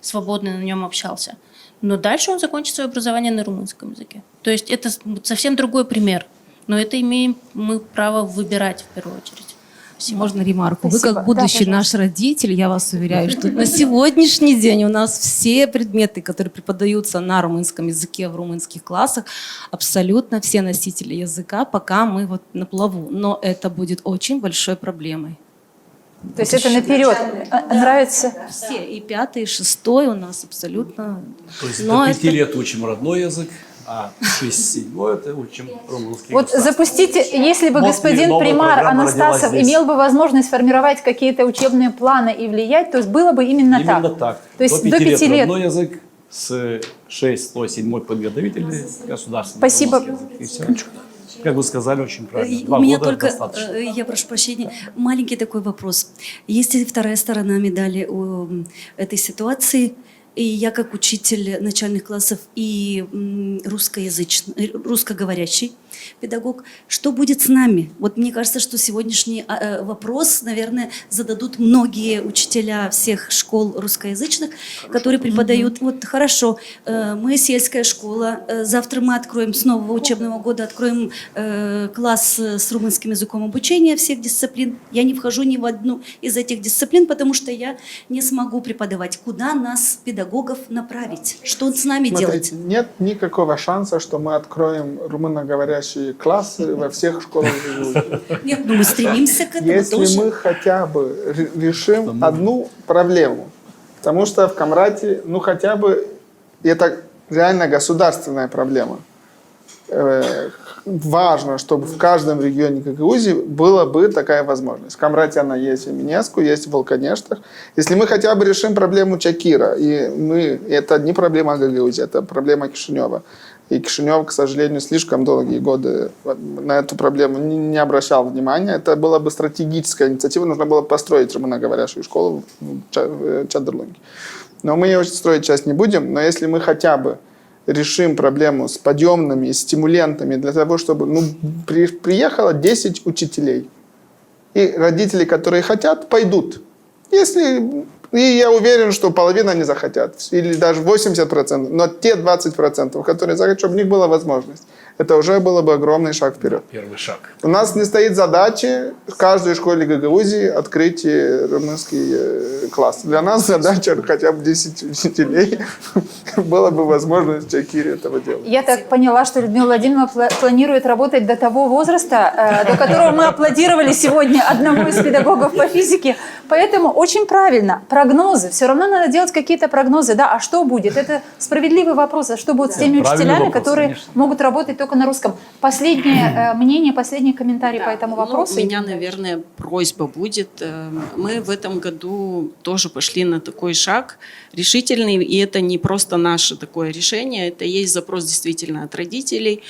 свободно на нем общался. Но дальше он закончит свое образование на румынском языке. То есть это совсем другой пример. Но это имеем мы право выбирать в первую очередь. Можно ремарку? Спасибо. Вы как будущий Да, наш родитель, я вас уверяю, что на сегодняшний день у нас все предметы, которые преподаются на румынском языке в румынских классах, абсолютно все носители языка, пока мы вот на плаву. Но это будет очень большой проблемой. То есть это наперед. Нравится? Все, и 5, и 6 у нас абсолютно. То есть Но до 5 это- лет учим родной язык, а 6-7 это учим румынский. Вот запустите, если бы Вот господин новая примар программа Анастасов родилась здесь. имел бы возможность формировать какие-то учебные планы и влиять, то есть было бы именно так. Именно так. То есть до 5 лет лет. родной язык, с 6-7 подготовительный государственный Спасибо. румынский язык. И все. Как вы сказали, очень правильно. 2 У меня года только, достаточно. я прошу прощения, маленький такой вопрос. Есть и вторая сторона медали у этой ситуации. И я как учитель начальных классов и русскоговорящий педагог, что будет с нами? Вот мне кажется, что сегодняшний вопрос, наверное, зададут многие учителя всех школ русскоязычных, которые преподают. Вот хорошо, мы сельская школа, завтра мы откроем с нового учебного года, откроем класс с румынским языком обучения всех дисциплин. Я не вхожу ни в одну из этих дисциплин, потому что я не смогу преподавать. Куда нас, педагогов, направить? Что с нами делать? Смотрите, нет никакого шанса, что мы откроем румыноговорящие классы во всех школах. Нет, ну мы стремимся к этому Если тоже. мы хотя бы решим одну проблему, потому что в Камрате, ну хотя бы, это реально государственная проблема. Важно, чтобы в каждом регионе Гагаузии была бы такая возможность. В Камрате она есть, в Минеску, есть в Волконештах. Если мы хотя бы решим проблему Чакира, это не проблема Гагаузии, это проблема Кишинева. И Кишинев, к сожалению, слишком долгие годы на эту проблему не обращал внимания. Это была бы стратегическая инициатива, нужно было построить румыноговорящую школу в Чадрлунге. Но мы ее строить сейчас не будем, но если мы хотя бы решим проблему с подъемными, с стимулянтами для того, чтобы приехало 10 учителей. И родители, которые хотят, пойдут. И я уверен, что половина не захотят. Или даже 80%. Но те 20%, которые захотят, чтобы у них была возможность. Это уже было бы огромный шаг вперед. Первый шаг. У нас не стоит задачи в каждой школе Гагаузии открыть румынский класс. Для нас задача хотя бы 10 учителей. Была бы возможность в Чакире этого делать. Я так поняла, что Людмила Владимировна планирует работать до того возраста, до которого мы аплодировали сегодня одному из педагогов по физике. Поэтому очень правильно. Прогнозы. Все равно надо делать какие-то прогнозы. Да, а что будет? Это справедливый вопрос. А что будет с теми учителями, которые могут работать только на русском? Последнее мнение, последний комментарий по этому вопросу. У меня, наверное, просьба будет. Мы в этом году тоже пошли на такой шаг решительный, и это не просто наше такое решение, это есть запрос действительно от родителей.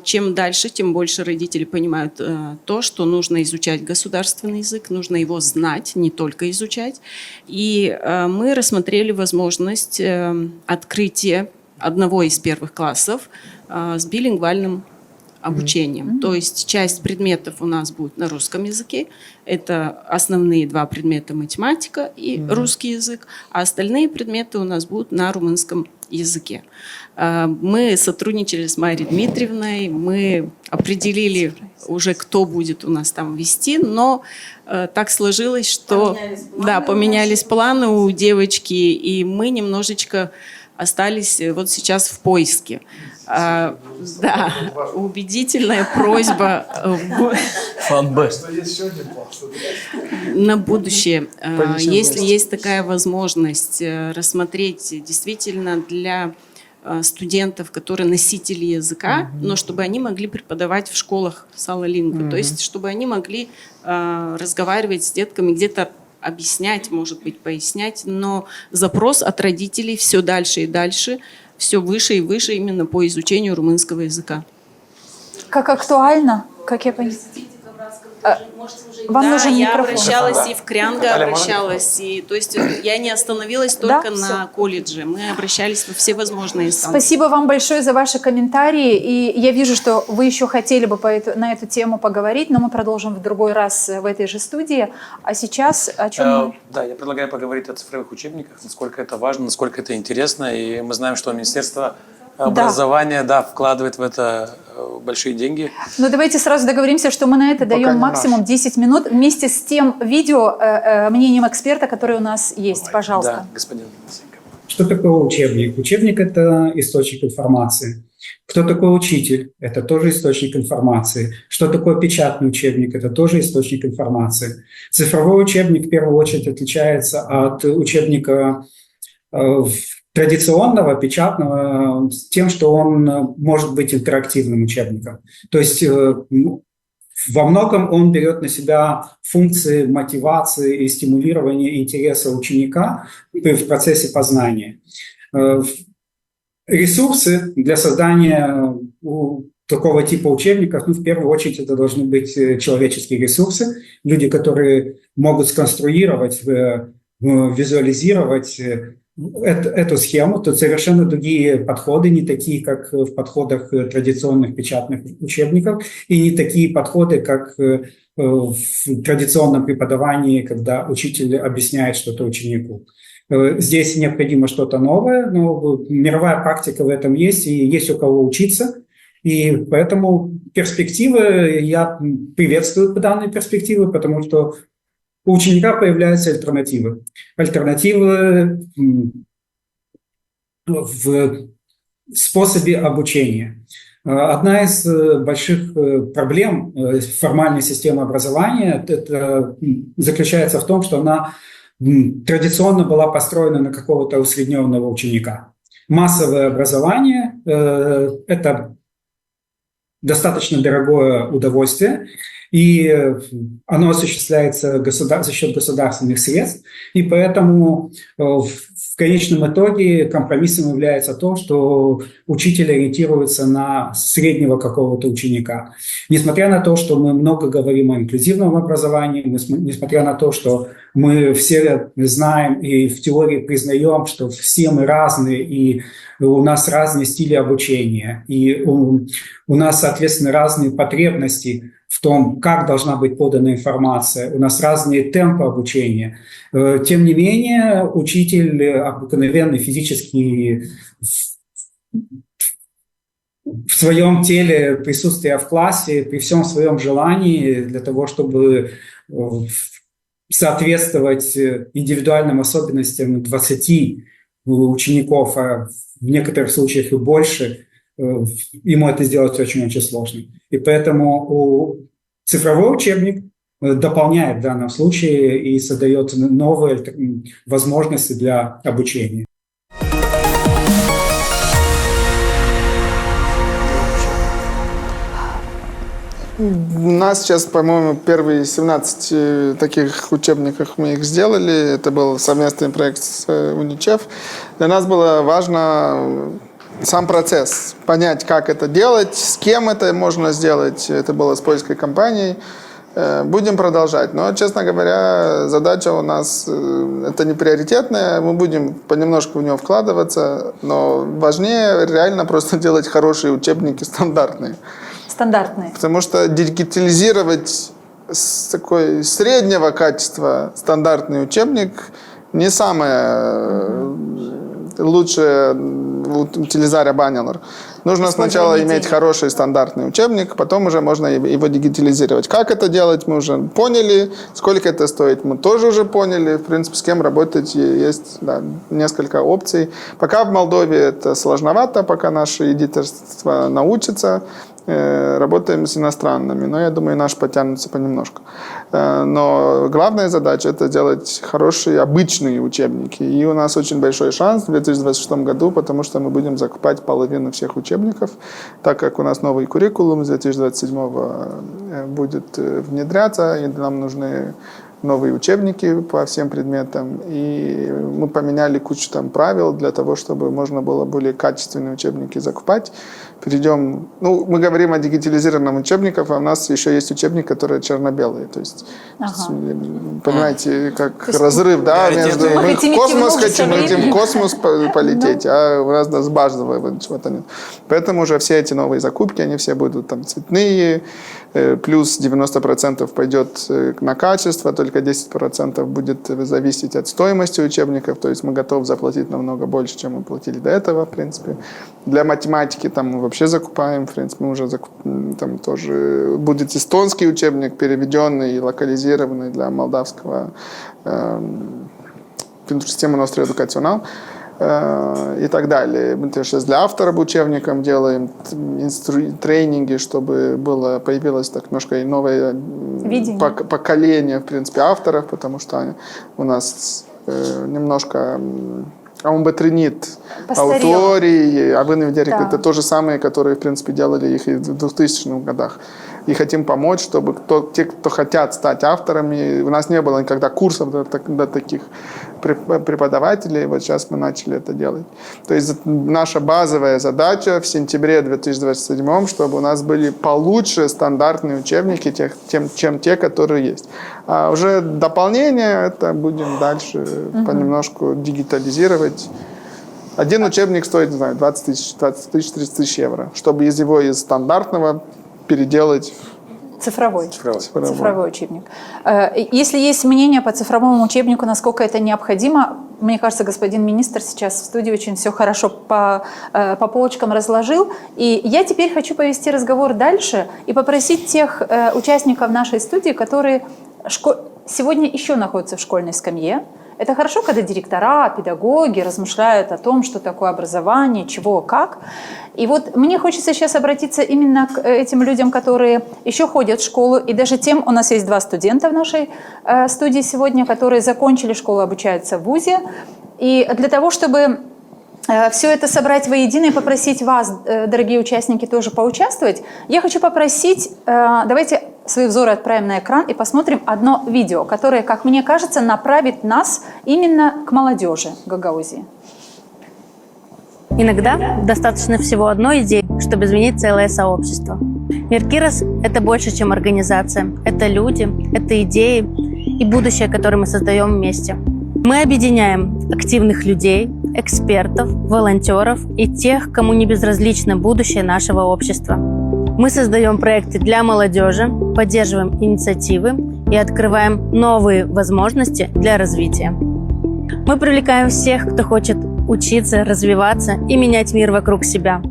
Чем дальше, тем больше родители понимают то, что нужно изучать государственный язык, нужно его знать, не только изучать. И мы рассмотрели возможность открытия одного из первых классов с билингвальным обучением. То есть часть предметов у нас будет на русском языке. Это основные 2 предмета — математика и русский язык, а остальные предметы у нас будут на румынском языке. Мы сотрудничали с Майей Дмитриевной, мы определили уже, кто будет у нас там вести, но так сложилось, что поменялись планы у девочки, и мы немножечко остались вот сейчас в поиске. Убедительная просьба на будущее. Если есть такая возможность рассмотреть действительно для студентов, которые носители языка, но чтобы они могли преподавать в школах Сала-Лингвы, то есть чтобы они могли разговаривать с детками, где-то объяснять, может быть, пояснять, но запрос от родителей все дальше и дальше, все выше и выше именно по изучению румынского языка. Как актуально, как я поняла. Вам да, нужен я микрофон. обращалась и в Крянга Аля, обращалась, и то есть я не остановилась только на колледже, мы обращались на все возможные инстанции. Спасибо вам большое за ваши комментарии, и я вижу, что вы еще хотели бы на эту тему поговорить, но мы продолжим в другой раз в этой же студии. А сейчас о чем? Да, я предлагаю поговорить о цифровых учебниках, насколько это важно, насколько это интересно, и мы знаем, что Министерство образования, вкладывает в это большие деньги. Ну, давайте сразу договоримся, что мы на это даем максимум 10 минут вместе с тем видео, мнением эксперта, который у нас есть. Пожалуйста. Да, господин Лысенко. Что такое учебник? Учебник – это источник информации. Кто такой учитель? Это тоже источник информации. Что такое печатный учебник? Это тоже источник информации. Цифровой учебник в первую очередь отличается от учебника традиционного, печатного, тем, что он может быть интерактивным учебником. То есть во многом он берет на себя функции мотивации и стимулирования интереса ученика в процессе познания. Ресурсы для создания такого типа учебников, в первую очередь это должны быть человеческие ресурсы, люди, которые могут сконструировать, визуализировать эту схему. Тут совершенно другие подходы, не такие, как в подходах традиционных печатных учебников, и не такие подходы, как в традиционном преподавании, когда учитель объясняет что-то ученику. Здесь необходимо что-то новое, но мировая практика в этом есть, и есть у кого учиться. И поэтому перспективы, я приветствую данные перспективы, потому что у ученика появляются альтернативы. Альтернативы в способе обучения. Одна из больших проблем формальной системы образования это заключается в том, что она традиционно была построена на какого-то усредненного ученика. Массовое образование – это достаточно дорогое удовольствие, и оно осуществляется за счет государственных средств, и поэтому в конечном итоге компромиссом является то, что учитель ориентируется на среднего какого-то ученика. Несмотря на то, что мы много говорим о инклюзивном образовании, несмотря на то, что мы все знаем и в теории признаем, что все мы разные, и у нас разные стили обучения, и у нас, соответственно, разные потребности в том, как должна быть подана информация, у нас разные темпы обучения. Тем не менее, учитель обыкновенный физически в своем теле, присутствуя в классе, при всем своем желании для того, чтобы соответствовать индивидуальным особенностям 20 учеников, а в некоторых случаях и больше, ему это сделать очень-очень сложно. И поэтому цифровой учебник дополняет в данном случае и создает новые возможности для обучения. У нас сейчас, по-моему, первые 17 таких учебников мы их сделали. Это был совместный проект с УНИЧЕФ. Для нас было важно сам процесс, понять, как это делать, с кем это можно сделать. Это было с польской компанией. Будем продолжать. Но, честно говоря, задача у нас это не приоритетная. Мы будем понемножку в нее вкладываться, но важнее реально просто делать хорошие учебники стандартные. Стандартные. Потому что дигитализировать с такой среднего качества стандартный учебник не самое лучшее утилизария баннер. Нужно сначала иметь хороший стандартный учебник, потом уже можно его дигитализировать. Как это делать, мы уже поняли. Сколько это стоит, мы тоже уже поняли. В принципе, с кем работать есть несколько опций. Пока в Молдове это сложновато, пока наше эдиторство научится. Работаем с иностранными, но я думаю, наши потянутся понемножку. Но главная задача – это делать хорошие обычные учебники. И у нас очень большой шанс в 2026 году, потому что мы будем закупать половину всех учебников, так как у нас новый куррикулум с 2027 будет внедряться, и нам нужны новые учебники по всем предметам, и мы поменяли кучу там правил для того, чтобы можно было более качественные учебники закупать. Перейдем, ну, мы говорим о дигитализированном учебниках, а у нас еще есть учебник, который черно-белый, то есть, понимаете, как разрыв, да, между мы в космос хотим, мы хотим в космос полететь, а у нас с базового чего-то нет. Поэтому уже все эти новые закупки, они все будут там цветные, плюс 90% пойдет на качество, только 10% будет зависеть от стоимости учебников, то есть мы готовы заплатить намного больше, чем мы платили до этого, в принципе. Для математики там мы вообще закупаем, в принципе, мы уже там тоже будет эстонский учебник, переведенный и локализированный для молдавского системы Nostra Educațional и так далее. Мы сейчас для авторов учебникам делаем тренинги, чтобы появилось так немножко и новое поколение, в принципе, авторов, потому что у нас немножко амбатринит аудитории, а вы наверняка это то же самое, которые, в принципе, делали их и в 2000-х годах. И хотим помочь, чтобы те, кто хотят стать авторами, у нас не было никогда курсов для таких преподавателей, вот сейчас мы начали это делать. То есть наша базовая задача в сентябре 2027, чтобы у нас были получше стандартные учебники, чем те, которые есть. А уже дополнение, это будем дальше понемножку дигитализировать. Один учебник стоит, не знаю, 20 тысяч, 30 тысяч евро, чтобы его из стандартного переделать Цифровой учебник. Если есть мнение по цифровому учебнику, насколько это необходимо, мне кажется, господин министр сейчас в студии очень все хорошо по полочкам разложил. И я теперь хочу повести разговор дальше и попросить тех участников нашей студии, которые сегодня еще находятся в школьной скамье. Это хорошо, когда директора, педагоги размышляют о том, что такое образование, чего, как. И вот мне хочется сейчас обратиться именно к этим людям, которые еще ходят в школу, и даже тем, у нас есть 2 студента в нашей студии сегодня, которые закончили школу, обучаются в ВУЗе. И для того, чтобы все это собрать воедино и попросить вас, дорогие участники, тоже поучаствовать, я хочу попросить, давайте свои взоры отправим на экран и посмотрим одно видео, которое, как мне кажется, направит нас именно к молодежи Гагаузии. Иногда достаточно всего одной идеи, чтобы изменить целое сообщество. Мир Кирос – это больше, чем организация. Это люди, это идеи и будущее, которое мы создаем вместе. Мы объединяем активных людей, экспертов, волонтеров и тех, кому не безразлично будущее нашего общества. Мы создаем проекты для молодежи, поддерживаем инициативы и открываем новые возможности для развития. Мы привлекаем всех, кто хочет учиться, развиваться и менять мир вокруг себя.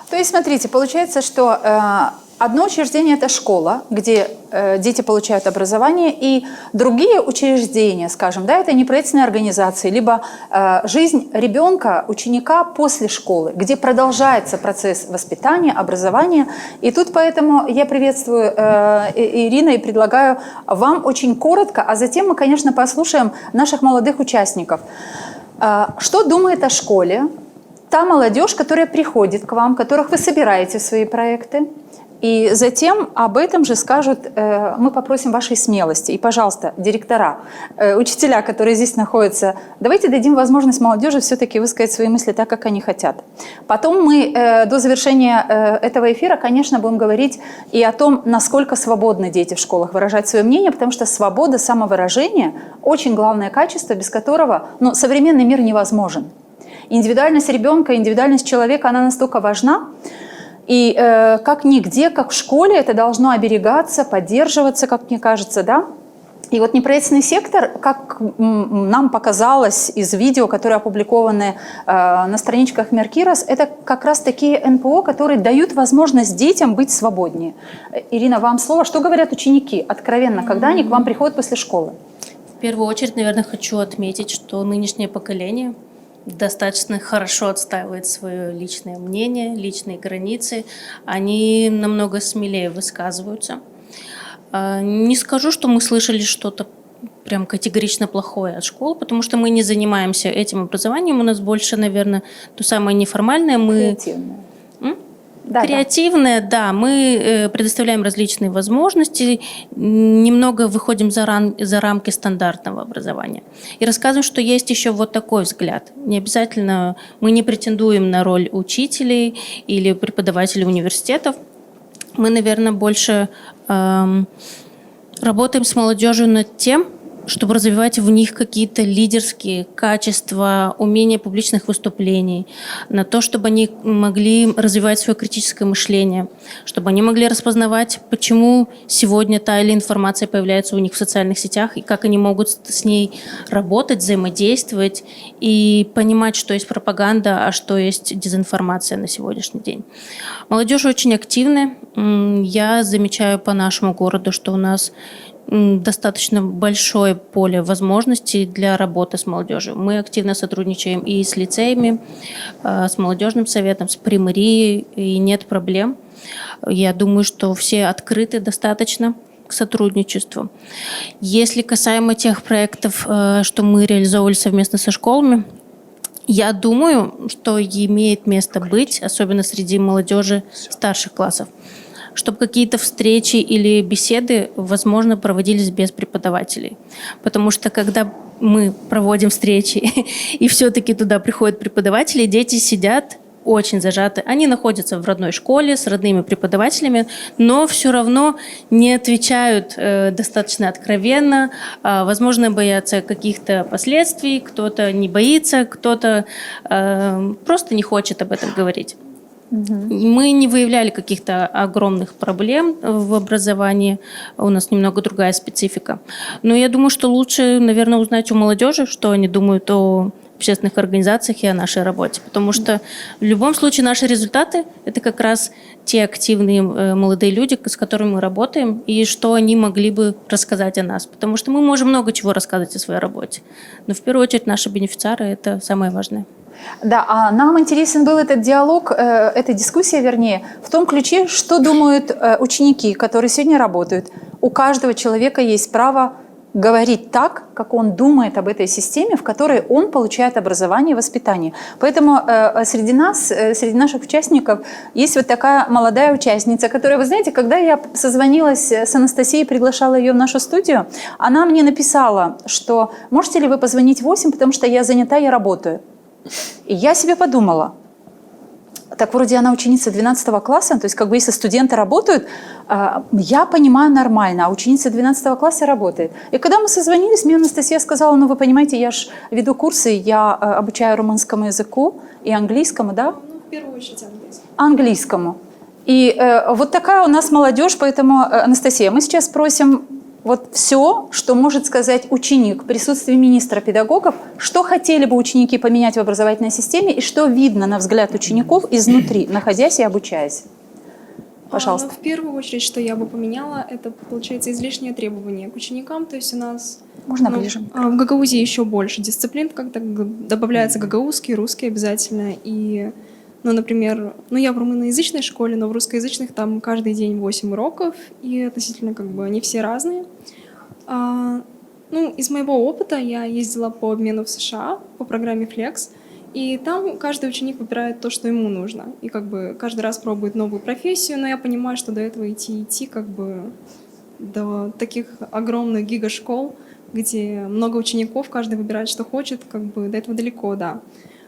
То есть, смотрите, получается, что одно учреждение – это школа, где дети получают образование, и другие учреждения, скажем, да, это неправительственные организации, либо жизнь ребенка, ученика после школы, где продолжается процесс воспитания, образования. И тут поэтому я приветствую Ирину и предлагаю вам очень коротко, а затем мы, конечно, послушаем наших молодых участников. Что думает о школе та молодежь, которая приходит к вам, которых вы собираете в свои проекты? И затем об этом же скажут, мы попросим вашей смелости. И, пожалуйста, директора, учителя, которые здесь находятся, давайте дадим возможность молодежи все-таки высказать свои мысли так, как они хотят. Потом мы до завершения этого эфира, конечно, будем говорить и о том, насколько свободны дети в школах выражать свое мнение, потому что свобода самовыражения – очень главное качество, без которого современный мир невозможен. Индивидуальность ребенка, индивидуальность человека, она настолько важна, и как нигде, как в школе, это должно оберегаться, поддерживаться, как мне кажется, да? И вот неправительственный сектор, как нам показалось из видео, которые опубликованы на страничках Мир Кирос, это как раз такие НПО, которые дают возможность детям быть свободнее. Ирина, вам слово. Что говорят ученики откровенно, когда они к вам приходят после школы? В первую очередь, наверное, хочу отметить, что нынешнее поколение достаточно хорошо отстаивает свое личное мнение, личные границы. Они намного смелее высказываются. Не скажу, что мы слышали что-то прям категорично плохое от школы, потому что мы не занимаемся этим образованием. У нас больше, наверное, то самое неформальное. Креативное. Креативное, да, мы предоставляем различные возможности, немного выходим за рамки стандартного образования. И рассказываем, что есть еще вот такой взгляд. Не обязательно, мы не претендуем на роль учителей или преподавателей университетов. Мы, наверное, больше работаем с молодежью над тем, чтобы развивать в них какие-то лидерские качества, умения публичных выступлений, на то, чтобы они могли развивать свое критическое мышление, чтобы они могли распознавать, почему сегодня та или иная информация появляется у них в социальных сетях, и как они могут с ней работать, взаимодействовать и понимать, что есть пропаганда, а что есть дезинформация на сегодняшний день. Молодежь очень активная. Я замечаю по нашему городу, что у нас достаточно большое поле возможностей для работы с молодежью. Мы активно сотрудничаем и с лицеями, с молодежным советом, с примарией, и нет проблем. Я думаю, что все открыты достаточно к сотрудничеству. Если касаемо тех проектов, что мы реализовывали совместно со школами, я думаю, что имеет место быть, особенно среди молодежи старших классов, чтобы какие-то встречи или беседы, возможно, проводились без преподавателей. Потому что когда мы проводим встречи, и все-таки туда приходят преподаватели, дети сидят очень зажаты. Они находятся в родной школе с родными преподавателями, но все равно не отвечают достаточно откровенно. Возможно, боятся каких-то последствий, кто-то не боится, кто-то просто не хочет об этом говорить. Мы не выявляли каких-то огромных проблем в образовании. У нас немного другая специфика. Но я думаю, что лучше, наверное, узнать у молодежи, что они думают о общественных организациях и о нашей работе. Потому что в любом случае наши результаты – это как раз те активные молодые люди, с которыми мы работаем, и что они могли бы рассказать о нас. Потому что мы можем много чего рассказывать о своей работе. Но в первую очередь наши бенефициары – это самое важное. Да, а нам интересен был этот диалог, эта дискуссия, вернее, в том ключе, что думают ученики, которые сегодня работают. У каждого человека есть право говорить так, как он думает об этой системе, в которой он получает образование и воспитание. Поэтому среди нас, среди наших участников, есть вот такая молодая участница, которая, вы знаете, когда я созвонилась с Анастасией, приглашала ее в нашу студию, она мне написала, что можете ли вы позвонить в 8, потому что я занята, я работаю. И я себе подумала, так вроде она ученица 12 класса, то есть как бы если студенты работают, я понимаю нормально, а ученица 12 класса работает. И когда мы созвонились, мне Анастасия сказала, ну вы понимаете, я же веду курсы, я обучаю румынскому языку и английскому, да? Ну, в первую очередь английскому. Английскому. И вот такая у нас молодежь, поэтому, Анастасия, мы сейчас просим вот все, что может сказать ученик в присутствии министра педагогов, что хотели бы ученики поменять в образовательной системе и что видно на взгляд учеников изнутри, находясь и обучаясь. Пожалуйста. В первую очередь, что я бы поменяла, это, получается, излишнее требование к ученикам. То есть у нас ближе? В гагаузе еще больше дисциплин, как-то добавляется гагаузский, русский обязательно. И, например, я в румыноязычной школе, но в русскоязычных там каждый день 8 уроков, и относительно они все разные. Из моего опыта я ездила по обмену в США по программе Flex, и там каждый ученик выбирает то, что ему нужно. И каждый раз пробует новую профессию, но я понимаю, что до этого идти до таких огромных гигашкол, где много учеников, каждый выбирает, что хочет, до этого далеко, да.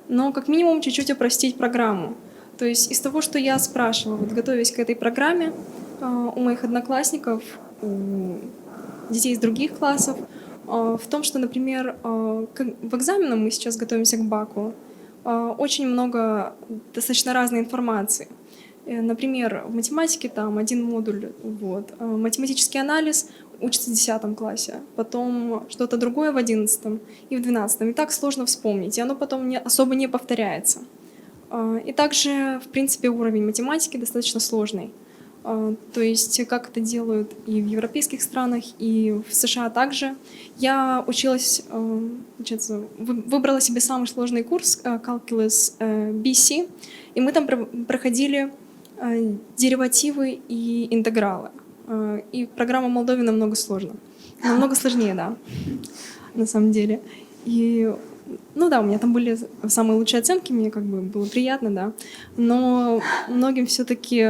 Но как минимум чуть-чуть упростить программу. То есть из того, что я спрашивала, готовясь к этой программе, у моих одноклассников, у детей из других классов, в том, что, например, в экзаменах мы сейчас готовимся к БАКу, очень много достаточно разной информации. Например, в математике там один модуль, математический анализ учится в 10 классе, потом что-то другое в 11 и в 12. И так сложно вспомнить, и оно потом особо не повторяется. И также, в принципе, уровень математики достаточно сложный. То есть, как это делают и в европейских странах, и в США также. Я училась, выбрала себе самый сложный курс, Calculus BC, и мы там проходили деривативы и интегралы. И программа в Молдове намного сложнее, да, на самом деле. И ну да, у меня там были самые лучшие оценки, мне как бы было приятно, да. Но многим все-таки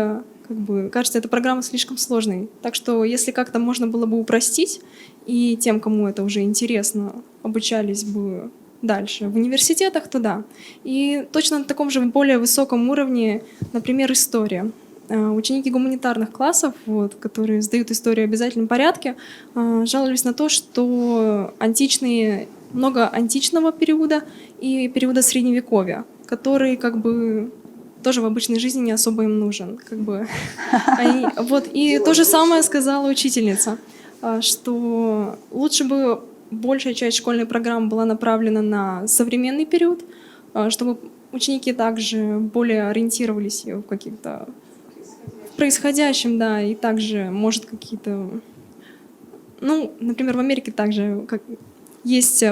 как бы кажется, эта программа слишком сложной. Так что если как-то можно было бы упростить, и тем, кому это уже интересно, обучались бы дальше в университетах, то да. И точно на таком же более высоком уровне, например, история. Ученики гуманитарных классов, вот, которые сдают историю в обязательном порядке, жаловались на то, что много античного периода и периода Средневековья, который как бы тоже в обычной жизни не особо им нужен. Как бы. Вот. И то же самое сказала учительница, что лучше бы большая часть школьной программы была направлена на современный период, чтобы ученики также более ориентировались в каких-то происходящем, да, и также, может, какие-то... Ну, например, в Америке также есть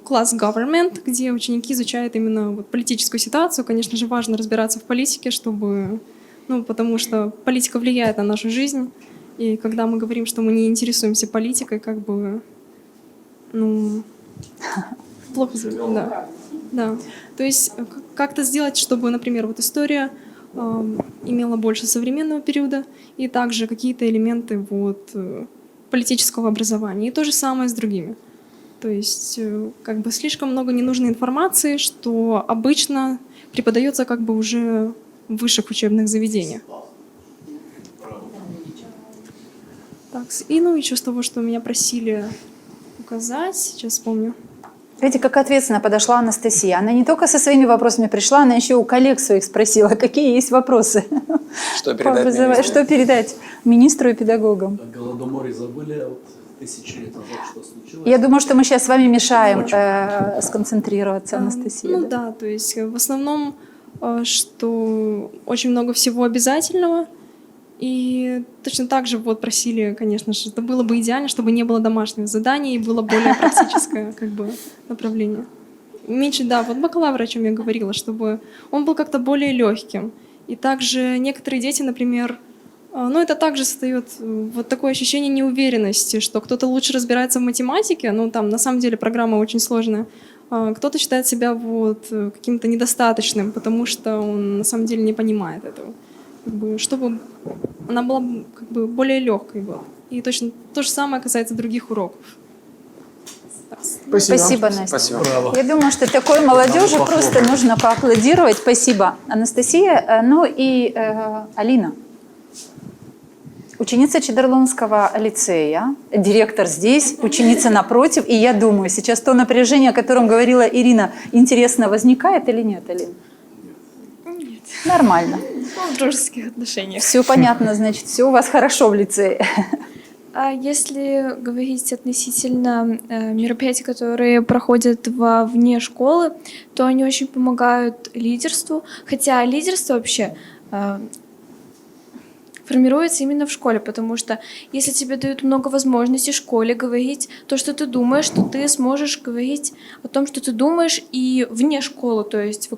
класс government, где ученики изучают именно вот политическую ситуацию. Конечно же, важно разбираться в политике, чтобы... Ну, потому что политика влияет на нашу жизнь, и когда мы говорим, что мы не интересуемся политикой, как бы... Ну, плохо звучит, да. Да. То есть как-то сделать, чтобы, например, вот история имела больше современного периода и также какие-то элементы вот, политического образования. И то же самое с другими. То есть как бы слишком много ненужной информации, что обычно преподается как бы уже в высших учебных заведениях. Так, и ну еще с того, что меня просили указать, сейчас вспомню. Видите, как ответственно подошла Анастасия. Она не только со своими вопросами пришла, она еще у коллег своих спросила, какие есть вопросы. Что передать министру? Что передать министру и педагогам? О Голодоморе забыли, а вот 1000 лет назад что случилось? Я думаю, что мы сейчас с вами мешаем сконцентрироваться, Анастасия. Ну да, то есть в основном, что очень много всего обязательного. И точно так же вот просили, конечно же, это было бы идеально, чтобы не было домашних заданий и было более практическое как бы, направление. Меньше, да, вот бакалавр, о чем я говорила, чтобы он был как-то более легким. И также некоторые дети, например, ну это также создает вот такое ощущение неуверенности, что кто-то лучше разбирается в математике, ну там на самом деле программа очень сложная, кто-то считает себя вот каким-то недостаточным, потому что он на самом деле не понимает этого. Как бы, чтобы она была как бы более легкой. Вот. И точно то же самое касается других уроков. Спасибо, Настя. Спасибо. Я думаю, что такой молодежи просто нужно поаплодировать. Спасибо, Анастасия. Ну и Алина, ученица Чедерлонского лицея, директор здесь, ученица напротив. И я думаю, сейчас то напряжение, о котором говорила Ирина, интересно, возникает или нет, Алина? Нет. Нормально. В дружеских отношениях. Все понятно, значит, все у вас хорошо в лицее. А если говорить относительно мероприятий, которые проходят вне школы, то они очень помогают лидерству. Хотя лидерство вообще формируется именно в школе, потому что если тебе дают много возможностей в школе говорить то, что ты думаешь, то ты сможешь говорить о том, что ты думаешь и вне школы, то есть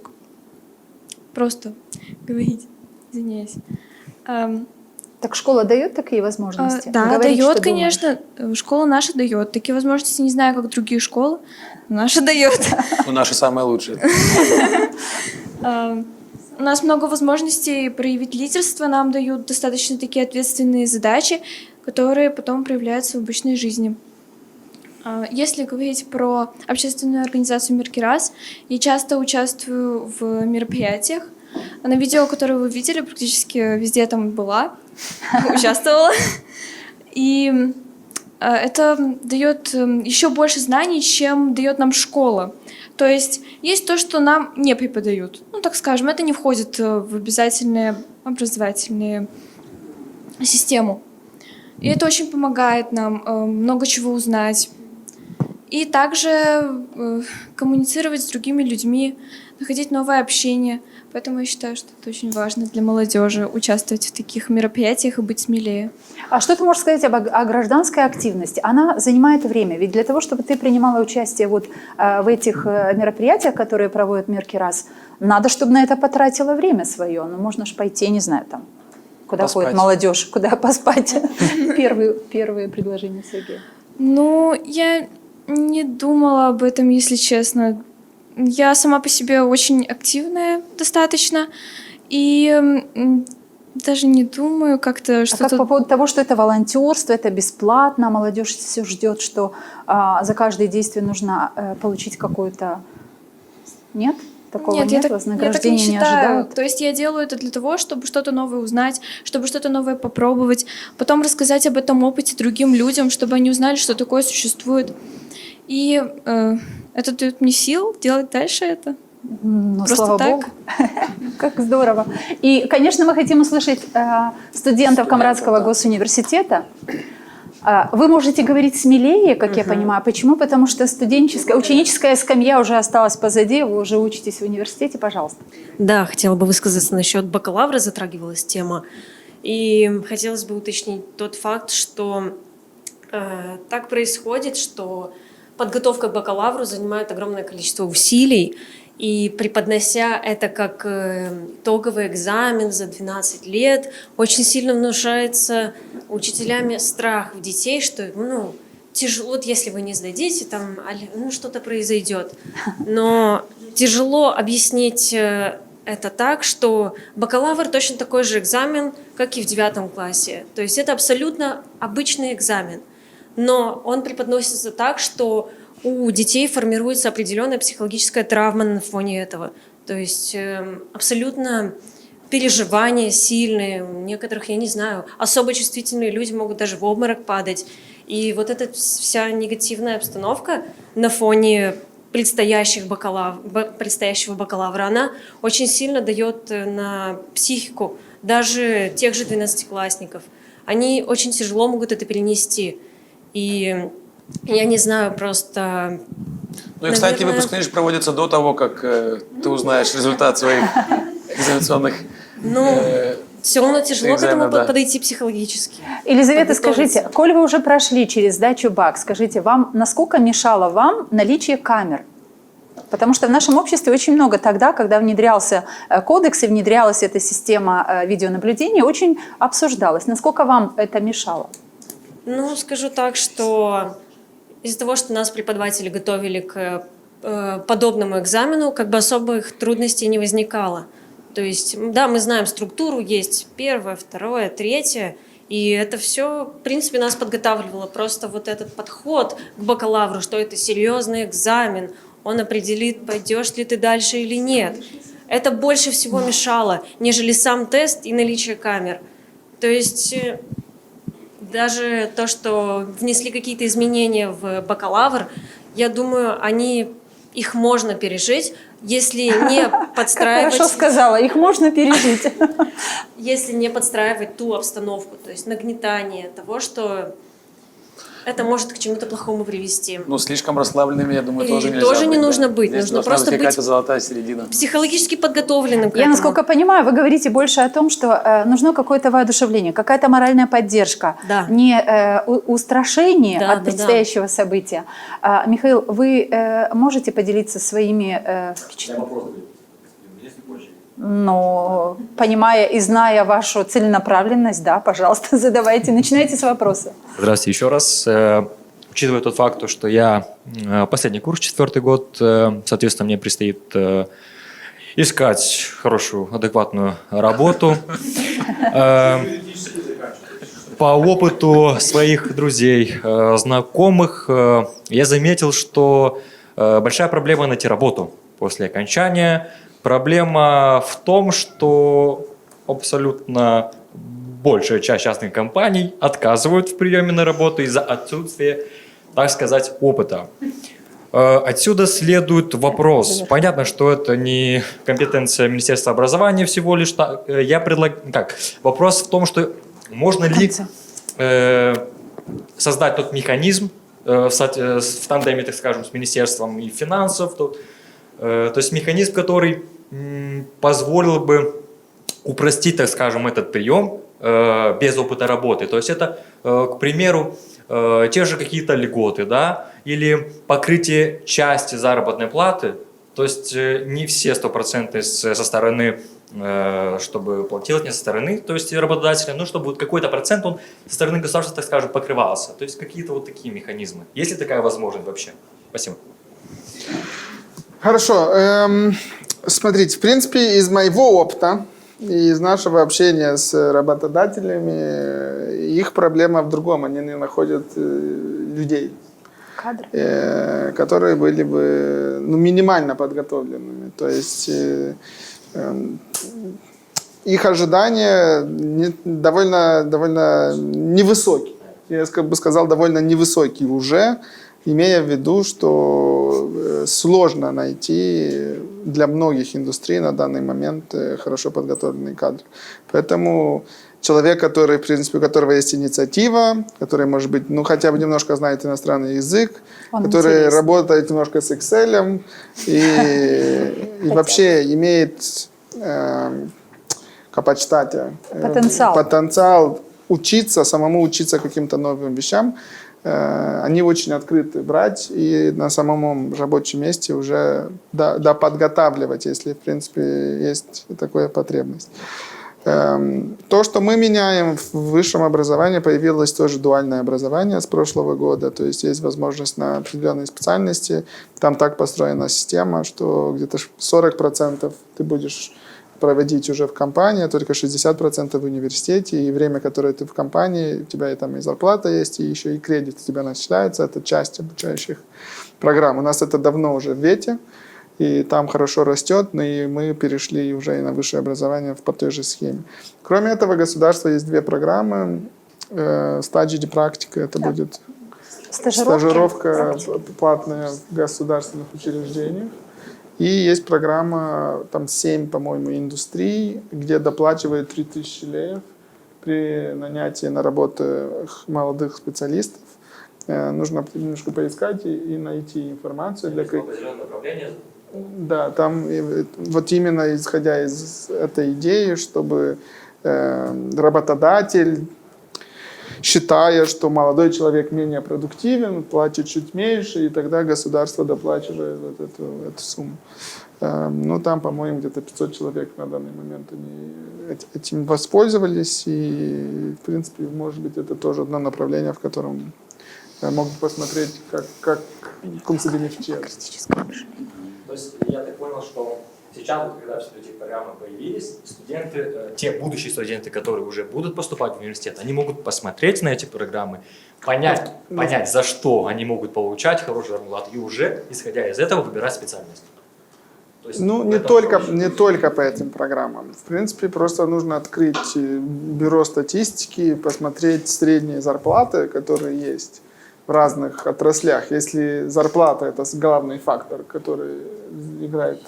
просто говорить. Извиняюсь. Так школа дает такие возможности? Да, Говорить, дает, что конечно. Школа наша дает. Такие возможности не знаю, как другие школы. Наша дает. Ну, наши самые лучшие. У нас много возможностей проявить лидерство. Нам дают достаточно такие ответственные задачи, которые потом проявляются в обычной жизни. Если говорить про общественную организацию «Меркирас», я часто участвую в мероприятиях. На видео, которое вы видели, практически везде там была, участвовала. И это дает еще больше знаний, чем дает нам школа. То есть то, что нам не преподают. Ну, так скажем, это не входит в обязательную образовательную систему. И это очень помогает нам много чего узнать. И также коммуницировать с другими людьми, находить новое общение. Поэтому я считаю, что это очень важно для молодежи участвовать в таких мероприятиях и быть смелее. А что ты можешь сказать о гражданской активности? Она занимает время. Ведь для того, чтобы ты принимала участие вот в этих мероприятиях, которые проводит Меркирас, надо, чтобы на это потратила время свое. Ну, можно же пойти, не знаю, там, куда поспать. ходит молодежь, куда поспать. Первые предложения Сергея. Ну, я не думала об этом, если честно. я сама по себе очень активная достаточно, и даже не думаю как-то, что... А как по поводу того, что это волонтерство, это бесплатно, молодежь все ждет, что за каждое действие нужно получить какую-то... Нет? Такого нет, я так не вознаграждения не считаю. ожидают? То есть я делаю это для того, чтобы что-то новое узнать, чтобы что-то новое попробовать, потом рассказать об этом опыте другим людям, чтобы они узнали, что такое существует. И это дает мне сил делать дальше это. Ну, Просто слава так. Богу. Как здорово. И, конечно, мы хотим услышать студентов Камрадского госуниверситета. Вы можете говорить смелее, как я понимаю. Почему? Потому что ученическая скамья уже осталась позади, вы уже учитесь в университете. Пожалуйста. Да, хотела бы высказаться насчет бакалавра, затрагивалась тема. И хотелось бы уточнить тот факт, что так происходит, что подготовка к бакалавру занимает огромное количество усилий, и преподнося это как итоговый экзамен за 12 лет, очень сильно внушается учителями страх в детей, что тяжело, вот если вы не сдадите, там что-то произойдет. Но тяжело объяснить это так, что бакалавр точно такой же экзамен, как и в 9 классе. То есть это абсолютно обычный экзамен. Но он преподносится так, что у детей формируется определенная психологическая травма на фоне этого. То есть абсолютно переживания сильные. У некоторых, я не знаю, особо чувствительные люди могут даже в обморок падать. И вот эта вся негативная обстановка на фоне предстоящего бакалавра, она очень сильно дает на психику даже тех же 12-классников. Они очень тяжело могут это перенести. И я не знаю, просто... Ну и, кстати, выпускные же проводятся до того, как ты узнаешь результат своих экзаменационных все равно тяжело к этому да. подойти психологически. Елизавета, скажите, коль вы уже прошли через сдачу БАК, скажите, насколько мешало вам наличие камер? Потому что в нашем обществе очень много тогда, когда внедрялся кодекс и внедрялась эта система видеонаблюдения, очень обсуждалось. Насколько вам это мешало? Скажу так, что из-за того, что нас преподаватели готовили к подобному экзамену, как бы особых трудностей не возникало. То есть, да, мы знаем структуру, есть 1, 2, 3, и это все, в принципе, нас подготавливало. Просто вот этот подход к бакалавру, что это серьезный экзамен, он определит, пойдешь ли ты дальше или нет. Это больше всего мешало, нежели сам тест и наличие камер. То есть... Даже то, что внесли какие-то изменения в бакалавр, я думаю, их можно пережить, если не подстраивать... Хорошо сказала, их можно пережить. Если не подстраивать ту обстановку, то есть нагнетание того, что это может к чему-то плохому привести. Слишком расслабленными, я думаю, тоже нельзя. Тоже не нужно быть. Здесь нужно просто быть какая-то золотая середина. Психологически подготовленным к Я, этому. насколько понимаю, вы говорите больше о том, что нужно какое-то воодушевление, какая-то моральная поддержка, да. Не устрашение от предстоящего события. Михаил, вы можете поделиться своими впечатлениями? Но, понимая и зная вашу целенаправленность, да, пожалуйста, задавайте, начинайте с вопроса. Здравствуйте еще раз. Учитывая тот факт, что я последний курс, 4-й год, соответственно, мне предстоит искать хорошую, адекватную работу. По опыту своих друзей, знакомых, я заметил, что большая проблема найти работу после окончания. Проблема в том, что абсолютно большая часть частных компаний отказывают в приеме на работу из-за отсутствия, так сказать, опыта. Отсюда следует вопрос. Понятно, что это не компетенция Министерства образования всего лишь. Я предлагаю... Вопрос в том, что можно ли создать тот механизм в тандеме, так скажем, с Министерством и финансов, то есть механизм, который позволил бы упростить, так скажем, этот прием без опыта работы. То есть это, к примеру, те же какие-то льготы, да, или покрытие части заработной платы. То есть не все 100% со стороны, чтобы платилось, не со стороны, то есть работодателя, но чтобы какой-то процент он со стороны государства, так скажем, покрывался. То есть какие-то вот такие механизмы. Есть ли такая возможность вообще? Спасибо. Хорошо. Смотрите, в принципе, из моего опыта и из нашего общения с работодателями, их проблема в другом. Они не находят людей, которые были бы минимально подготовленными. То есть их ожидания довольно невысокие. Я бы сказал, довольно невысокие уже, имея в виду, что сложно найти для многих индустрий на данный момент хорошо подготовленный кадр. Поэтому человек, который, в принципе, у которого есть инициатива, который, может быть, хотя бы немножко знает иностранный язык, который работает немножко с Excel и вообще имеет потенциал учиться, самому учиться каким-то новым вещам, они очень открыты брать и на самом рабочем месте уже подготавливать, если, в принципе, есть такая потребность. То, что мы меняем в высшем образовании, появилось тоже дуальное образование с прошлого года, то есть есть возможность на определенные специальности, там так построена система, что где-то 40% ты будешь проводить уже в компании, только 60% в университете, и время, которое ты в компании, у тебя и там и зарплата есть, и еще и кредит у тебя начисляется, это часть обучающих программ. У нас это давно уже в ВЕТе, и там хорошо растет, и мы перешли уже и на высшее образование по той же схеме. Кроме этого, государства есть две программы, стадии практика, это будет стажировка платная в государственных учреждениях. И есть программа, там 7, по-моему, индустрий, где доплачивают 3000 леев при нанятии на работу молодых специалистов. Нужно немножко поискать и найти информацию. Да, там вот именно исходя из этой идеи, чтобы работодатель, считая, что молодой человек менее продуктивен, платит чуть меньше, и тогда государство доплачивает вот эту сумму. Там, по-моему, где-то 500 человек на данный момент они этим воспользовались, и, в принципе, может быть, это тоже одно направление, в котором могут посмотреть, как консолидировать. То есть я так понял, что сейчас, когда все эти программы появились, студенты, те будущие студенты, которые уже будут поступать в университет, они могут посмотреть на эти программы, понять, за что они могут получать хорошую зарплату, и уже, исходя из этого, выбирать специальность. То есть не только по этим программам. В принципе, просто нужно открыть бюро статистики, посмотреть средние зарплаты, которые есть в разных отраслях. Если зарплата – это главный фактор, который играет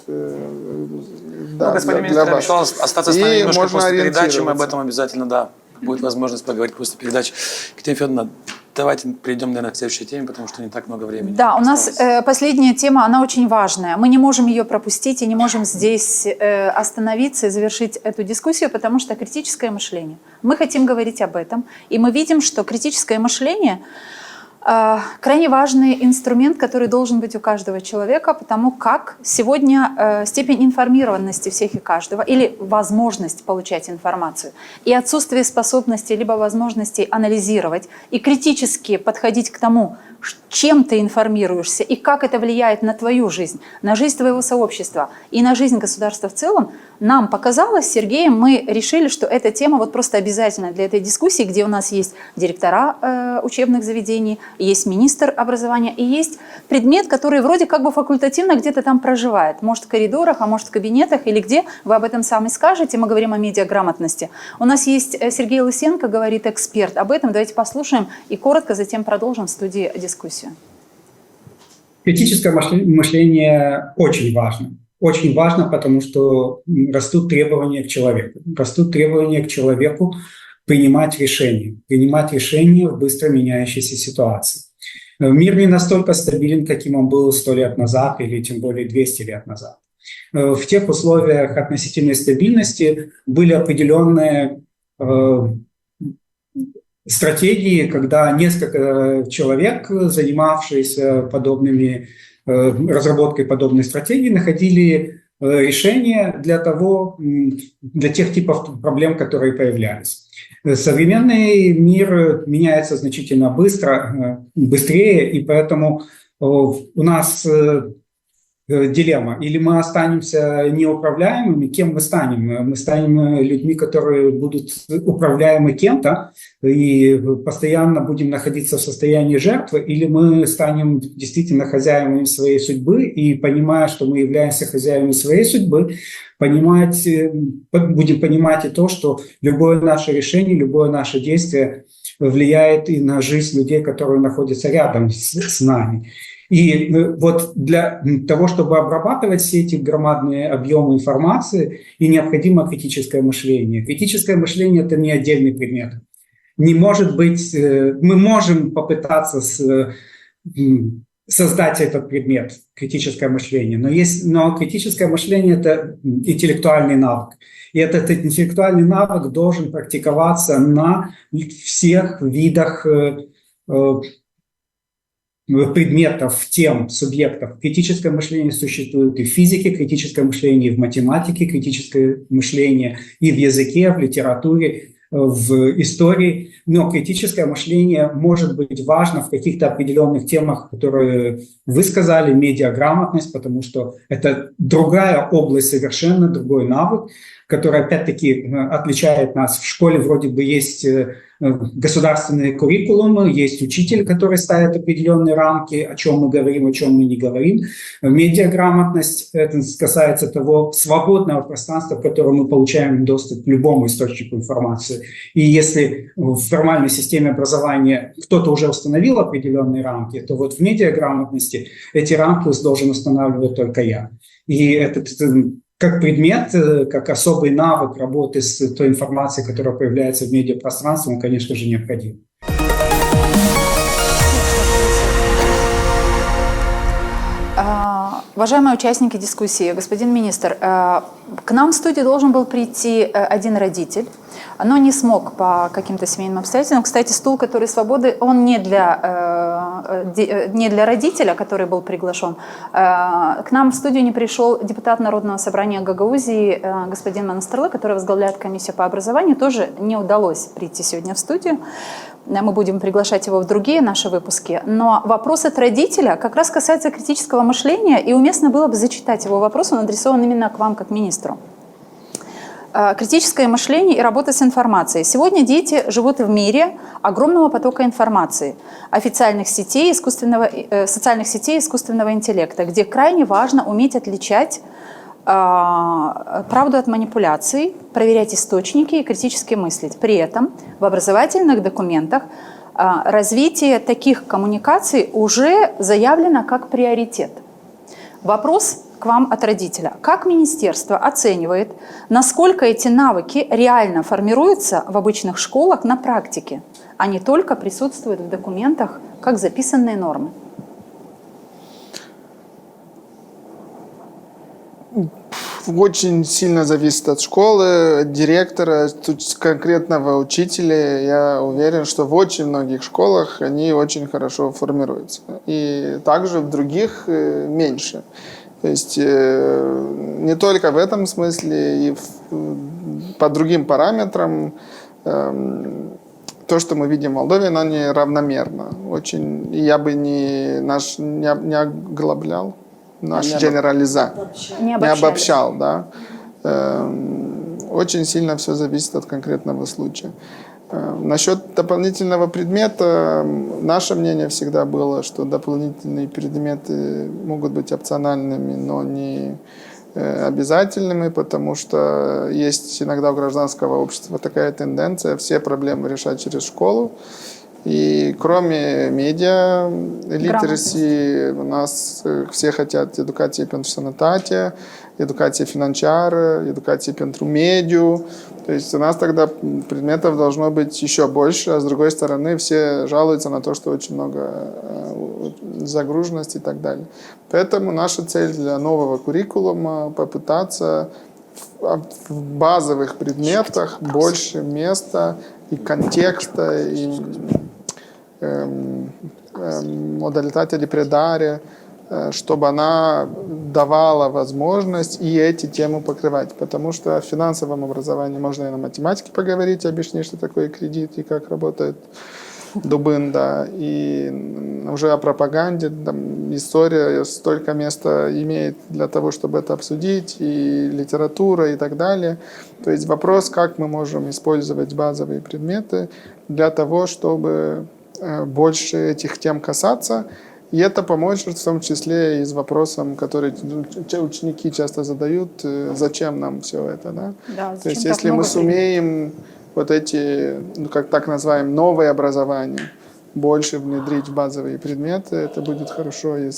господин министр обещал остаться с нами немножко после передачи. Мы об этом обязательно, будет возможность поговорить после передачи. Екатерина Федоровна, давайте перейдем, наверное, к следующей теме, потому что не так много времени. Да, у нас последняя тема, она очень важная. Мы не можем ее пропустить и не можем здесь остановиться и завершить эту дискуссию, потому что критическое мышление. Мы хотим говорить об этом, и мы видим, что критическое мышление крайне важный инструмент, который должен быть у каждого человека, потому как сегодня степень информированности всех и каждого или возможность получать информацию и отсутствие способности либо возможности анализировать и критически подходить к тому, чем ты информируешься и как это влияет на твою жизнь, на жизнь твоего сообщества и на жизнь государства в целом, нам показалось, с Сергеем мы решили, что эта тема вот просто обязательна для этой дискуссии, где у нас есть директора учебных заведений, есть министр образования и есть предмет, который вроде как бы факультативно где-то там проживает. Может в коридорах, а может в кабинетах или где, вы об этом сами скажете, мы говорим о медиаграмотности. У нас есть Сергей Лысенко, говорит эксперт об этом, давайте послушаем и коротко затем продолжим в студии дискуссию. Критическое мышление очень важно. Очень важно, потому что растут требования к человеку. Растут требования к человеку принимать решения в быстро меняющейся ситуации. Мир не настолько стабилен, каким он был 100 лет назад или тем более 200 лет назад. В тех условиях относительной стабильности были определенные стратегии, когда несколько человек, занимавшиеся разработкой подобной стратегии, находили решения для тех типов проблем, которые появлялись. Современный мир меняется значительно быстрее, и поэтому у нас дилемма. Или мы останемся неуправляемыми, кем мы станем? Мы станем людьми, которые будут управляемы кем-то и постоянно будем находиться в состоянии жертвы, или мы станем действительно хозяевами своей судьбы и, понимая, что мы являемся хозяевами своей судьбы, будем понимать и то, что любое наше решение, любое наше действие влияет и на жизнь людей, которые находятся рядом с нами. И вот для того, чтобы обрабатывать все эти громадные объемы информации, и необходимо критическое мышление. Критическое мышление – это не отдельный предмет. Не может быть, мы можем попытаться создать этот предмет, критическое мышление, но критическое мышление – это интеллектуальный навык. И этот интеллектуальный навык должен практиковаться на всех видах предметов, тем, субъектов. Критическое мышление существует и в физике, критическое мышление и в математике, критическое мышление и в языке, в литературе, в истории. Но критическое мышление может быть важно в каких-то определенных темах, которые вы сказали, медиаграмотность, потому что это другая область, совершенно другой навык, который опять-таки отличает нас. В школе вроде бы есть государственные куррикулумы, есть учитель, который ставит определенные рамки, о чем мы говорим, о чем мы не говорим. Медиаграмотность – это касается того свободного пространства, в котором мы получаем доступ к любому источнику информации. И если в формальной системе образования кто-то уже установил определенные рамки, то вот в медиаграмотности эти рамки должен устанавливать только я. И этот как предмет, как особый навык работы с той информацией, которая появляется в медиапространстве, он, конечно же, необходим. Уважаемые участники дискуссии, господин министр, к нам в студию должен был прийти один родитель, но не смог по каким-то семейным обстоятельствам. Кстати, стул, который свободы, он не для родителя, который был приглашен. К нам в студию не пришел депутат Народного собрания Гагаузии господин Монастырлы, который возглавляет комиссию по образованию. Тоже не удалось прийти сегодня в студию. Мы будем приглашать его в другие наши выпуски. Но вопрос от родителя как раз касается критического мышления, и уместно было бы зачитать его вопрос, он адресован именно к вам, как министру. Критическое мышление и работа с информацией. Сегодня дети живут в мире огромного потока информации, социальных сетей, искусственного интеллекта, где крайне важно уметь отличать правду от манипуляций, проверять источники и критически мыслить. При этом в образовательных документах развитие таких коммуникаций уже заявлено как приоритет. Вопрос к вам от родителя. Как министерство оценивает, насколько эти навыки реально формируются в обычных школах на практике, а не только присутствуют в документах как записанные нормы? Очень сильно зависит от школы, от директора, конкретного учителя. Я уверен, что в очень многих школах они очень хорошо формируются. И также в других меньше. То есть не только в этом смысле, и по другим параметрам то, что мы видим в Молдове, оно не равномерно. Очень, я бы не оглоблял. Не обобщал, да. Очень сильно все зависит от конкретного случая. Насчет дополнительного предмета, наше мнение всегда было, что дополнительные предметы могут быть опциональными, но не обязательными, потому что есть иногда у гражданского общества такая тенденция все проблемы решать через школу. И кроме медиа, литераси, у нас все хотят educație pentru sănătate, educație financiară, educație pentru mediu. То есть у нас тогда предметов должно быть еще больше, а с другой стороны все жалуются на то, что очень много загруженности и так далее. Поэтому наша цель для нового куррикулума попытаться в базовых предметах больше места и контекста, и модалитате de predare, чтобы она давала возможность и эти темы покрывать. Потому что в финансовом образовании можно и на математике поговорить, объяснить, что такое кредит и как работает Дубын, да, и уже о пропаганде, там, история столько места имеет для того, чтобы это обсудить, и литература, и так далее. То есть вопрос, как мы можем использовать базовые предметы для того, чтобы больше этих тем касаться, и это поможет в том числе и с вопросом, который ученики часто задают, зачем нам все это, да? Да, то есть если мы сумеем вот эти, ну, как так называемое, новое образование больше внедрить в базовые предметы, это будет хорошо и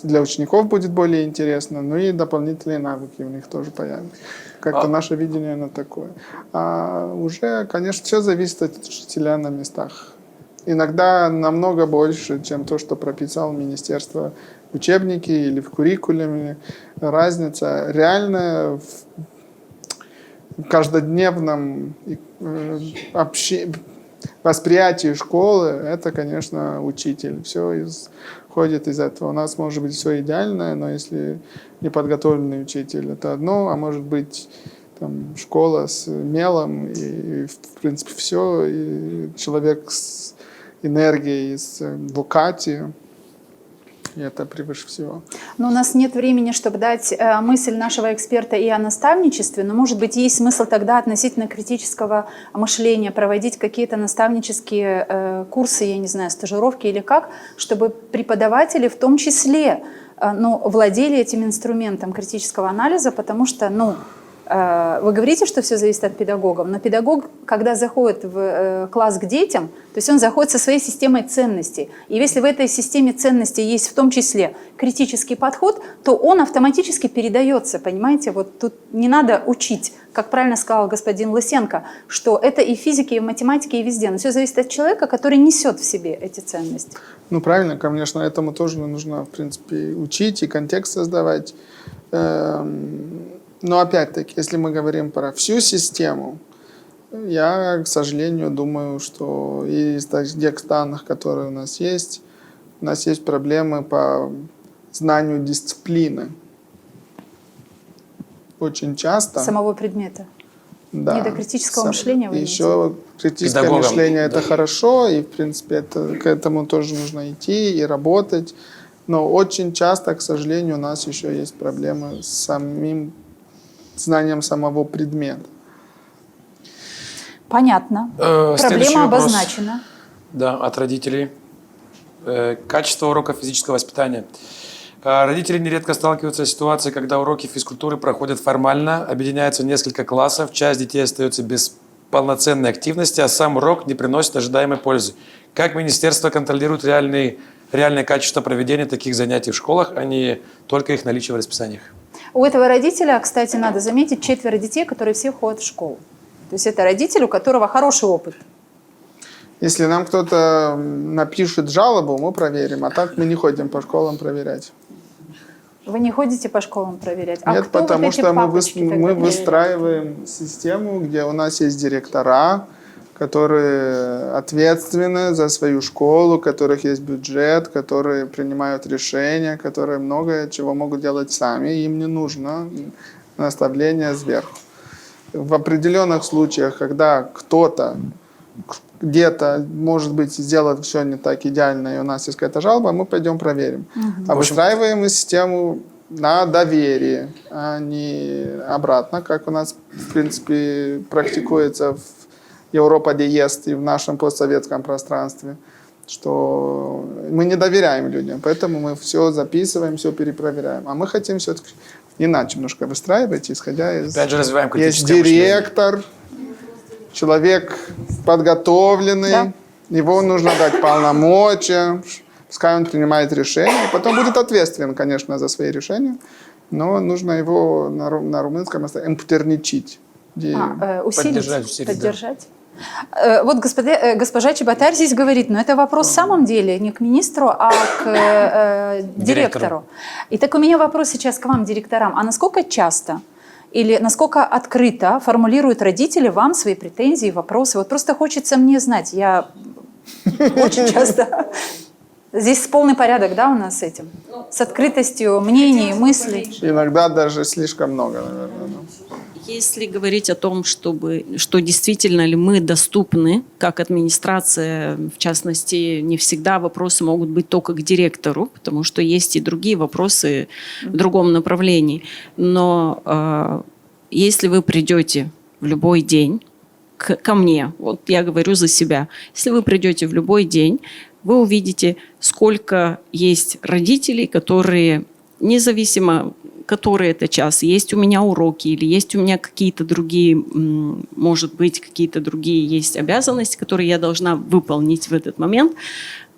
для учеников будет более интересно, ну и дополнительные навыки у них тоже появятся. Как-то наше видение на такое. А уже, конечно, все зависит от учителя на местах. Иногда намного больше, чем то, что прописало министерство в учебнике или в куррикулуме. Разница реальная в каждодневном восприятии школы, это, конечно, учитель. Все исходит из этого. У нас может быть все идеальное, но если неподготовленный учитель, это одно, а может быть там, школа с мелом, и в принципе все, и человек с энергией, с вокатией. И это превыше всего. Но у нас нет времени, чтобы дать мысль нашего эксперта и о наставничестве, но, может быть, есть смысл тогда относительно критического мышления проводить какие-то наставнические курсы, я не знаю, стажировки или как, чтобы преподаватели в том числе владели этим инструментом критического анализа, потому что, вы говорите, что все зависит от педагогов, но педагог, когда заходит в класс к детям, то есть он заходит со своей системой ценностей. И если в этой системе ценностей есть в том числе критический подход, то он автоматически передается, понимаете? Вот тут не надо учить, как правильно сказал господин Лысенко, что это и в физике, и в математике, и везде. Но все зависит от человека, который несет в себе эти ценности. Ну, правильно, конечно, этому тоже нужно, в принципе, учить и контекст создавать. Но опять-таки, если мы говорим про всю систему, я, к сожалению, думаю, что из тех данных, которые у нас есть проблемы по знанию дисциплины. Очень часто... Самого предмета. Да. Не до критического мышления вы еще критическое педагогам. мышление это хорошо, и, в принципе, к этому тоже нужно идти и работать. Но очень часто, к сожалению, у нас еще есть проблемы с самим знанием самого предмета. Понятно. Проблема обозначена. Да, от родителей. Качество уроков физического воспитания. Родители нередко сталкиваются с ситуацией, когда уроки физкультуры проходят формально, объединяются несколько классов, часть детей остается без полноценной активности, а сам урок не приносит ожидаемой пользы. Как министерство контролирует реальное качество проведения таких занятий в школах, а не только их наличие в расписаниях? У этого родителя, кстати, надо заметить, 4 детей, которые все ходят в школу. То есть это родитель, у которого хороший опыт. Если нам кто-то напишет жалобу, мы проверим, а так мы не ходим по школам проверять. Вы не ходите по школам проверять? Нет, кто потому вот эти что папочки мы выстраиваем систему, где у нас есть директора, которые ответственны за свою школу, у которых есть бюджет, которые принимают решения, которые многое чего могут делать сами, им не нужно наставление сверху. В определенных случаях, когда кто-то где-то, может быть, сделает все не так идеально, и у нас есть какая-то жалоба, мы пойдем проверим. А выстраиваем мы систему на доверие, а не обратно, как у нас, в принципе, практикуется в Европа Диест и в нашем постсоветском пространстве, что мы не доверяем людям, поэтому мы все записываем, все перепроверяем. А мы хотим все-таки иначе немножко выстраивать, исходя из... Опять же развиваем есть критическое директор, человек подготовленный, Да. его нужно дать полномочия, пускай он принимает решения, потом будет ответственен, конечно, за свои решения, но нужно его на румынском эмпутерничить. Усилить, поддержать. Вот госпожа Чеботарь здесь говорит, но это вопрос в самом деле не к министру, а к директору. И так у меня вопрос сейчас к вам, директорам. А насколько часто или насколько открыто формулируют родители вам свои претензии, вопросы? Вот просто хочется мне знать. Я очень часто... Здесь полный порядок, да, у нас с этим? С открытостью мнений, мыслей? Иногда даже слишком много, наверное. Если говорить о том, что действительно ли мы доступны, как администрация, в частности, не всегда вопросы могут быть только к директору, потому что есть и другие вопросы в другом направлении. Но если вы придете в любой день ко мне, вот я говорю за себя, если вы придете в любой день, вы увидите, сколько есть родителей, которые независимо, который это час, есть у меня уроки или есть у меня какие-то другие, может быть, какие-то другие есть обязанности, которые я должна выполнить в этот момент,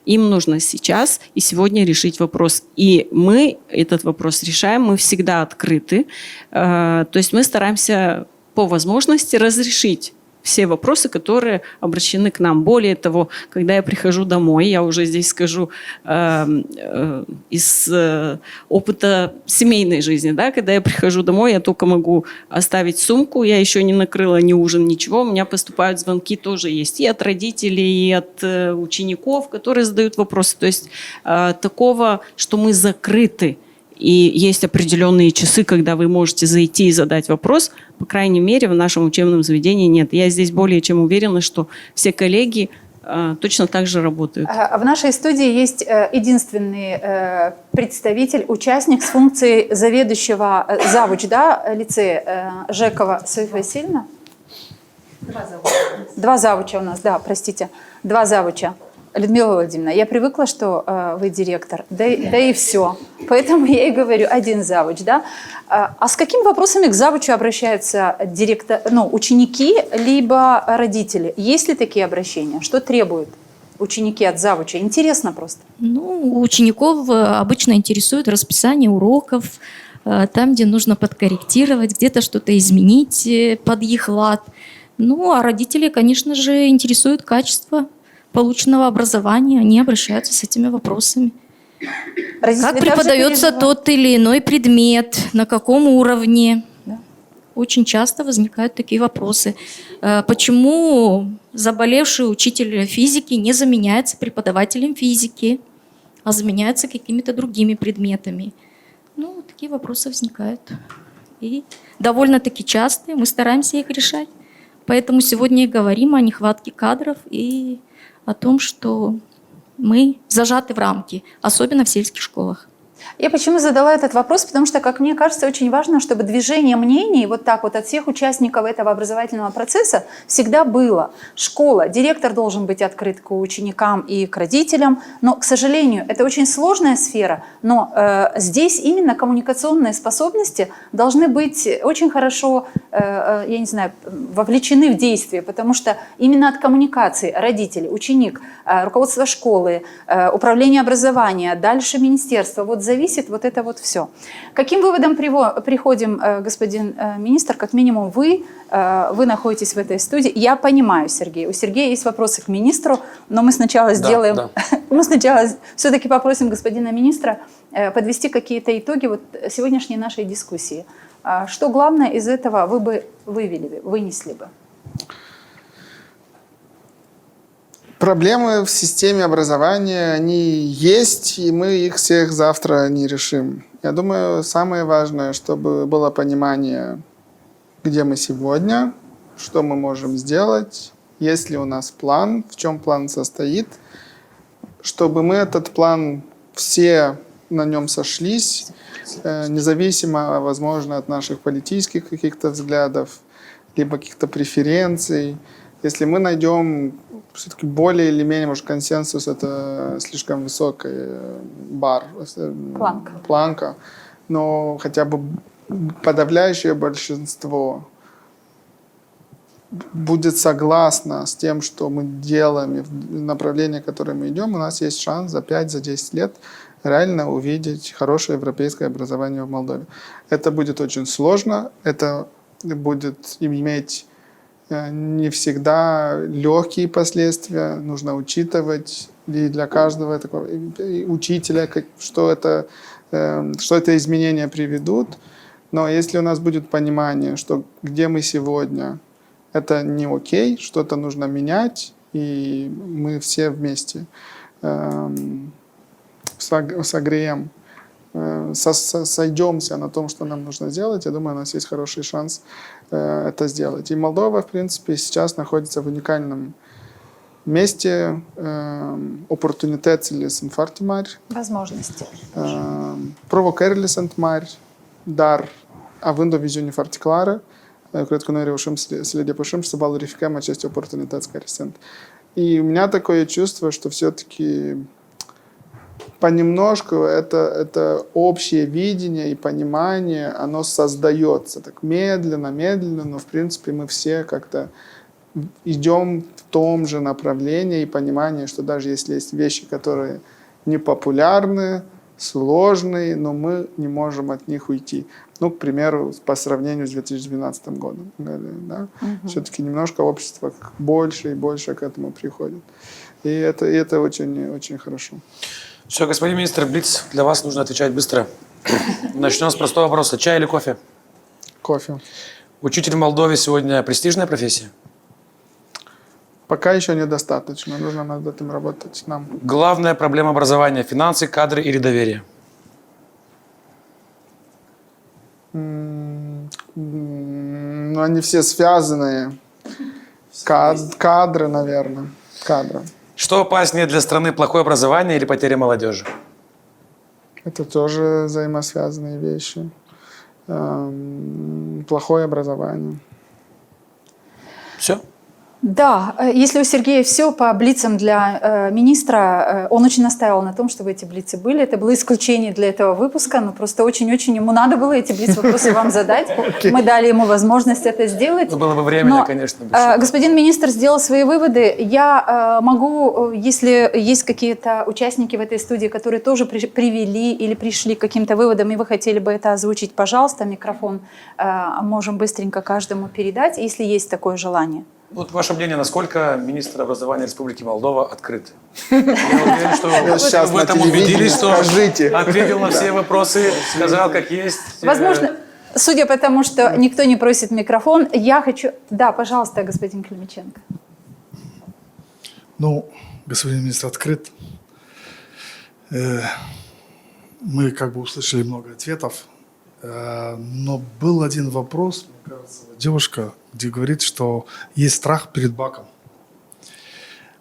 им нужно сейчас и сегодня решить вопрос. И мы этот вопрос решаем, мы всегда открыты. То есть мы стараемся по возможности разрешить все вопросы, которые обращены к нам. Более того, когда я прихожу домой, я уже здесь скажу из опыта семейной жизни, да, когда я прихожу домой, я только могу оставить сумку, я еще не накрыла ни ужин, ничего, у меня поступают звонки тоже есть и от родителей, и от учеников, которые задают вопросы. То есть такого, что мы закрыты, и есть определенные часы, когда вы можете зайти и задать вопрос, по крайней мере, в нашем учебном заведении нет. Я здесь более чем уверена, что все коллеги точно так же работают. В нашей студии есть единственный представитель, участник с функцией заведующего завуч, да, лицея Жекова Софья Васильевна? Два завуча у нас, да, простите. Два завуча. Людмила Владимировна, я привыкла, что вы директор, да и все. Поэтому я и говорю, один завуч, да. А с какими вопросами к завучу обращаются ученики, либо родители? Есть ли такие обращения? Что требуют ученики от завуча? Интересно просто. Ну, учеников обычно интересует расписание уроков, там, где нужно подкорректировать, где-то что-то изменить под их лад. Ну, а родители, конечно же, интересует качество полученного образования, они обращаются с этими вопросами. Как преподается тот или иной предмет, на каком уровне. Да. Очень часто возникают такие вопросы. Почему заболевший учитель физики не заменяется преподавателем физики, а заменяется какими-то другими предметами? Ну, такие вопросы возникают. И довольно-таки часто мы стараемся их решать. Поэтому сегодня и говорим о нехватке кадров и о том, что мы зажаты в рамки, особенно в сельских школах. Я почему задала этот вопрос? Потому что, как мне кажется, очень важно, чтобы движение мнений вот так вот от всех участников этого образовательного процесса всегда было. Школа, директор должен быть открыт к ученикам и к родителям, но, к сожалению, это очень сложная сфера, но здесь именно коммуникационные способности должны быть очень хорошо, я не знаю, вовлечены в действие, потому что именно от коммуникации родители, ученик, руководство школы, управление образования, дальше министерство, вот зависит вот это вот все. Каким выводом приходим, господин министр? Как минимум вы находитесь в этой студии. Я понимаю, Сергей, у Сергея есть вопросы к министру, но мы сначала сделаем... Да. Мы сначала все-таки попросим господина министра подвести какие-то итоги вот сегодняшней нашей дискуссии. Что главное из этого вы бы вынесли бы? Проблемы в системе образования, они есть, и мы их всех завтра не решим. Я думаю, самое важное, чтобы было понимание, где мы сегодня, что мы можем сделать, есть ли у нас план, в чем план состоит, чтобы мы этот план все на нем сошлись, независимо, возможно, от наших политических каких-то взглядов, либо каких-то преференций. Если мы найдем все-таки более или менее, может, консенсус — это слишком высокий планка, но хотя бы подавляющее большинство будет согласно с тем, что мы делаем, и в направлении, в которое мы идем, у нас есть шанс за 5-10 лет реально увидеть хорошее европейское образование в Молдове. Это будет очень сложно, это будет иметь не всегда легкие последствия, нужно учитывать и для каждого такого учителя, что это изменения приведут. Но если у нас будет понимание, что где мы сегодня, это не окей, что-то нужно менять, и мы все вместе согреем сойдемся на том, что нам нужно сделать, я думаю, у нас есть хороший шанс это сделать. И Молдова, в принципе, сейчас находится в уникальном месте, opportunitățile sunt foarte mari, Возможности. Provocările sunt mari, dar având o viziune foarte clară, cred că noi reușim să le depășim și să valorificăm aceste oportunități care sunt. И у меня такое чувство, что все-таки понемножку это общее видение и понимание, оно создается так медленно, но в принципе мы все как-то идем в том же направлении и понимании, что даже если есть вещи, которые непопулярны, сложные, но мы не можем от них уйти. Ну, к примеру, по сравнению с 2012 годом. Да? Все-таки немножко общество больше и больше к этому приходит. И это очень, очень хорошо. Все, господин министр, блиц, для вас нужно отвечать быстро. Начнем с простого вопроса. Чай или кофе? Кофе. Учитель в Молдове сегодня престижная профессия? Пока еще недостаточно. Нужно над этим работать нам. Главная проблема образования – финансы, кадры или доверие? Ну, они все связанные. Кадры, наверное. Кадры. Что опаснее для страны – плохое образование или потеря молодежи? Это тоже взаимосвязанные вещи. Плохое образование. Все? Да, если у Сергея все по блицам для министра, он очень настаивал на том, чтобы эти блицы были. Это было исключение для этого выпуска, но просто очень-очень ему надо было эти блиц-вопросы вам задать. Мы дали ему возможность это сделать. Было бы временно, конечно. Господин министр сделал свои выводы. Я могу, если есть какие-то участники в этой студии, которые тоже привели или пришли к каким-то выводам, и вы хотели бы это озвучить, пожалуйста, микрофон можем быстренько каждому передать, если есть такое желание. Вот ваше мнение, насколько министр образования Республики Молдова открыт? Я уверен, что вы в этом убедились, что ответил на все вопросы, сказал, как есть. Возможно, судя по тому, что никто не просит микрофон, я хочу... Да, пожалуйста, господин Климиченко. Ну, господин министр открыт. Мы как бы услышали много ответов, но был один вопрос, мне кажется, девушка, где говорит, что есть страх перед баком.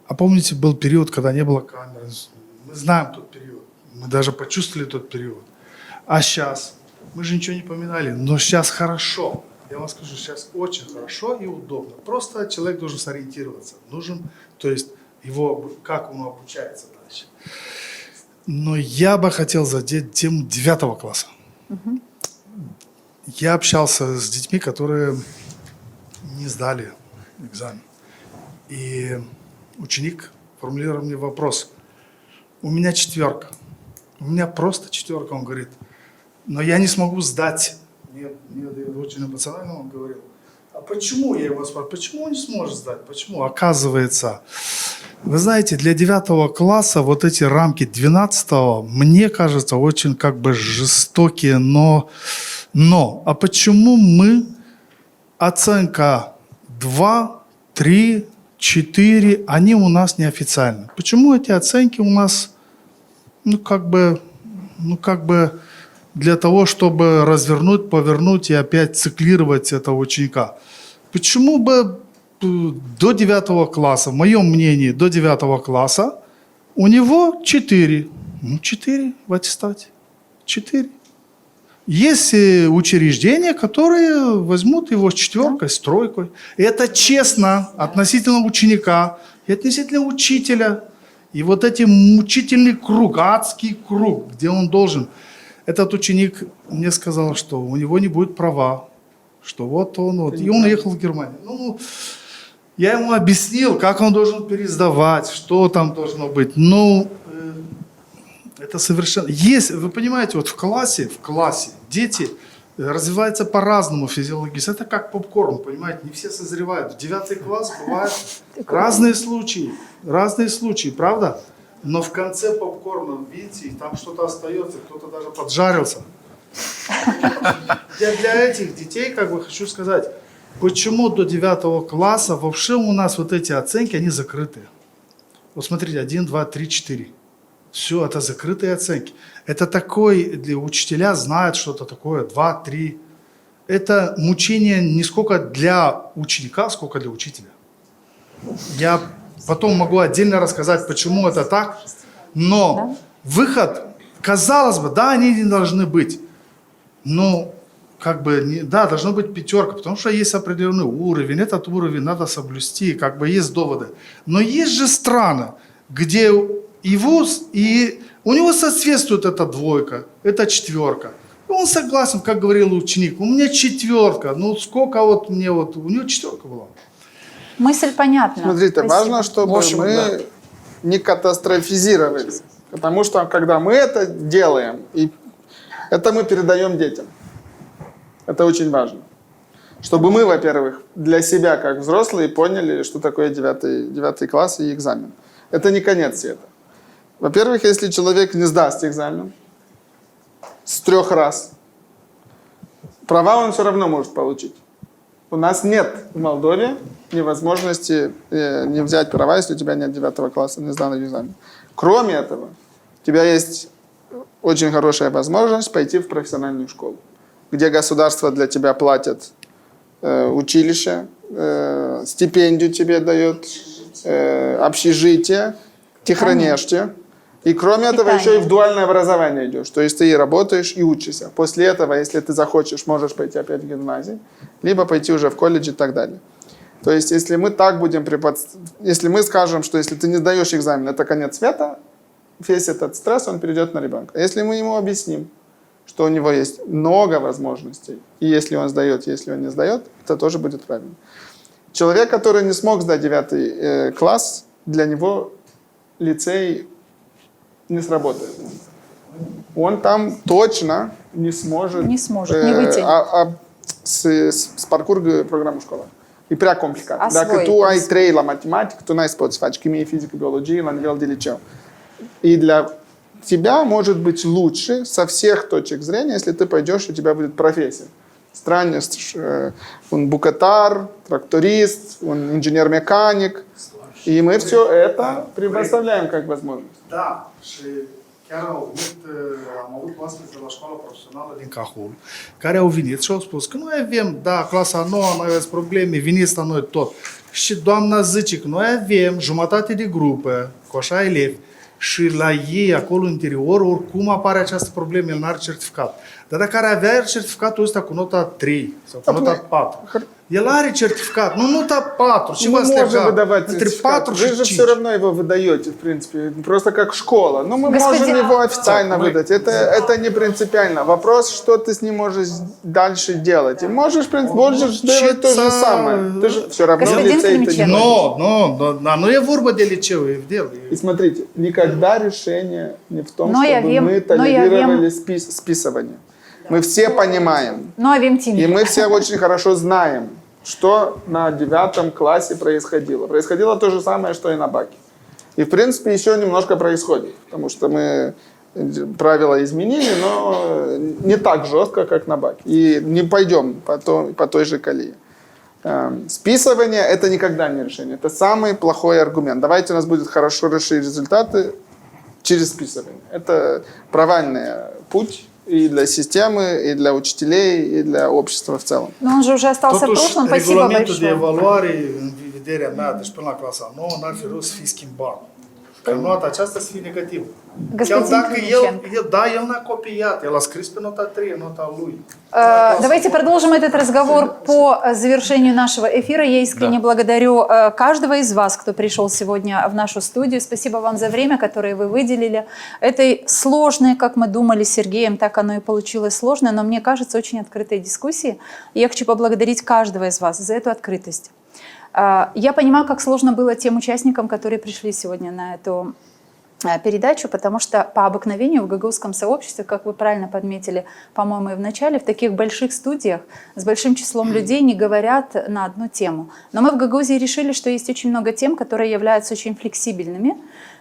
А помните, был период, когда не было камер? Мы знаем тот период, мы даже почувствовали тот период. А сейчас? Мы же ничего не поминали, но сейчас хорошо. Я вам скажу, сейчас очень хорошо и удобно. Просто человек должен сориентироваться. Нужен, то есть, его, как он обучается дальше. Но я бы хотел задеть тему 9 класса. Я общался с детьми, которые не сдали экзамен. И ученик формулировал мне вопрос. У меня 4. У меня просто 4. Он говорит, но я не смогу сдать. Мне очень эмоционально он говорил. А почему, я его спрашиваю, почему он не сможет сдать? Почему? Оказывается, вы знаете, для 9 класса вот эти рамки 12, мне кажется, очень как бы жестокие, но а почему мы оценка 2, 3, 4, они у нас неофициальны? Почему эти оценки у нас, как бы для того, чтобы развернуть, повернуть и опять циклировать этого ученика? Почему бы до 9 класса, в моем мнении, до 9 класса у него 4? 4 в аттестате. 4. Есть учреждения, которые возьмут его с 4, с 3. И это честно относительно ученика и относительно учителя. И вот эти мучительный круг, адский круг, где он должен. Этот ученик мне сказал, что у него не будет права, что вот он. И он уехал в Германию. Я ему объяснил, как он должен пересдавать, что там должно быть. Это совершенно... Есть, вы понимаете, вот в классе дети развиваются по-разному физиологически. Это как попкорн, понимаете, не все созревают. В 9 класс бывают разные случаи, правда? Но в конце попкорна, видите, там что-то остается, кто-то даже поджарился. Я для этих детей как бы хочу сказать, почему до 9 класса вообще у нас вот эти оценки, они закрыты. Вот смотрите, 1, 2, 3, 4. Все, это закрытые оценки. Это такой, для учителя знают что-то такое, 2-3. Это мучение не сколько для ученика, сколько для учителя. Я потом могу отдельно рассказать, почему это так, но выход, казалось бы, да, они не должны быть, но как бы, да, должна быть 5, потому что есть определенный уровень, этот уровень надо соблюсти, как бы есть доводы. Но есть же страны, где и вуз, и у него соответствует эта 2, это 4. И он согласен, как говорил ученик, у меня 4, ну сколько вот мне вот, у него 4 была. Мысль понятна. Смотрите, Спасибо. важно, чтобы мы не катастрофизировали. Потому что когда мы это делаем, и это мы передаем детям. Это очень важно. Чтобы мы, во-первых, для себя, как взрослые, поняли, что такое 9 класс и экзамен. Это не конец света. Во-первых, если человек не сдаст экзамен с 3 раз, права он все равно может получить. У нас нет в Молдове невозможности не взять права, если у тебя нет 9 класса, не сданный экзамен. Кроме этого, у тебя есть очень хорошая возможность пойти в профессиональную школу, где государство для тебя платит училище, стипендию тебе дает, общежитие, техронеште. И кроме этого еще и в дуальное образование идешь. То есть ты и работаешь, и учишься. После этого, если ты захочешь, можешь пойти опять в гимназию, либо пойти уже в колледж и так далее. То есть если мы так будем если мы скажем, что если ты не сдаешь экзамен, это конец света, весь этот стресс, он перейдет на ребенка. Если мы ему объясним, что у него есть много возможностей, и если он сдает, если он не сдает, это тоже будет правильно. Человек, который не смог сдать 9 класс, для него лицей не сработает. Он там точно не сможет, не выйти. С паркур программу школы. И prea complicat. Dacă tu ai 3 la matematică, tu n-ai să faci chimie, fizică, биология la nivel de liceu. И для тебя может быть лучше со всех точек зрения, если ты пойдешь, и у тебя будет профессия. Странность, он букатар, тракторист, он инженер-механик. И мы все это предоставляем как возможность. Da, și chiar am avut oaspeți de la școala profesională din Cahul, care au venit și au spus că noi avem, da, clasa 9, noi aveți probleme, veniți la noi tot. Și doamna zice că noi avem jumătate de grupă cu așa elevi și la ei, acolo în interior, oricum apare această problemă, el n-are certificat. Dar dacă ar avea certificatul ăsta cu nota 3 sau cu nota 4, el are certificat, ну nota 4, și мы можем выдавать între 4 Вы și же 5. все равно его выдаете, в принципе, просто как школа. Но мы можем его официально выдать. Это не принципиально. Вопрос, что ты с ним можешь дальше делать. И можешь, в принципе, можешь делать то же самое. Ты же все равно лицей ты не можешь. Но e vorba de liceu, evident. И смотрите, никогда решение не в том, чтобы мы толерировали списывание. Мы все понимаем. И мы все очень хорошо знаем, что на 9 классе происходило. Происходило то же самое, что и на баке. И, в принципе, еще немножко происходит, потому что мы правила изменили, но не так жестко, как на баке. И не пойдем по той же колее. Списывание – это никогда не решение. Это самый плохой аргумент. Давайте у нас будут хорошие результаты через списывание. Это провальный путь. И для системы, и для учителей, и для общества в целом. Но он же уже остался в прошлом. Спасибо Regulamentul de большое. evaluare, în vederea mea, deci până la clasa 9, n-ar fi rău să fie schimbat. Ca nota aceasta să fie negativă. Chiar dacă el n-a copiat, el a scris pe nota 3, nota lui. Давайте продолжим этот разговор по завершению нашего эфира. Я искренне благодарю каждого из вас, кто пришел сегодня в нашу студию. Спасибо вам за время, которое вы выделили. Этой сложной, как мы думали с Сергеем, так оно и получилось сложно, но мне кажется, очень открытой дискуссии. И я хочу поблагодарить каждого из вас за эту открытость. Я понимаю, как сложно было тем участникам, которые пришли сегодня на эту передачу, потому что по обыкновению в гагаузском сообществе, как вы правильно подметили, по-моему, и в начале, в таких больших студиях с большим числом людей не говорят на одну тему. Но мы в Гагаузии решили, что есть очень много тем, которые являются очень флексибельными,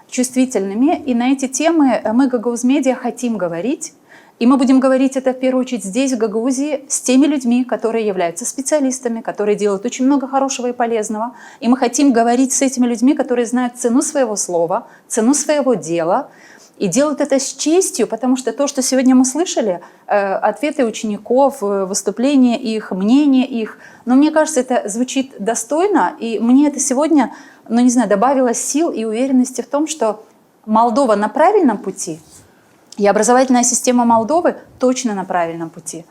чувствительными, и на эти темы мы, Гагаuz Медиа, хотим говорить. И мы будем говорить это в первую очередь здесь, в Гагаузии, с теми людьми, которые являются специалистами, которые делают очень много хорошего и полезного. И мы хотим говорить с этими людьми, которые знают цену своего слова, цену своего дела. И делают это с честью, потому что то, что сегодня мы слышали, ответы учеников, выступления их, мнения их, но мне кажется, это звучит достойно, и мне это сегодня, ну не знаю, добавило сил и уверенности в том, что Молдова на правильном пути, и образовательная система Молдовы точно на правильном пути.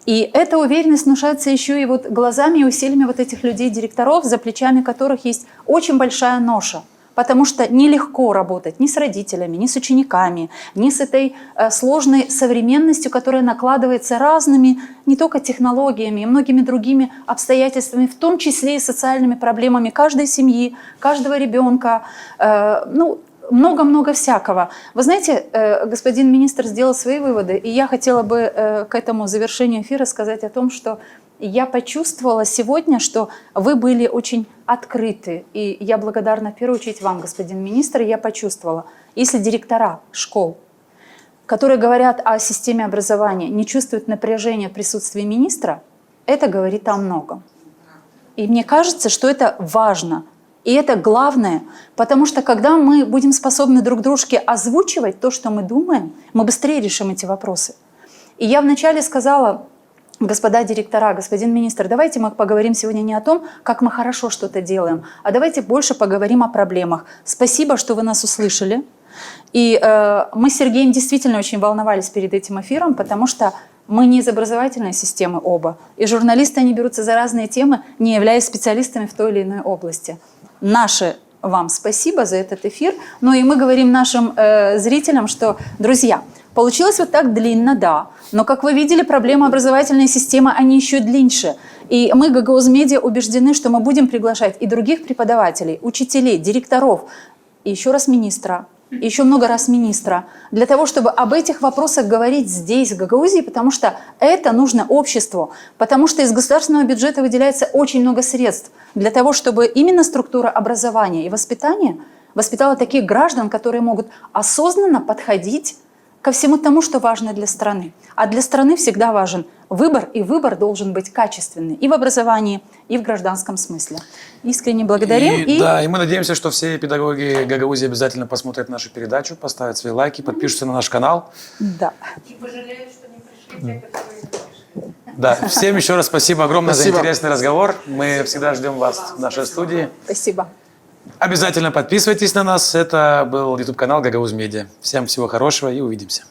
И эта уверенность внушается еще и вот глазами и усилиями вот этих людей-директоров, за плечами которых есть очень большая ноша. Потому что нелегко работать ни с родителями, ни с учениками, ни с этой сложной современностью, которая накладывается разными не только технологиями, и многими другими обстоятельствами, в том числе и социальными проблемами каждой семьи, каждого ребенка, ну, много-много всякого. Вы знаете, господин министр сделал свои выводы, и я хотела бы к этому завершению эфира сказать о том, что я почувствовала сегодня, что вы были очень открыты, и я благодарна в первую очередь вам, господин министр, я почувствовала, если директора школ, которые говорят о системе образования, не чувствуют напряжения в присутствии министра, это говорит о многом. И мне кажется, что это важно, и это главное, потому что когда мы будем способны друг дружке озвучивать то, что мы думаем, мы быстрее решим эти вопросы. И я вначале сказала: господа директора, господин министр, давайте мы поговорим сегодня не о том, как мы хорошо что-то делаем, а давайте больше поговорим о проблемах. Спасибо, что вы нас услышали. И мы с Сергеем действительно очень волновались перед этим эфиром, потому что мы не из образовательной системы оба. И журналисты, они берутся за разные темы, не являясь специалистами в той или иной области. Наше вам спасибо за этот эфир. Ну и мы говорим нашим зрителям, что, друзья, получилось вот так длинно, да, но, как вы видели, проблемы образовательной системы, они еще длиннее. И мы, Гагауз Медиа, убеждены, что мы будем приглашать и других преподавателей, учителей, директоров, и еще раз министра, и еще много раз министра, для того, чтобы об этих вопросах говорить здесь, в Гагаузии, потому что это нужно обществу, потому что из государственного бюджета выделяется очень много средств для того, чтобы именно структура образования и воспитания воспитала таких граждан, которые могут осознанно подходить ко всему тому, что важно для страны. А для страны всегда важен выбор, и выбор должен быть качественный и в образовании, и в гражданском смысле. Искренне благодарим. Да, и мы надеемся, что все педагоги Гагаузии обязательно посмотрят нашу передачу, поставят свои лайки, подпишутся на наш канал. Да. И пожалею, что не пришли те, которые... Да, всем еще раз спасибо огромное Спасибо. за интересный разговор. Мы всегда ждем вас в нашей студии. Спасибо. Обязательно подписывайтесь на нас. Это был YouTube-канал Гагауз Медиа. Всем всего хорошего и увидимся.